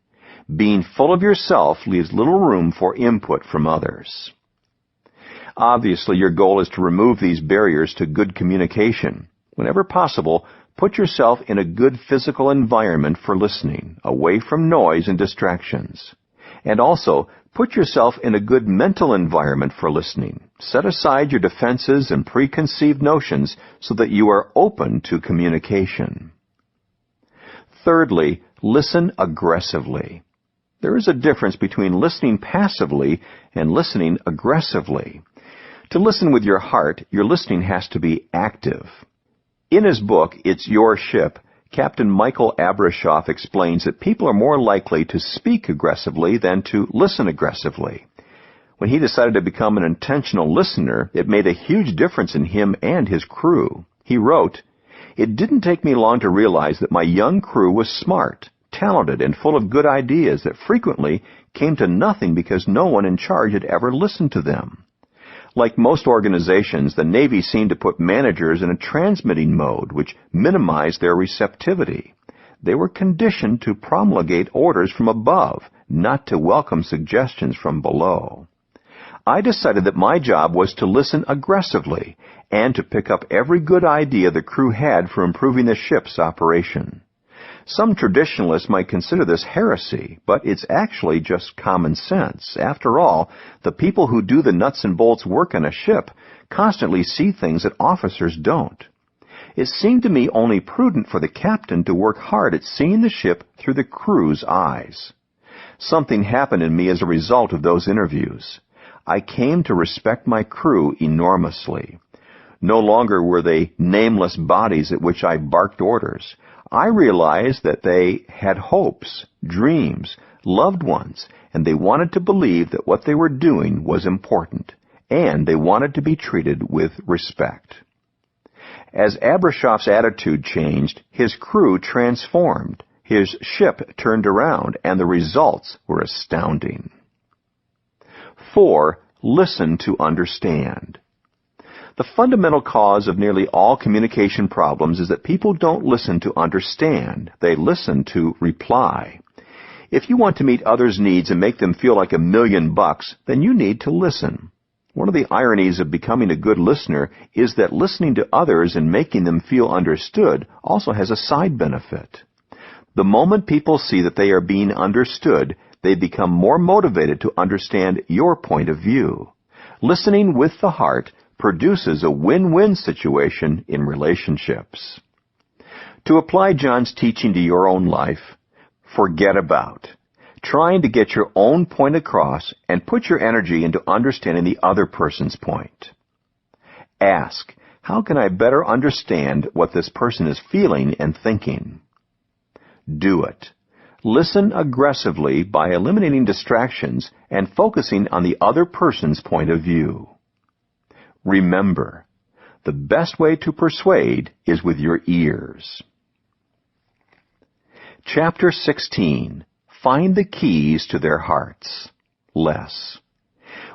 Being full of yourself leaves little room for input from others. Obviously, your goal is to remove these barriers to good communication. Whenever possible, put yourself in a good physical environment for listening, away from noise and distractions. And also, put yourself in a good mental environment for listening. Set aside your defenses and preconceived notions so that you are open to communication. Thirdly, listen aggressively. There is a difference between listening passively and listening aggressively. To listen with your heart, your listening has to be active. In his book, It's Your Ship, Captain Michael Abrashoff explains that people are more likely to speak aggressively than to listen aggressively. When he decided to become an intentional listener, it made a huge difference in him and his crew. He wrote, "It didn't take me long to realize that my young crew was smart, talented, and full of good ideas that frequently came to nothing because no one in charge had ever listened to them." Like most organizations, the Navy seemed to put managers in a transmitting mode, which minimized their receptivity. They were conditioned to promulgate orders from above, not to welcome suggestions from below. I decided that my job was to listen aggressively and to pick up every good idea the crew had for improving the ship's operation. Some traditionalists might consider this heresy, but it's actually just common sense. After all, the people who do the nuts and bolts work on a ship constantly see things that officers don't. It seemed to me only prudent for the captain to work hard at seeing the ship through the crew's eyes. Something happened in me as a result of those interviews. I came to respect my crew enormously. No longer were they nameless bodies at which I barked orders. I realized that they had hopes, dreams, loved ones, and they wanted to believe that what they were doing was important, and they wanted to be treated with respect. As Abrashoff's attitude changed, his crew transformed, his ship turned around, and the results were astounding. 4. Listen to understand. The fundamental cause of nearly all communication problems is that people don't listen to understand. They listen to reply. If you want to meet others' needs and make them feel like $1,000,000, then you need to listen. One of the ironies of becoming a good listener is that listening to others and making them feel understood also has a side benefit. The moment people see that they are being understood, they become more motivated to understand your point of view. Listening with the heart produces a win-win situation in relationships. To apply John's teaching to your own life, forget about trying to get your own point across and put your energy into understanding the other person's point. Ask, how can I better understand what this person is feeling and thinking? Do it. Listen aggressively by eliminating distractions and focusing on the other person's point of view. Remember, the best way to persuade is with your ears. Chapter 16. Find the keys to their hearts. Less.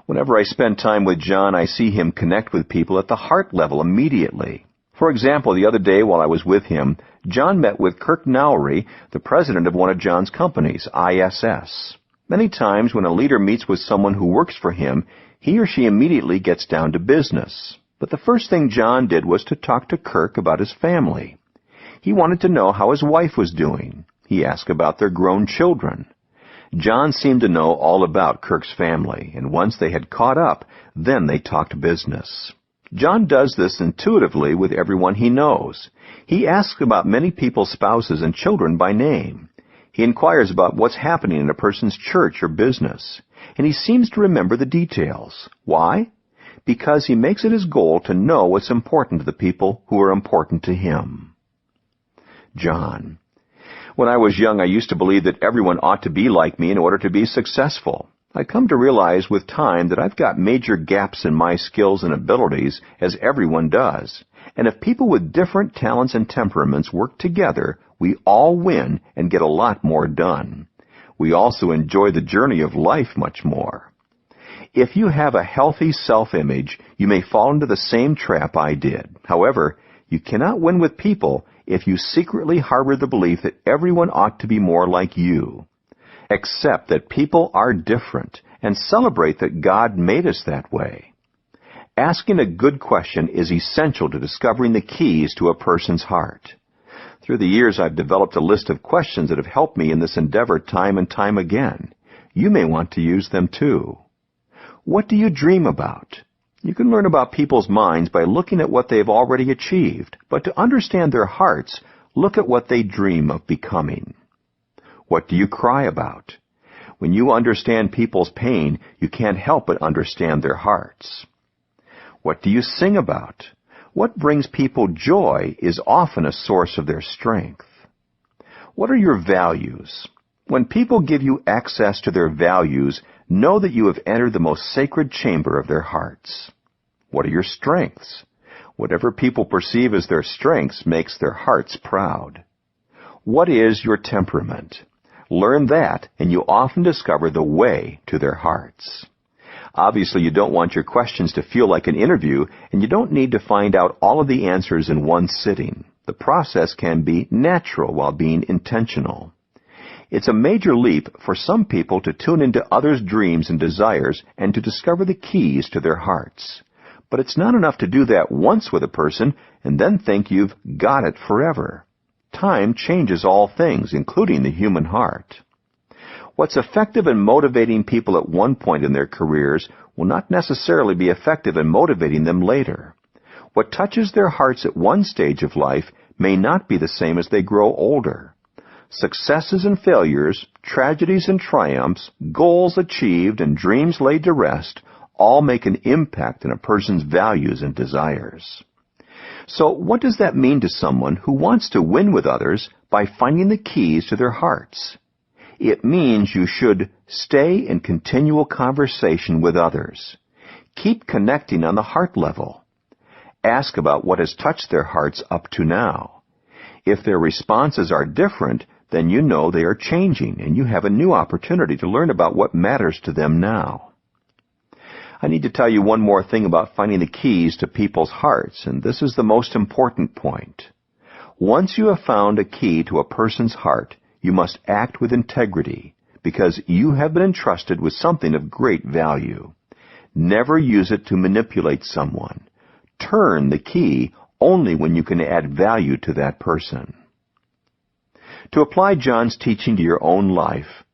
Whenever I spend time with John, I see him connect with people at the heart level immediately. For example, the other day while I was with him, John met with Kirk Nowry, the president of one of John's companies, ISS. Many times when a leader meets with someone who works for him, he or she immediately gets down to business. But the first thing John did was to talk to Kirk about his family. He wanted to know how his wife was doing. He asked about their grown children. John seemed to know all about Kirk's family, and once they had caught up, then they talked business. John does this intuitively with everyone he knows. He asks about many people's spouses and children by name. He inquires about what's happening in a person's church or business, and he seems to remember the details. Why? Because he makes it his goal to know what's important to the people who are important to him. John. When I was young, I used to believe that everyone ought to be like me in order to be successful. I come to realize with time that I've got major gaps in my skills and abilities, as everyone does. And if people with different talents and temperaments work together, we all win and get a lot more done. We also enjoy the journey of life much more. If you have a healthy self-image, you may fall into the same trap I did. However, you cannot win with people if you secretly harbor the belief that everyone ought to be more like you. Accept that people are different and celebrate that God made us that way. Asking a good question is essential to discovering the keys to a person's heart. Through the years, I've developed a list of questions that have helped me in this endeavor time and time again. You may want to use them too. What do you dream about? You can learn about people's minds by looking at what they've already achieved, but to understand their hearts, look at what they dream of becoming. What do you cry about? When you understand people's pain, you can't help but understand their hearts. What do you sing about? What brings people joy is often a source of their strength. What are your values? When people give you access to their values, know that you have entered the most sacred chamber of their hearts. What are your strengths? Whatever people perceive as their strengths makes their hearts proud. What is your temperament? Learn that, and you often discover the way to their hearts. Obviously, you don't want your questions to feel like an interview, and you don't need to find out all of the answers in one sitting. The process can be natural while being intentional. It's a major leap for some people to tune into others' dreams and desires and to discover the keys to their hearts. But it's not enough to do that once with a person and then think you've got it forever. Time changes all things, including the human heart. What's effective in motivating people at one point in their careers will not necessarily be effective in motivating them later. What touches their hearts at one stage of life may not be the same as they grow older. Successes and failures, tragedies and triumphs, goals achieved and dreams laid to rest all make an impact in a person's values and desires. So what does that mean to someone who wants to win with others by finding the keys to their hearts? It means you should stay in continual conversation with others. Keep connecting on the heart level. Ask about what has touched their hearts up to now. If their responses are different, then you know they are changing, and you have a new opportunity to learn about what matters to them now. I need to tell you one more thing about finding the keys to people's hearts, and this is the most important point. Once you have found a key to a person's heart, you must act with integrity, because you have been entrusted with something of great value. Never use it to manipulate someone. Turn the key only when you can add value to that person. To apply John's teaching to your own life,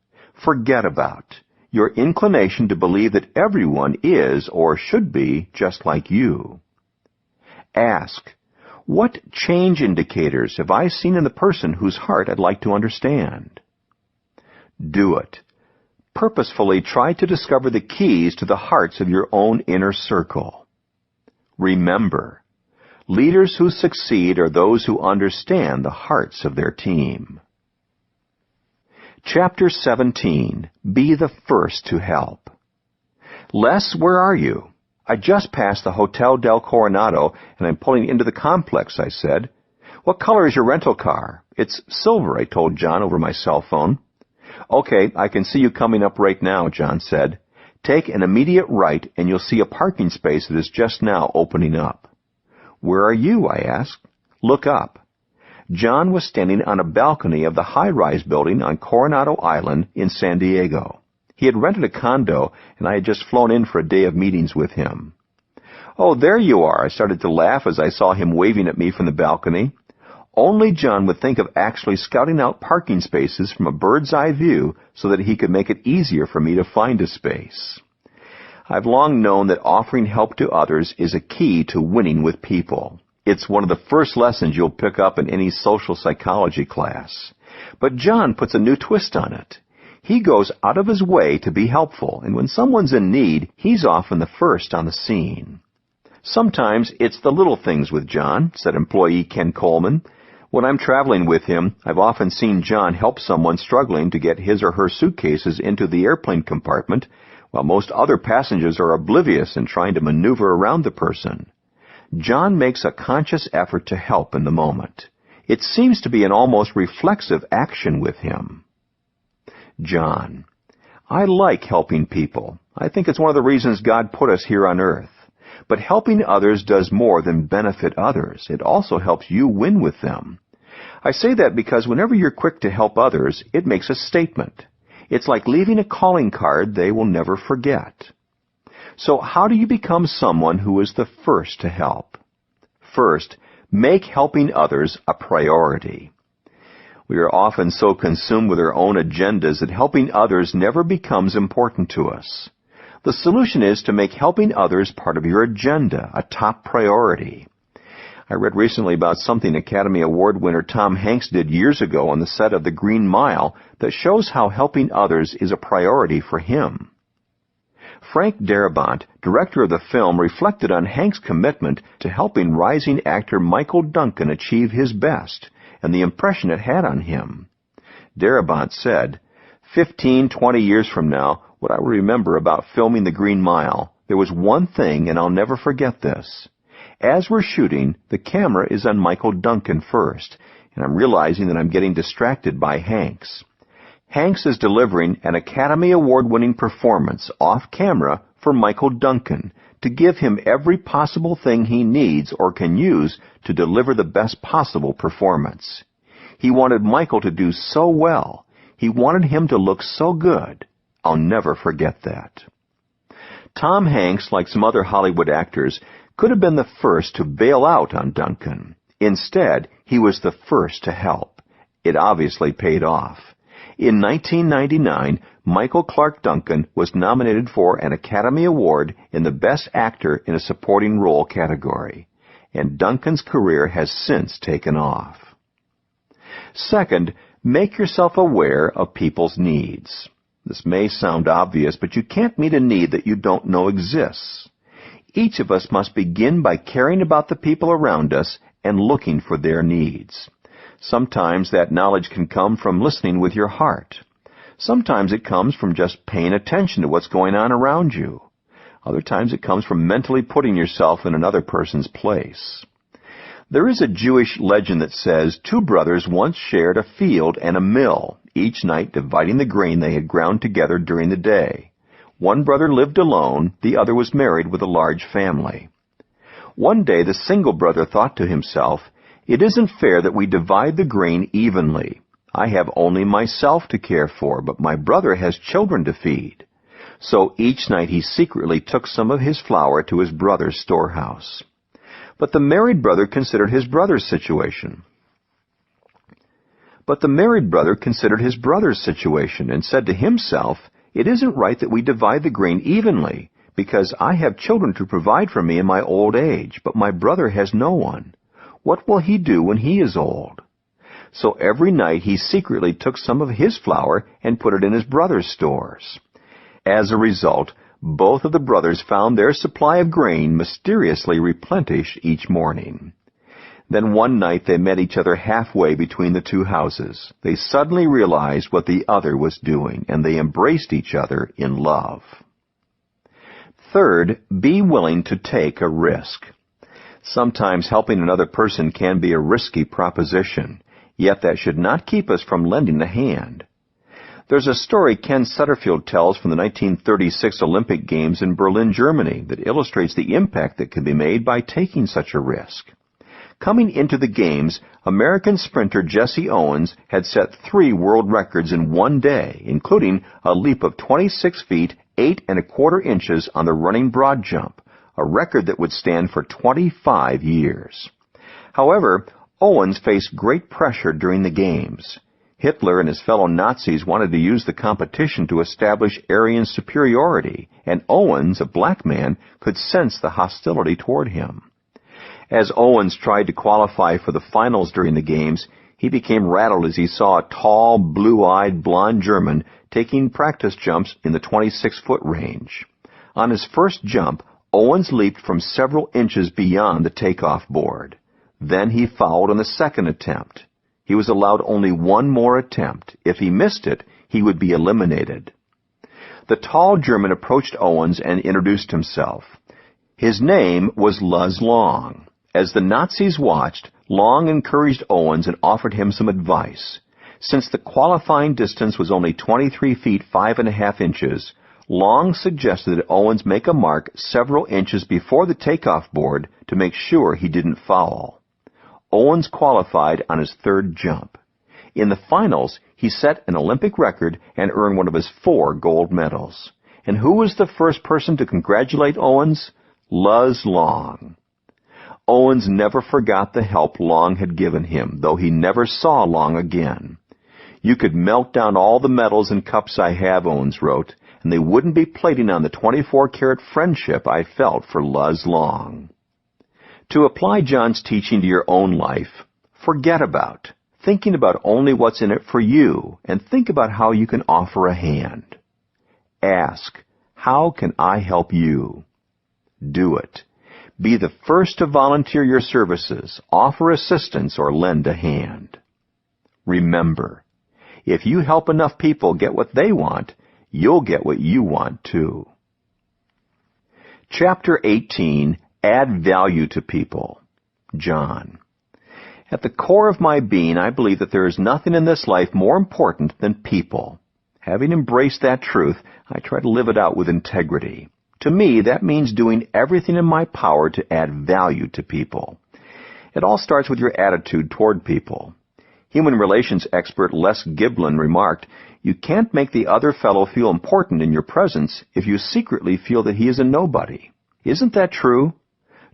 forget about your inclination to believe that everyone is or should be just like you. Ask, what change indicators have I seen in the person whose heart I'd like to understand? Do it. Purposefully try to discover the keys to the hearts of your own inner circle. Remember, leaders who succeed are those who understand the hearts of their team. Chapter 17, Be the First to Help. Les, where are you? I just passed the Hotel del Coronado, and I'm pulling into the complex, I said. What color is your rental car? It's silver, I told John over my cell phone. Okay, I can see you coming up right now, John said. Take an immediate right, and you'll see a parking space that is just now opening up. Where are you? I asked. Look up. John was standing on a balcony of the high-rise building on Coronado Island in San Diego. He had rented a condo, and I had just flown in for a day of meetings with him. Oh, there you are, I started to laugh as I saw him waving at me from the balcony. Only John would think of actually scouting out parking spaces from a bird's-eye view so that he could make it easier for me to find a space. I've long known that offering help to others is a key to winning with people. It's one of the first lessons you'll pick up in any social psychology class. But John puts a new twist on it. He goes out of his way to be helpful, and when someone's in need, he's often the first on the scene. Sometimes it's the little things with John, said employee Ken Coleman. When I'm traveling with him, I've often seen John help someone struggling to get his or her suitcases into the airplane compartment, while most other passengers are oblivious and trying to maneuver around the person. John makes a conscious effort to help in the moment. It seems to be an almost reflexive action with him. John: I like helping people. I think it's one of the reasons God put us here on earth. But helping others does more than benefit others. It also helps you win with them. I say that because whenever you're quick to help others, it makes a statement. It's like leaving a calling card they will never forget. So how do you become someone who is the first to help? First, make helping others a priority. We are often so consumed with our own agendas that helping others never becomes important to us. The solution is to make helping others part of your agenda, a top priority. I read recently about something Academy Award winner Tom Hanks did years ago on the set of The Green Mile that shows how helping others is a priority for him. Frank Darabont, director of the film, reflected on Hanks' commitment to helping rising actor Michael Duncan achieve his best and the impression it had on him. Darabont said, 15, 20 years from now, what I will remember about filming The Green Mile, there was one thing, and I'll never forget this. As we're shooting, the camera is on Michael Duncan first, and I'm realizing that I'm getting distracted by Hanks. Hanks is delivering an Academy Award-winning performance off-camera for Michael Duncan to give him every possible thing he needs or can use to deliver the best possible performance. He wanted Michael to do so well. He wanted him to look so good. I'll never forget that. Tom Hanks, like some other Hollywood actors, could have been the first to bail out on Duncan. Instead, he was the first to help. It obviously paid off. In 1999, Michael Clark Duncan was nominated for an Academy Award in the Best Actor in a Supporting Role category, and Duncan's career has since taken off. Second, make yourself aware of people's needs. This may sound obvious, but you can't meet a need that you don't know exists. Each of us must begin by caring about the people around us and looking for their needs. Sometimes that knowledge can come from listening with your heart. Sometimes it comes from just paying attention to what's going on around you. Other times it comes from mentally putting yourself in another person's place. There is a Jewish legend that says 2 brothers once shared a field and a mill, each night dividing the grain they had ground together during the day. One brother lived alone, the other was married with a large family. One day the single brother thought to himself, "It isn't fair that we divide the grain evenly. I have only myself to care for, but my brother has children to feed." So each night he secretly took some of his flour to his brother's storehouse. But the married brother considered his brother's situation. And said to himself, "It isn't right that we divide the grain evenly, because I have children to provide for me in my old age, but my brother has no one. What will he do when he is old?" So every night he secretly took some of his flour and put it in his brother's stores. As a result, both of the brothers found their supply of grain mysteriously replenished each morning. Then one night they met each other halfway between the 2 houses. They suddenly realized what the other was doing, and they embraced each other in love. Third, be willing to take a risk. Sometimes helping another person can be a risky proposition, yet that should not keep us from lending a hand. There's a story Ken Sutterfield tells from the 1936 Olympic Games in Berlin, Germany, that illustrates the impact that can be made by taking such a risk. Coming into the Games, American sprinter Jesse Owens had set 3 world records in one day, including a leap of 26 feet, 8 1/4 inches on the running broad jump, a record that would stand for 25 years. However, Owens faced great pressure during the Games. Hitler and his fellow Nazis wanted to use the competition to establish Aryan superiority, and Owens, a black man, could sense the hostility toward him. As Owens tried to qualify for the finals during the games, he became rattled as he saw a tall, blue-eyed, blond German taking practice jumps in the 26-foot range. On his first jump, Owens leaped from several inches beyond the takeoff board. Then he fouled on the second attempt. He was allowed only one more attempt. If he missed it, he would be eliminated. The tall German approached Owens and introduced himself. His name was Luz Long. As the Nazis watched, Long encouraged Owens and offered him some advice. Since the qualifying distance was only 23 feet 5.5 inches, Long suggested that Owens make a mark several inches before the takeoff board to make sure he didn't foul. Owens qualified on his third jump. In the finals, he set an Olympic record and earned one of his 4 gold medals. And who was the first person to congratulate Owens? Luz Long. Owens never forgot the help Long had given him, though he never saw Long again. "You could melt down all the medals and cups I have," Owens wrote, "and they wouldn't be plating on the 24-karat friendship I felt for Luz Long." To apply John's teaching to your own life, forget about thinking about only what's in it for you, and think about how you can offer a hand. Ask, how can I help you? Do it. Be the first to volunteer your services, offer assistance, or lend a hand. Remember, if you help enough people get what they want, you'll get what you want too. Chapter 18, Add Value to People. John. At the core of my being, I believe that there is nothing in this life more important than people. Having embraced that truth, I try to live it out with integrity. To me, that means doing everything in my power to add value to people. It all starts with your attitude toward people. Human relations expert Les Giblin remarked, "You can't make the other fellow feel important in your presence if you secretly feel that he is a nobody." Isn't that true?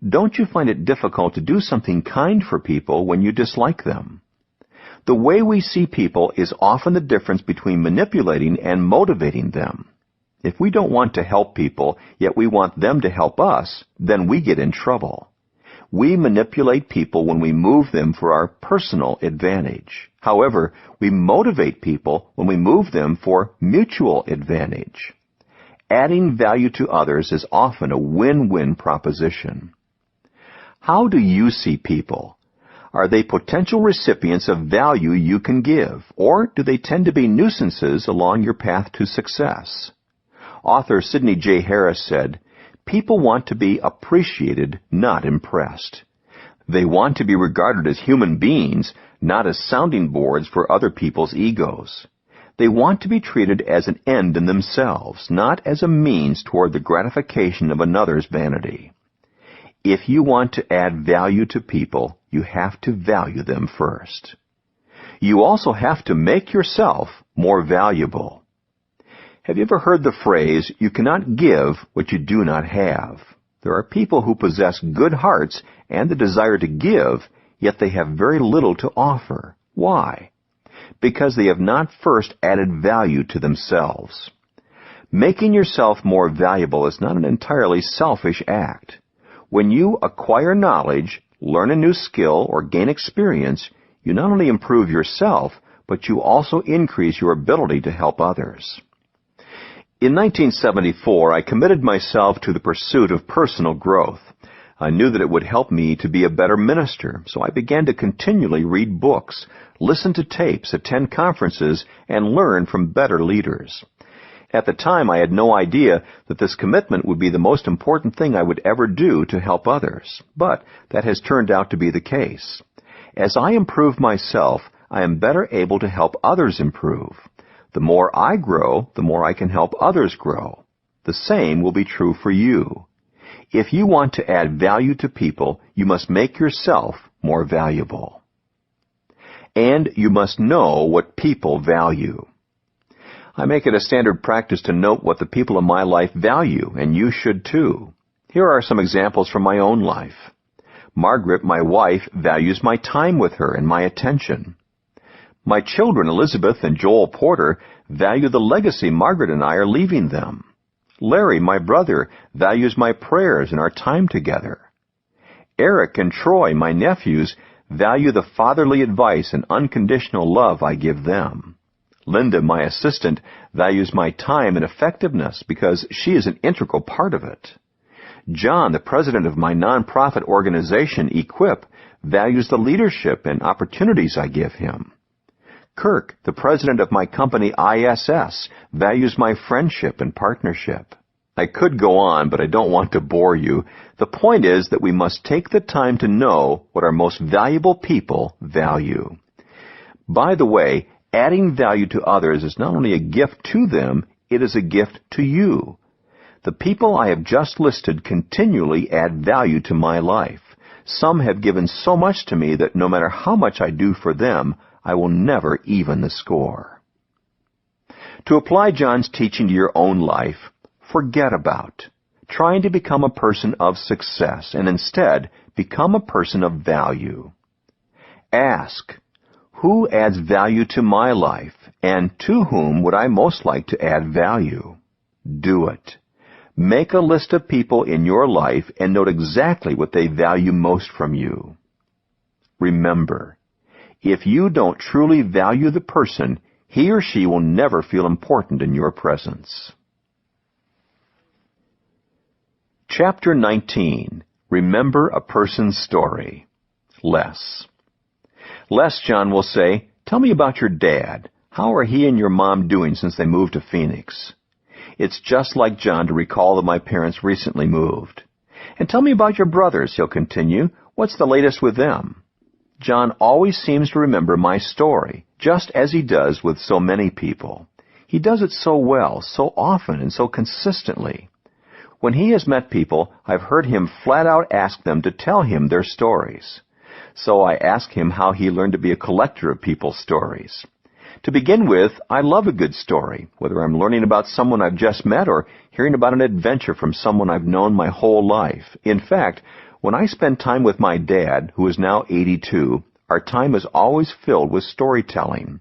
Don't you find it difficult to do something kind for people when you dislike them? The way we see people is often the difference between manipulating and motivating them. If we don't want to help people, yet we want them to help us, then we get in trouble. We manipulate people when we move them for our personal advantage. However, we motivate people when we move them for mutual advantage. Adding value to others is often a win-win proposition. How do you see people? Are they potential recipients of value you can give, or do they tend to be nuisances along your path to success? Author Sidney J. Harris said, "People want to be appreciated, not impressed. They want to be regarded as human beings, not as sounding boards for other people's egos. They want to be treated as an end in themselves, not as a means toward the gratification of another's vanity." If you want to add value to people, you have to value them first. You also have to make yourself more valuable. Have you ever heard the phrase, "You cannot give what you do not have"? There are people who possess good hearts and the desire to give, yet they have very little to offer. Why? Because they have not first added value to themselves. Making yourself more valuable is not an entirely selfish act. When you acquire knowledge, learn a new skill, or gain experience, you not only improve yourself, but you also increase your ability to help others. In 1974, I committed myself to the pursuit of personal growth. I knew that it would help me to be a better minister, so I began to continually read books, listen to tapes, attend conferences, and learn from better leaders. At the time, I had no idea that this commitment would be the most important thing I would ever do to help others, but that has turned out to be the case. As I improve myself, I am better able to help others improve. The more I grow, the more I can help others grow. The same will be true for you. If you want to add value to people, you must make yourself more valuable. And you must know what people value. I make it a standard practice to note what the people in my life value, and you should too. Here are some examples from my own life. Margaret, my wife, values my time with her and my attention. My children, Elizabeth and Joel Porter, value the legacy Margaret and I are leaving them. Larry, my brother, values my prayers and our time together. Eric and Troy, my nephews, value the fatherly advice and unconditional love I give them. Linda, my assistant, values my time and effectiveness because she is an integral part of it. John, the president of my nonprofit organization, Equip, values the leadership and opportunities I give him. Kirk, the president of my company ISS, values my friendship and partnership. I could go on, but I don't want to bore you. The point is that we must take the time to know what our most valuable people value. By the way, adding value to others is not only a gift to them, it is a gift to you. The people I have just listed continually add value to my life. Some have given so much to me that no matter how much I do for them, I will never even the score. To apply John's teaching to your own life, forget about trying to become a person of success and instead become a person of value. Ask, who adds value to my life and to whom would I most like to add value? Do it. Make a list of people in your life and note exactly what they value most from you. Remember, if you don't truly value the person, he or she will never feel important in your presence. Chapter 19. Remember a person's story. Les. Les, John will say, tell me about your dad. How are he and your mom doing since they moved to Phoenix? It's just like John to recall that my parents recently moved. And tell me about your brothers, he'll continue. What's the latest with them? John always seems to remember my story, just as he does with so many people. He does it so well, so often, and so consistently. When he has met people, I've heard him flat out ask them to tell him their stories. So I ask him how he learned to be a collector of people's stories. To begin with, I love a good story, whether I'm learning about someone I've just met or hearing about an adventure from someone I've known my whole life. In fact, when I spend time with my dad, who is now 82, our time is always filled with storytelling.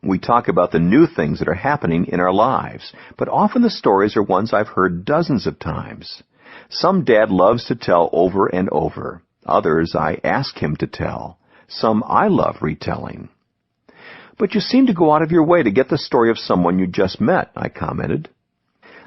We talk about the new things that are happening in our lives, but often the stories are ones I've heard dozens of times. Some Dad loves to tell over and over. Others I ask him to tell. Some I love retelling. But you seem to go out of your way to get the story of someone you just met, I commented.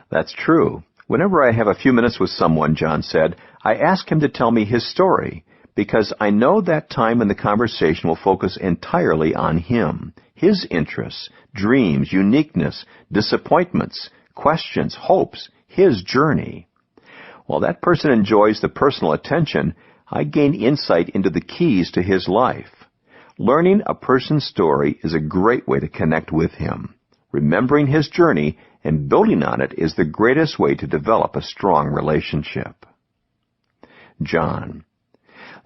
That's true. Whenever I have a few minutes with someone, John said, I ask him to tell me his story, because I know that time in the conversation will focus entirely on him, his interests, dreams, uniqueness, disappointments, questions, hopes, his journey. While that person enjoys the personal attention, I gain insight into the keys to his life. Learning a person's story is a great way to connect with him. Remembering his journey and building on it is the greatest way to develop a strong relationship. John.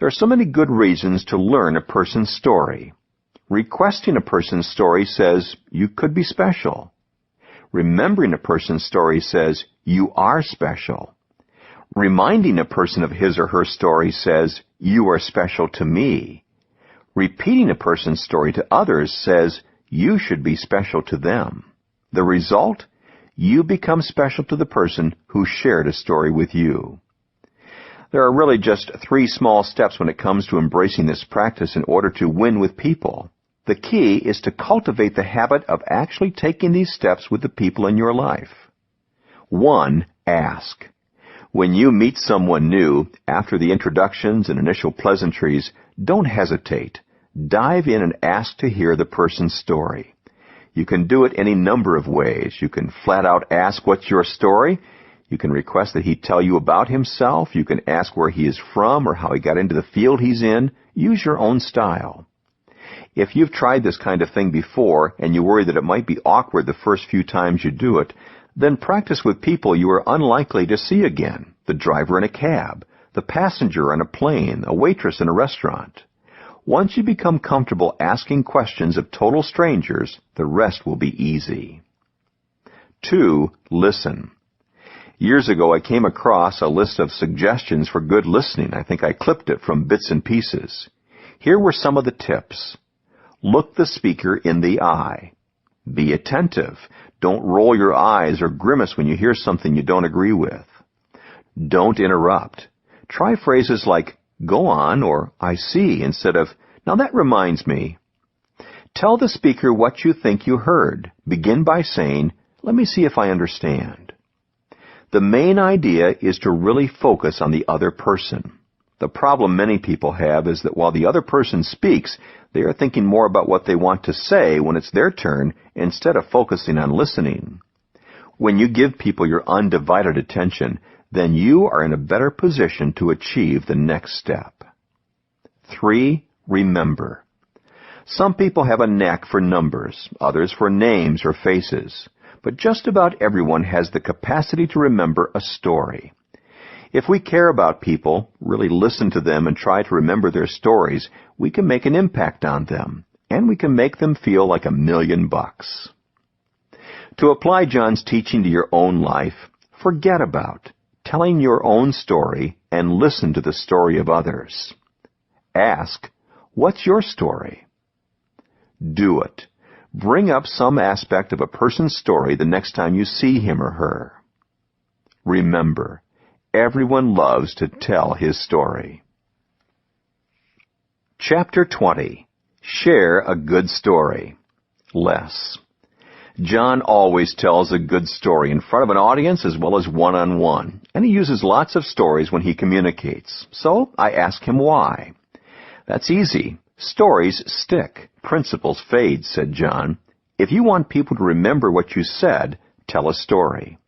There are so many good reasons to learn a person's story. Requesting a person's story says you could be special. Remembering a person's story says you are special. Reminding a person of his or her story says you are special to me. Repeating a person's story to others says you should be special to them. The result? You become special to the person who shared a story with you. There are really just 3 small steps when it comes to embracing this practice in order to win with people. The key is to cultivate the habit of actually taking these steps with the people in your life. 1. Ask. When you meet someone new, after the introductions and initial pleasantries, don't hesitate. Dive in and ask to hear the person's story. You can do it any number of ways. You can flat out ask, what's your story? You can request that he tell you about himself. You can ask where he is from or how he got into the field he's in. Use your own style. If you've tried this kind of thing before and you worry that it might be awkward the first few times you do it, then practice with people you are unlikely to see again. The driver in a cab, the passenger on a plane, a waitress in a restaurant. Once you become comfortable asking questions of total strangers, the rest will be easy. 2. Listen. Years ago, I came across a list of suggestions for good listening. I think I clipped it from Bits and Pieces. Here were some of the tips. Look the speaker in the eye. Be attentive. Don't roll your eyes or grimace when you hear something you don't agree with. Don't interrupt. Try phrases like, "Go on," or "I see," instead of, "Now that reminds me." Tell the speaker what you think you heard. Begin by saying, "Let me see if I understand." The main idea is to really focus on the other person. The problem many people have is that while the other person speaks, they are thinking more about what they want to say when it's their turn instead of focusing on listening. When you give people your undivided attention, then you are in a better position to achieve the next step. 3. Remember. Some people have a knack for numbers, others for names or faces, but just about everyone has the capacity to remember a story. If we care about people, really listen to them and try to remember their stories, we can make an impact on them, and we can make them feel like $1,000,000. To apply John's teaching to your own life, forget about telling your own story and listen to the story of others. Ask, "What's your story?" Do it. Bring up some aspect of a person's story the next time you see him or her. Remember, everyone loves to tell his story. Chapter 20. Share a good story. Less. John always tells a good story in front of an audience as well as one-on-one, and he uses lots of stories when he communicates. So I ask him why. That's easy. Stories stick. Principles fade, said John. If you want people to remember what you said, tell a story.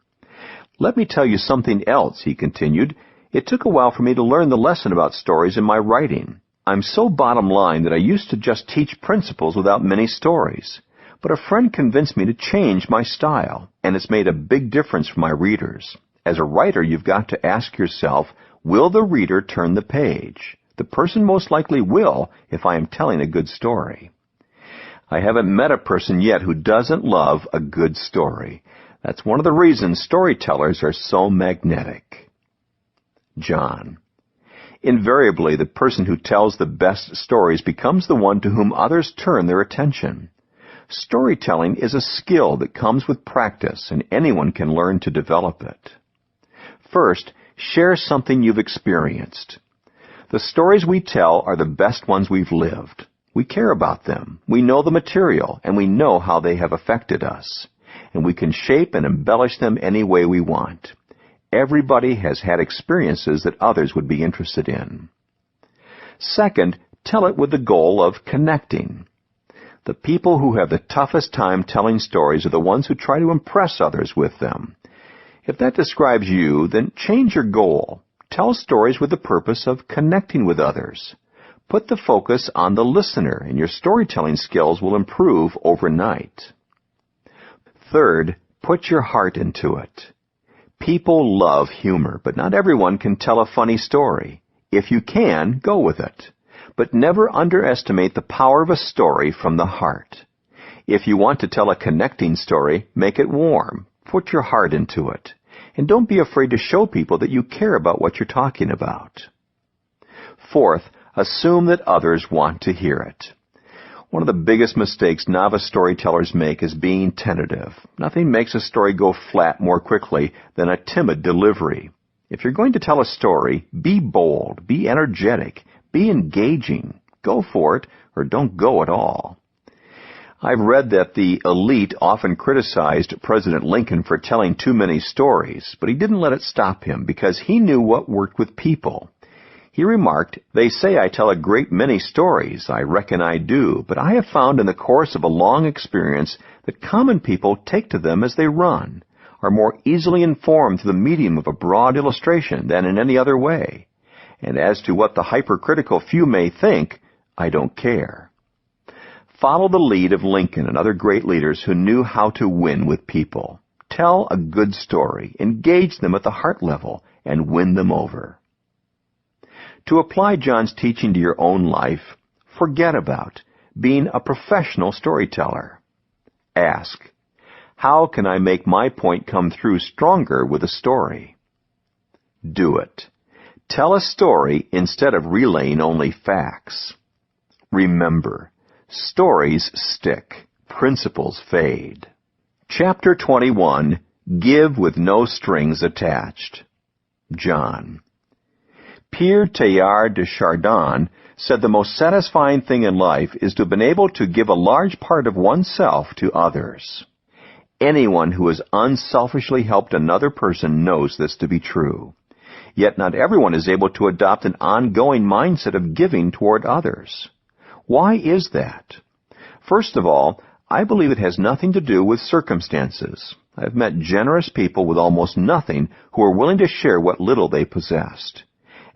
Let me tell you something else, he continued. It took a while for me to learn the lesson about stories in my writing. I'm so bottom line that I used to just teach principles without many stories. But a friend convinced me to change my style, and it's made a big difference for my readers. As a writer, you've got to ask yourself, will the reader turn the page? The person most likely will if I am telling a good story. I haven't met a person yet who doesn't love a good story. That's one of the reasons storytellers are so magnetic. John. Invariably, the person who tells the best stories becomes the one to whom others turn their attention. Storytelling is a skill that comes with practice, and anyone can learn to develop it. First, share something you've experienced. The stories we tell are the best ones we've lived. We care about them. We know the material, and we know how they have affected us. And we can shape and embellish them any way we want. Everybody has had experiences that others would be interested in. Second, tell it with the goal of connecting. The people who have the toughest time telling stories are the ones who try to impress others with them. If that describes you, then change your goal. Tell stories with the purpose of connecting with others. Put the focus on the listener, and your storytelling skills will improve overnight. Third, put your heart into it. People love humor, but not everyone can tell a funny story. If you can, go with it. But never underestimate the power of a story from the heart. If you want to tell a connecting story, make it warm. Put your heart into it. And don't be afraid to show people that you care about what you're talking about. Fourth, assume that others want to hear it. One of the biggest mistakes novice storytellers make is being tentative. Nothing makes a story go flat more quickly than a timid delivery. If you're going to tell a story, be bold, be energetic, be engaging. Go for it, or don't go at all. I've read that the elite often criticized President Lincoln for telling too many stories, but he didn't let it stop him because he knew what worked with people. He remarked, "They say I tell a great many stories. I reckon I do, but I have found in the course of a long experience that common people take to them as they run, are more easily informed through the medium of a broad illustration than in any other way. And as to what the hypercritical few may think, I don't care." Follow the lead of Lincoln and other great leaders who knew how to win with people. Tell a good story, engage them at the heart level, and win them over. To apply John's teaching to your own life, forget about being a professional storyteller. Ask, how can I make my point come through stronger with a story? Do it. Tell a story instead of relaying only facts. Remember, Stories stick. Principles fade. Chapter 21. Give with no strings attached. John. Pierre Teilhard de Chardin said the most satisfying thing in life is to have been able to give a large part of oneself to others. Anyone who has unselfishly helped another person knows this to be true. Yet not everyone is able to adopt an ongoing mindset of giving toward others. Why is that? First of all, I believe it has nothing to do with circumstances. I've met generous people with almost nothing who are willing to share what little they possessed.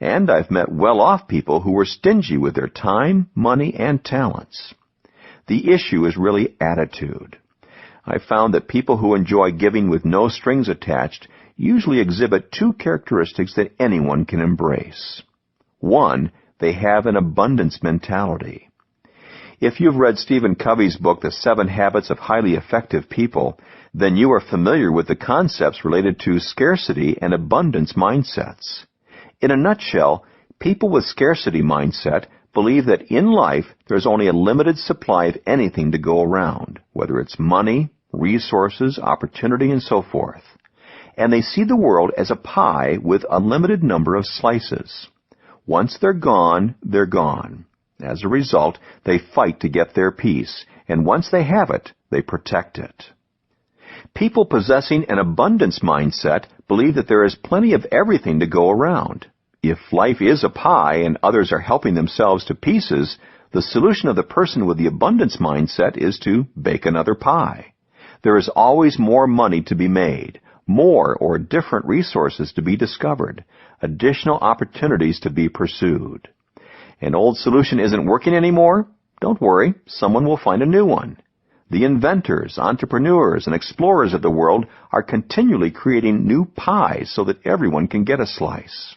And I've met well-off people who were stingy with their time, money, and talents. The issue is really attitude. I've found that people who enjoy giving with no strings attached usually exhibit two characteristics that anyone can embrace. One, they have an abundance mentality. If you've read Stephen Covey's book, The 7 Habits of Highly Effective People, then you are familiar with the concepts related to scarcity and abundance mindsets. In a nutshell, people with scarcity mindset believe that in life there's only a limited supply of anything to go around, whether it's money, resources, opportunity, and so forth. And they see the world as a pie with a limited number of slices. Once they're gone, they're gone. As a result, they fight to get their piece, and once they have it, they protect it. People possessing an abundance mindset believe that there is plenty of everything to go around. If life is a pie and others are helping themselves to pieces, the solution of the person with the abundance mindset is to bake another pie. There is always more money to be made, more or different resources to be discovered, additional opportunities to be pursued. An old solution isn't working anymore? Don't worry, someone will find a new one. The inventors, entrepreneurs, and explorers of the world are continually creating new pies so that everyone can get a slice.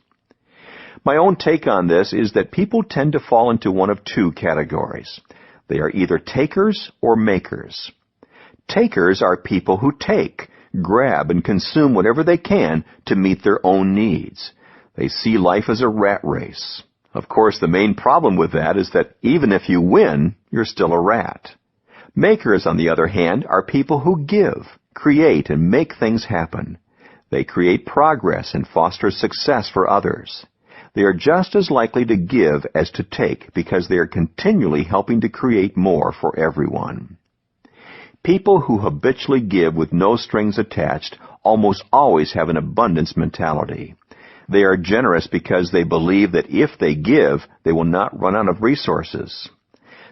My own take on this is that people tend to fall into one of two categories. They are either takers or makers. Takers are people who take, grab, and consume whatever they can to meet their own needs. They see life as a rat race. Of course, the main problem with that is that even if you win, you're still a rat. Makers, on the other hand, are people who give, create, and make things happen. They create progress and foster success for others. They are just as likely to give as to take because they are continually helping to create more for everyone. People who habitually give with no strings attached almost always have an abundance mentality. They are generous because they believe that if they give, they will not run out of resources.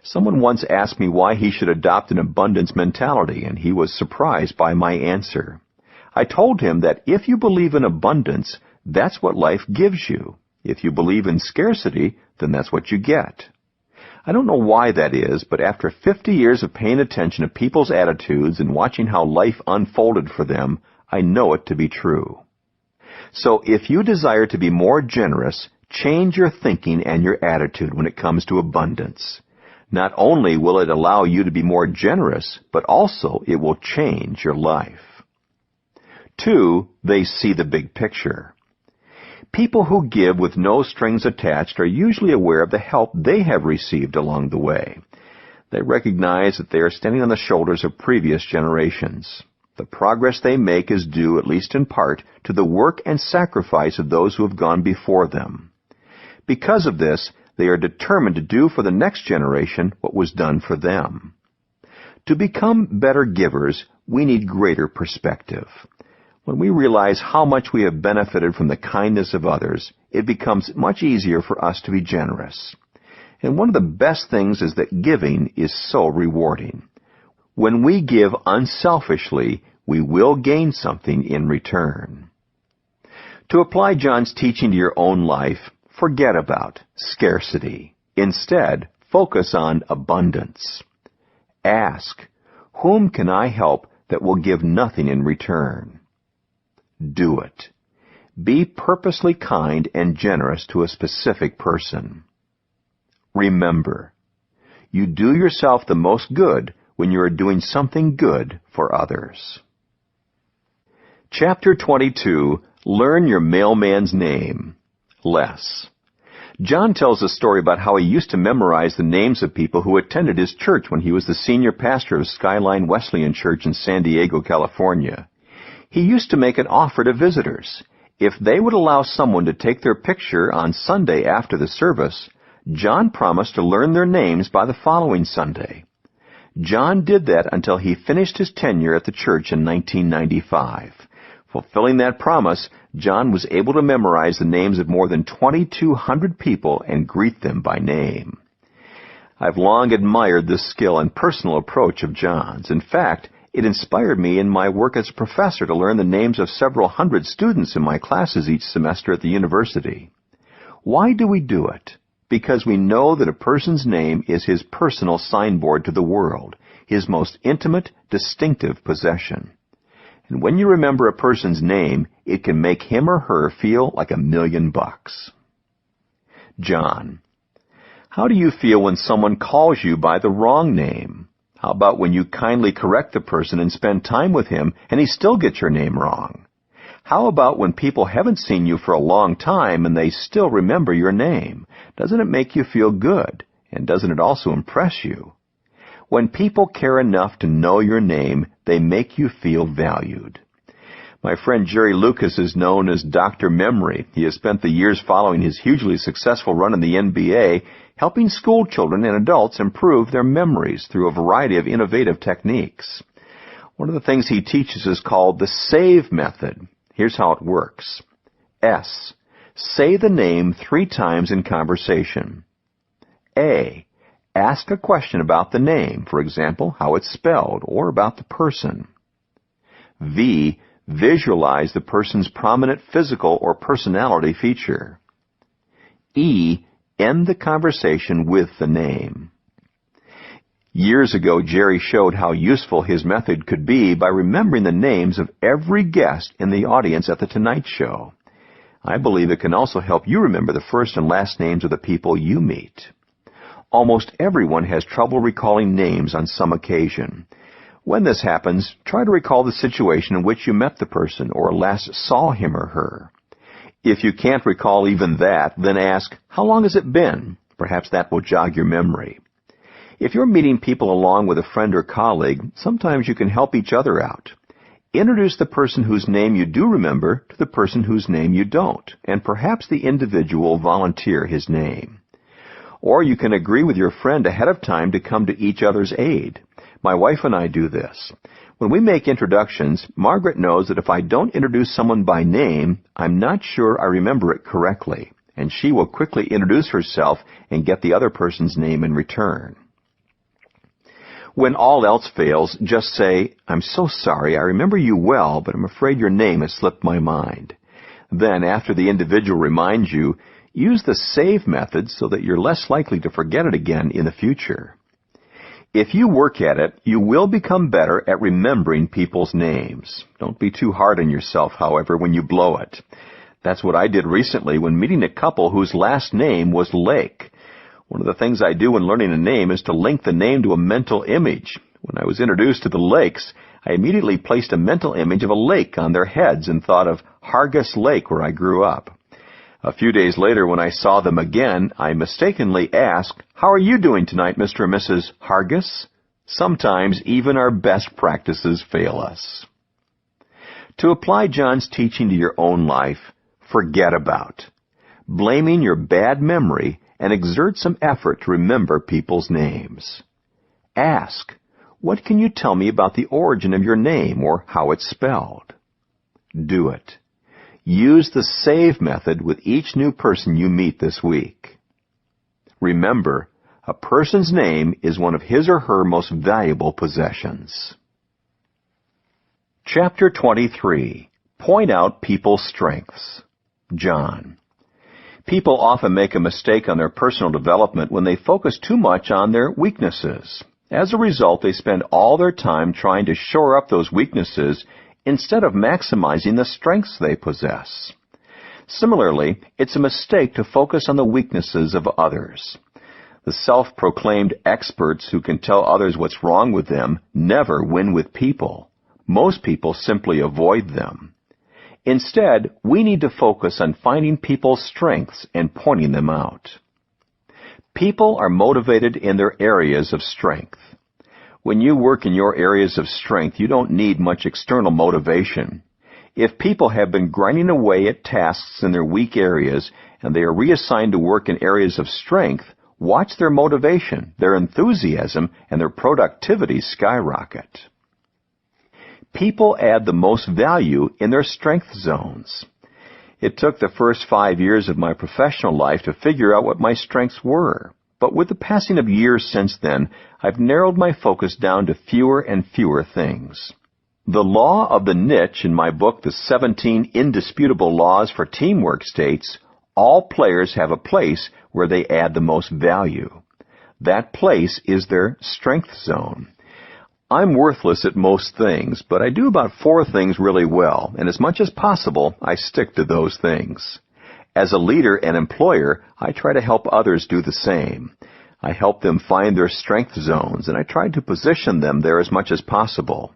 Someone once asked me why he should adopt an abundance mentality, and he was surprised by my answer. I told him that if you believe in abundance, that's what life gives you. If you believe in scarcity, then that's what you get. I don't know why that is, but after 50 years of paying attention to people's attitudes and watching how life unfolded for them, I know it to be true. So if you desire to be more generous, change your thinking and your attitude when it comes to abundance. Not only will it allow you to be more generous, but also it will change your life. 2, they see the big picture. People who give with no strings attached are usually aware of the help they have received along the way. They recognize that they are standing on the shoulders of previous generations. The progress they make is due, at least in part, to the work and sacrifice of those who have gone before them. Because of this, they are determined to do for the next generation what was done for them. To become better givers, we need greater perspective. When we realize how much we have benefited from the kindness of others, it becomes much easier for us to be generous. And one of the best things is that giving is so rewarding. When we give unselfishly, we will gain something in return. To apply John's teaching to your own life, forget about scarcity. Instead, focus on abundance. Ask, whom can I help that will give nothing in return? Do it. Be purposely kind and generous to a specific person. Remember, you do yourself the most good when you are doing something good for others. Chapter 22, Learn Your Mailman's Name. Less. John tells a story about how he used to memorize the names of people who attended his church when he was the senior pastor of Skyline Wesleyan Church in San Diego, California. He used to make an offer to visitors. If they would allow someone to take their picture on Sunday after the service, John promised to learn their names by the following Sunday. John did that until he finished his tenure at the church in 1995. Fulfilling that promise, John was able to memorize the names of more than 2,200 people and greet them by name. I've long admired this skill and personal approach of John's. In fact, it inspired me in my work as a professor to learn the names of several hundred students in my classes each semester at the university. Why do we do it? Because we know that a person's name is his personal signboard to the world, his most intimate, distinctive possession. And when you remember a person's name, it can make him or her feel like $1,000,000. John. How do you feel when someone calls you by the wrong name? How about when you kindly correct the person and spend time with him and he still gets your name wrong? How about when people haven't seen you for a long time and they still remember your name? Doesn't it make you feel good? And doesn't it also impress you? When people care enough to know your name, they make you feel valued. My friend Jerry Lucas is known as Dr. Memory. He has spent the years following his hugely successful run in the NBA, helping school children and adults improve their memories through a variety of innovative techniques. One of the things he teaches is called the SAVE method. Here's how it works. S. Say the name 3 times in conversation. A. Ask a question about the name, for example, how it's spelled, or about the person. V. Visualize the person's prominent physical or personality feature. E. End the conversation with the name. Years ago, Jerry showed how useful his method could be by remembering the names of every guest in the audience at The Tonight Show. I believe it can also help you remember the first and last names of the people you meet. Almost everyone has trouble recalling names on some occasion. When this happens, try to recall the situation in which you met the person or last saw him or her. If you can't recall even that, then ask, how long has it been? Perhaps that will jog your memory. If you're meeting people along with a friend or colleague, sometimes you can help each other out. Introduce the person whose name you do remember to the person whose name you don't, and perhaps the individual will volunteer his name. Or you can agree with your friend ahead of time to come to each other's aid. My wife and I do this. When we make introductions, Margaret knows that if I don't introduce someone by name, I'm not sure I remember it correctly, and she will quickly introduce herself and get the other person's name in return. When all else fails, just say, I'm so sorry, I remember you well, but I'm afraid your name has slipped my mind. Then, after the individual reminds you, use the SAVE method so that you're less likely to forget it again in the future. If you work at it, you will become better at remembering people's names. Don't be too hard on yourself, however, when you blow it. That's what I did recently when meeting a couple whose last name was Lake. One of the things I do when learning a name is to link the name to a mental image. When I was introduced to the Lakes, I immediately placed a mental image of a lake on their heads and thought of Hargis Lake, where I grew up. A few days later, when I saw them again, I mistakenly asked, how are you doing tonight, Mr. and Mrs. Hargis? Sometimes even our best practices fail us. To apply John's teaching to your own life, forget about blaming your bad memory and exert some effort to remember people's names. Ask, what can you tell me about the origin of your name or how it's spelled? Do it. Use the SAVE method with each new person you meet this week. Remember, a person's name is one of his or her most valuable possessions. Chapter 23. Point out people's strengths. John. People often make a mistake on their personal development when they focus too much on their weaknesses. As a result, they spend all their time trying to shore up those weaknesses instead of maximizing the strengths they possess. Similarly, it's a mistake to focus on the weaknesses of others. The self-proclaimed experts who can tell others what's wrong with them never win with people. Most people simply avoid them. Instead, we need to focus on finding people's strengths and pointing them out. People are motivated in their areas of strength. When you work in your areas of strength, you don't need much external motivation. If people have been grinding away at tasks in their weak areas and they are reassigned to work in areas of strength, watch their motivation, their enthusiasm, and their productivity skyrocket. People add the most value in their strength zones. It took the first 5 years of my professional life to figure out what my strengths were. But with the passing of years since then, I've narrowed my focus down to fewer and fewer things. The law of the niche in my book, The 17 Indisputable Laws for Teamwork, states, all players have a place where they add the most value. That place is their strength zone. I'm worthless at most things, but I do about 4 things really well, and as much as possible, I stick to those things. As a leader and employer, I try to help others do the same. I help them find their strength zones, and I try to position them there as much as possible.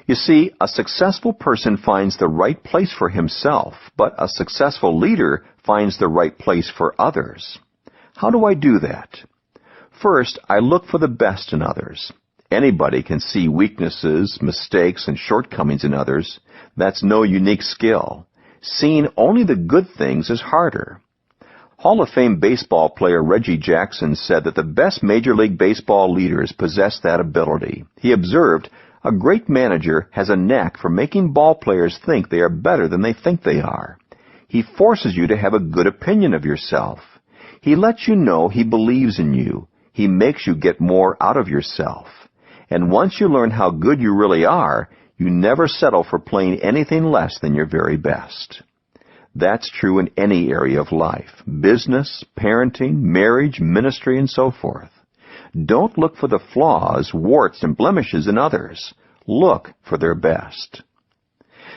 You see, a successful person finds the right place for himself, but a successful leader finds the right place for others. How do I do that? First, I look for the best in others. Anybody can see weaknesses, mistakes, and shortcomings in others. That's no unique skill. Seeing only the good things is harder. Hall of Fame baseball player Reggie Jackson said that the best Major League Baseball leaders possess that ability. He observed, a great manager has a knack for making ball players think they are better than they think they are. He forces you to have a good opinion of yourself. He lets you know he believes in you. He makes you get more out of yourself. And once you learn how good you really are, you never settle for playing anything less than your very best. That's true in any area of life, business, parenting, marriage, ministry, and so forth. Don't look for the flaws, warts, and blemishes in others. Look for their best.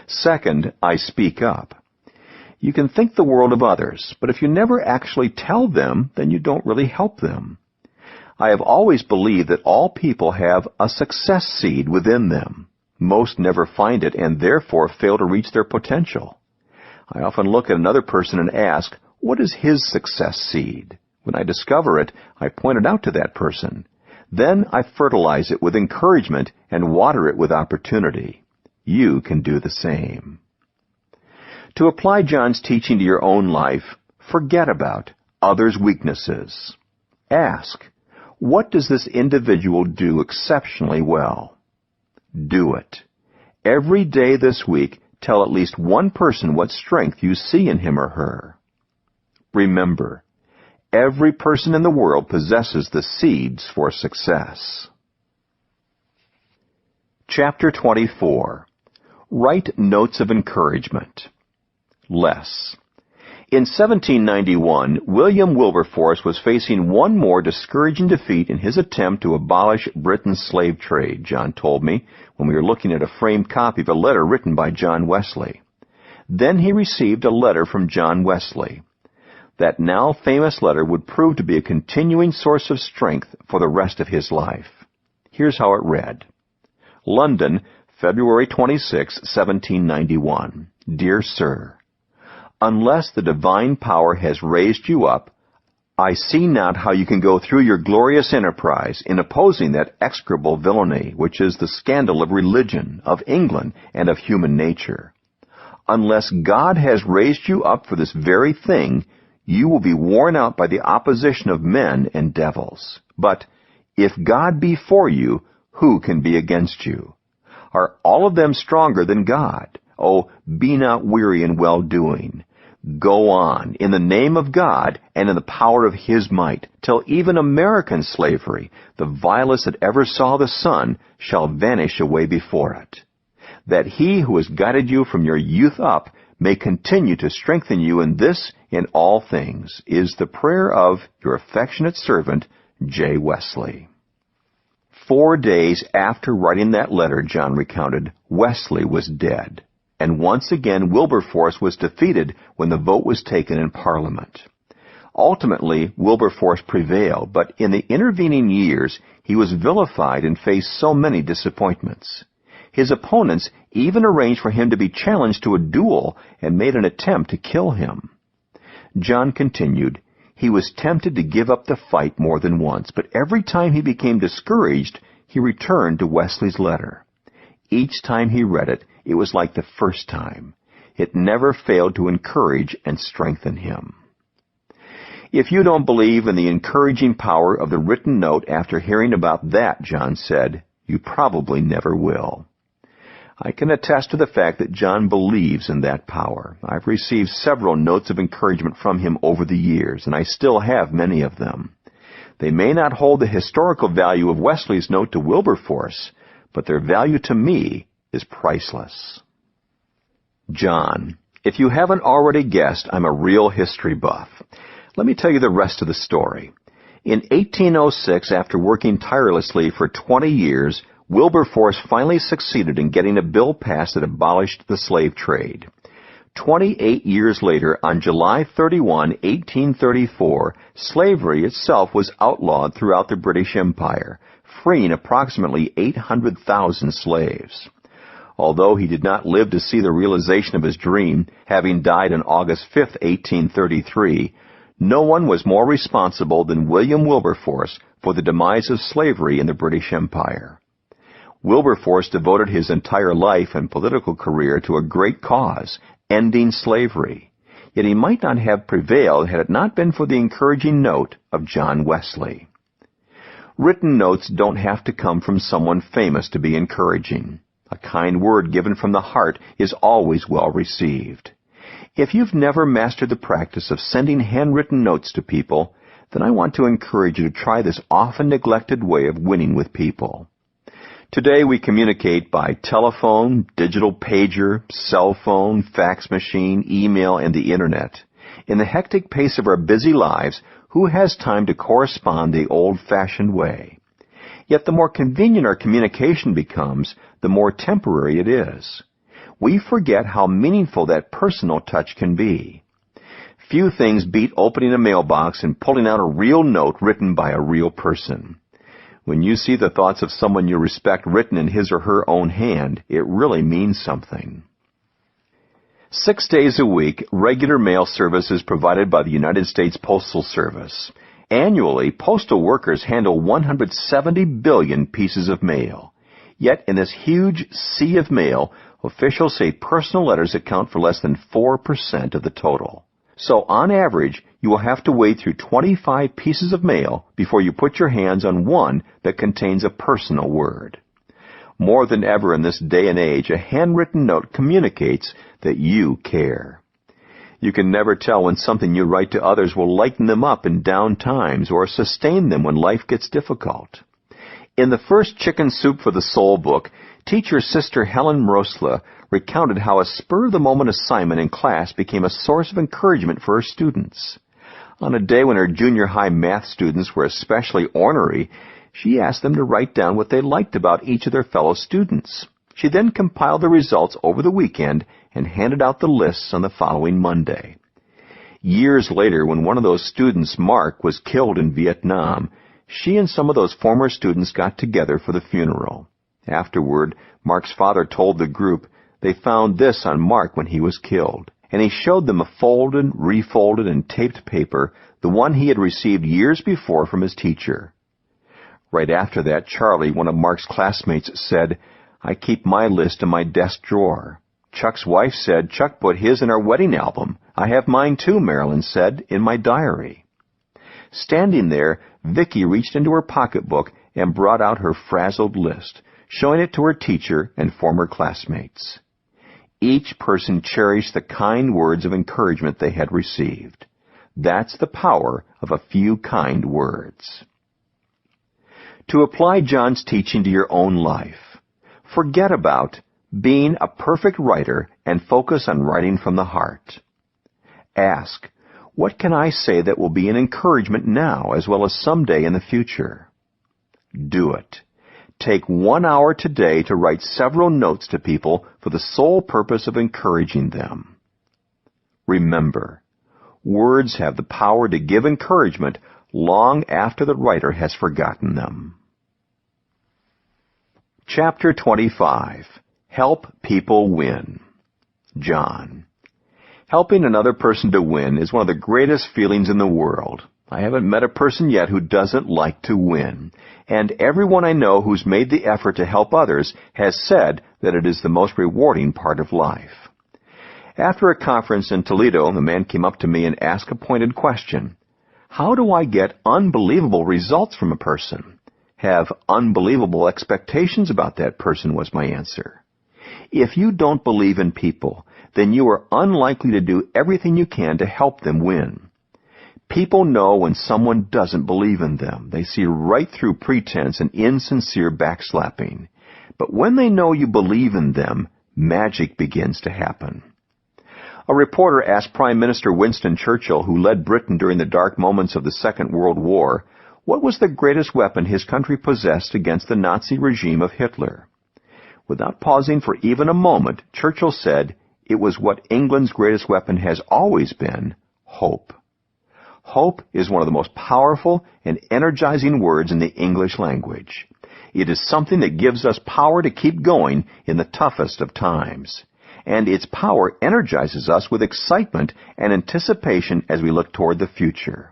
Second, I speak up. You can think the world of others, but if you never actually tell them, then you don't really help them. I have always believed that all people have a success seed within them. Most never find it and therefore fail to reach their potential. I often look at another person and ask, what is his success seed? When I discover it, I point it out to that person. Then I fertilize it with encouragement and water it with opportunity. You can do the same. To apply John's teaching to your own life, forget about others' weaknesses. Ask, what does this individual do exceptionally well? Do it. Every day this week, tell at least one person what strength you see in him or her. Remember, every person in the world possesses the seeds for success. Chapter 24. Write notes of encouragement. Less. In 1791, William Wilberforce was facing one more discouraging defeat in his attempt to abolish Britain's slave trade, John told me when we were looking at a framed copy of a letter written by John Wesley. Then he received a letter from John Wesley. That now famous letter would prove to be a continuing source of strength for the rest of his life. Here's how it read. London, February 26, 1791. Dear Sir, unless the divine power has raised you up, I see not how you can go through your glorious enterprise in opposing that execrable villainy, which is the scandal of religion, of England, and of human nature. Unless God has raised you up for this very thing, you will be worn out by the opposition of men and devils. But if God be for you, who can be against you? Are all of them stronger than God? Oh, be not weary in well-doing. Go on, in the name of God and in the power of His might, till even American slavery, the vilest that ever saw the sun, shall vanish away before it. That He who has guided you from your youth up may continue to strengthen you in this, in all things, is the prayer of your affectionate servant, J. Wesley. 4 days after writing that letter, John recounted, Wesley was dead. And once again Wilberforce was defeated when the vote was taken in Parliament. Ultimately, Wilberforce prevailed, but in the intervening years he was vilified and faced so many disappointments. His opponents even arranged for him to be challenged to a duel and made an attempt to kill him. John continued, he was tempted to give up the fight more than once, but every time he became discouraged, he returned to Wesley's letter. Each time he read it, it was like the first time. It never failed to encourage and strengthen him. If you don't believe in the encouraging power of the written note after hearing about that, John said, you probably never will. I can attest to the fact that John believes in that power. I've received several notes of encouragement from him over the years, and I still have many of them. They may not hold the historical value of Wesley's note to Wilberforce, but their value to me is priceless. John. If you haven't already guessed, I'm a real history buff. Let me tell you the rest of the story. In 1806, after working tirelessly for 20 years, Wilberforce finally succeeded in getting a bill passed that abolished the slave trade. 28 years later, on July 31, 1834, slavery itself was outlawed throughout the British Empire, freeing approximately 800,000 slaves. Although he did not live to see the realization of his dream, having died on August 5, 1833, no one was more responsible than William Wilberforce for the demise of slavery in the British Empire. Wilberforce devoted his entire life and political career to a great cause, ending slavery. Yet he might not have prevailed had it not been for the encouraging note of John Wesley. Written notes don't have to come from someone famous to be encouraging. A kind word given from the heart is always well received. If you've never mastered the practice of sending handwritten notes to people, then I want to encourage you to try this often neglected way of winning with people. Today we communicate by telephone, digital pager, cell phone, fax machine, email, and the Internet. In the hectic pace of our busy lives, who has time to correspond the old-fashioned way? Yet the more convenient our communication becomes, the more temporary it is. We forget how meaningful that personal touch can be. Few things beat opening a mailbox and pulling out a real note written by a real person. When you see the thoughts of someone you respect written in his or her own hand, it really means something. 6 days a week, regular mail service is provided by the United States Postal Service. Annually, postal workers handle 170 billion pieces of mail. Yet in this huge sea of mail, officials say personal letters account for less than 4% of the total. So on average, you will have to wade through 25 pieces of mail before you put your hands on one that contains a personal word. More than ever in this day and age, a handwritten note communicates that you care. You can never tell when something you write to others will lighten them up in down times or sustain them when life gets difficult. In the first Chicken Soup for the Soul book, teacher Sister Helen Mrosla recounted how a spur-of-the-moment assignment in class became a source of encouragement for her students. On a day when her junior high math students were especially ornery, she asked them to write down what they liked about each of their fellow students. She then compiled the results over the weekend and handed out the lists on the following Monday. Years later, when one of those students, Mark, was killed in Vietnam, she and some of those former students got together for the funeral. Afterward, Mark's father told the group they found this on Mark when he was killed, and he showed them a folded, refolded, and taped paper, the one he had received years before from his teacher. Right after that, Charlie, one of Mark's classmates, said, "I keep my list in my desk drawer." Chuck's wife said Chuck put his in our wedding album. "I have mine too," Marilyn said, "in my diary." Standing there, Vicky reached into her pocketbook and brought out her frazzled list, showing it to her teacher and former classmates. Each person cherished the kind words of encouragement they had received. That's the power of a few kind words. To apply John's teaching to your own life, forget about being a perfect writer and focus on writing from the heart. Ask, what can I say that will be an encouragement now as well as someday in the future? Do it. Take 1 hour today to write several notes to people for the sole purpose of encouraging them. Remember, words have the power to give encouragement long after the writer has forgotten them. Chapter 25. Help people win. John. Helping another person to win is one of the greatest feelings in the world. I haven't met a person yet who doesn't like to win. And everyone I know who's made the effort to help others has said that it is the most rewarding part of life. After a conference in Toledo, a man came up to me and asked a pointed question. How do I get unbelievable results from a person? Have unbelievable expectations about that person, was my answer. If you don't believe in people, then you are unlikely to do everything you can to help them win. People know when someone doesn't believe in them. They see right through pretense and insincere backslapping. But when they know you believe in them, magic begins to happen. A reporter asked Prime Minister Winston Churchill, who led Britain during the dark moments of the Second World War, what was the greatest weapon his country possessed against the Nazi regime of Hitler. Without pausing for even a moment, Churchill said, it was what England's greatest weapon has always been, hope. Hope is one of the most powerful and energizing words in the English language. It is something that gives us power to keep going in the toughest of times. And its power energizes us with excitement and anticipation as we look toward the future.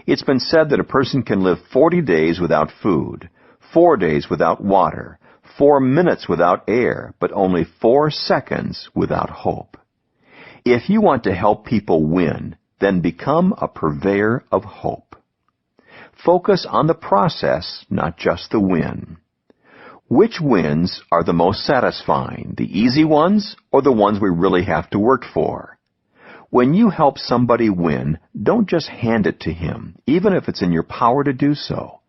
It's been said that a person can live 40 days without food, 4 days without water, 4 minutes without air, but only 4 seconds without hope. If you want to help people win, then become a purveyor of hope. Focus on the process, not just the win. Which wins are the most satisfying, the easy ones or the ones we really have to work for? When you help somebody win, don't just hand it to him, even if it's in your power to do so.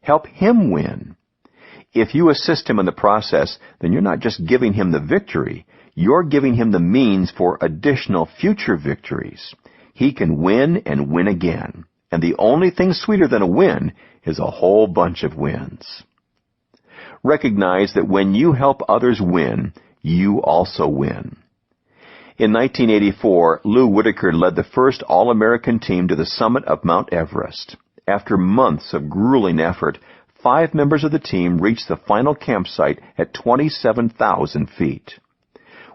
Help him win. If you assist him in the process, then you're not just giving him the victory, you're giving him the means for additional future victories. He can win and win again. And the only thing sweeter than a win is a whole bunch of wins. Recognize that when you help others win, you also win. In 1984, Lou Whitaker led the first All-American team to the summit of Mount Everest. After months of grueling effort, 5 members of the team reached the final campsite at 27,000 feet.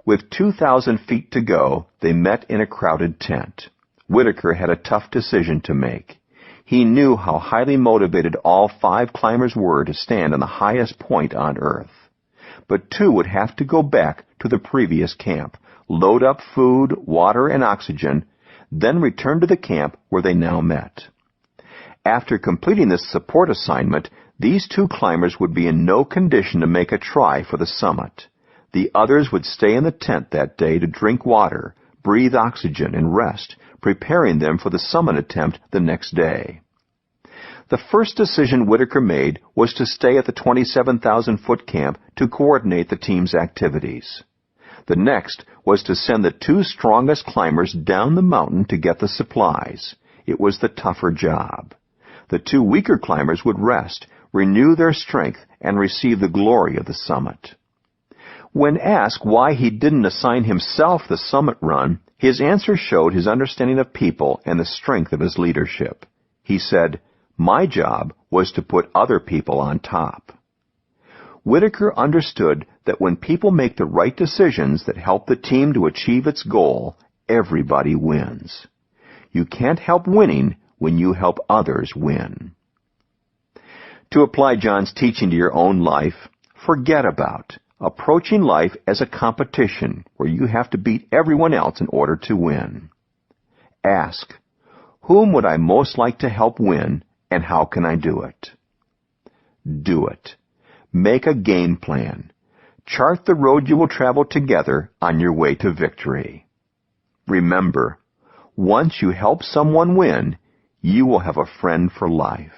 With 2,000 feet to go, they met in a crowded tent. Whitaker had a tough decision to make. He knew how highly motivated all 5 climbers were to stand on the highest point on Earth. But 2 would have to go back to the previous camp, load up food, water, and oxygen, then return to the camp where they now met. After completing this support assignment, these 2 climbers would be in no condition to make a try for the summit. The others would stay in the tent that day to drink water, breathe oxygen, and rest, preparing them for the summit attempt the next day. The first decision Whitaker made was to stay at the 27,000-foot camp to coordinate the team's activities. The next was to send the 2 strongest climbers down the mountain to get the supplies. It was the tougher job. The 2 weaker climbers would rest, renew their strength, and receive the glory of the summit. When asked why he didn't assign himself the summit run, his answer showed his understanding of people and the strength of his leadership. He said, "My job was to put other people on top." Whitaker understood that when people make the right decisions that help the team to achieve its goal, everybody wins. You can't help winning when you help others win. To apply John's teaching to your own life, forget about approaching life as a competition where you have to beat everyone else in order to win. Ask, whom would I most like to help win, and how can I do it? Do it. Make a game plan. Chart the road you will travel together on your way to victory. Remember, once you help someone win, you will have a friend for life.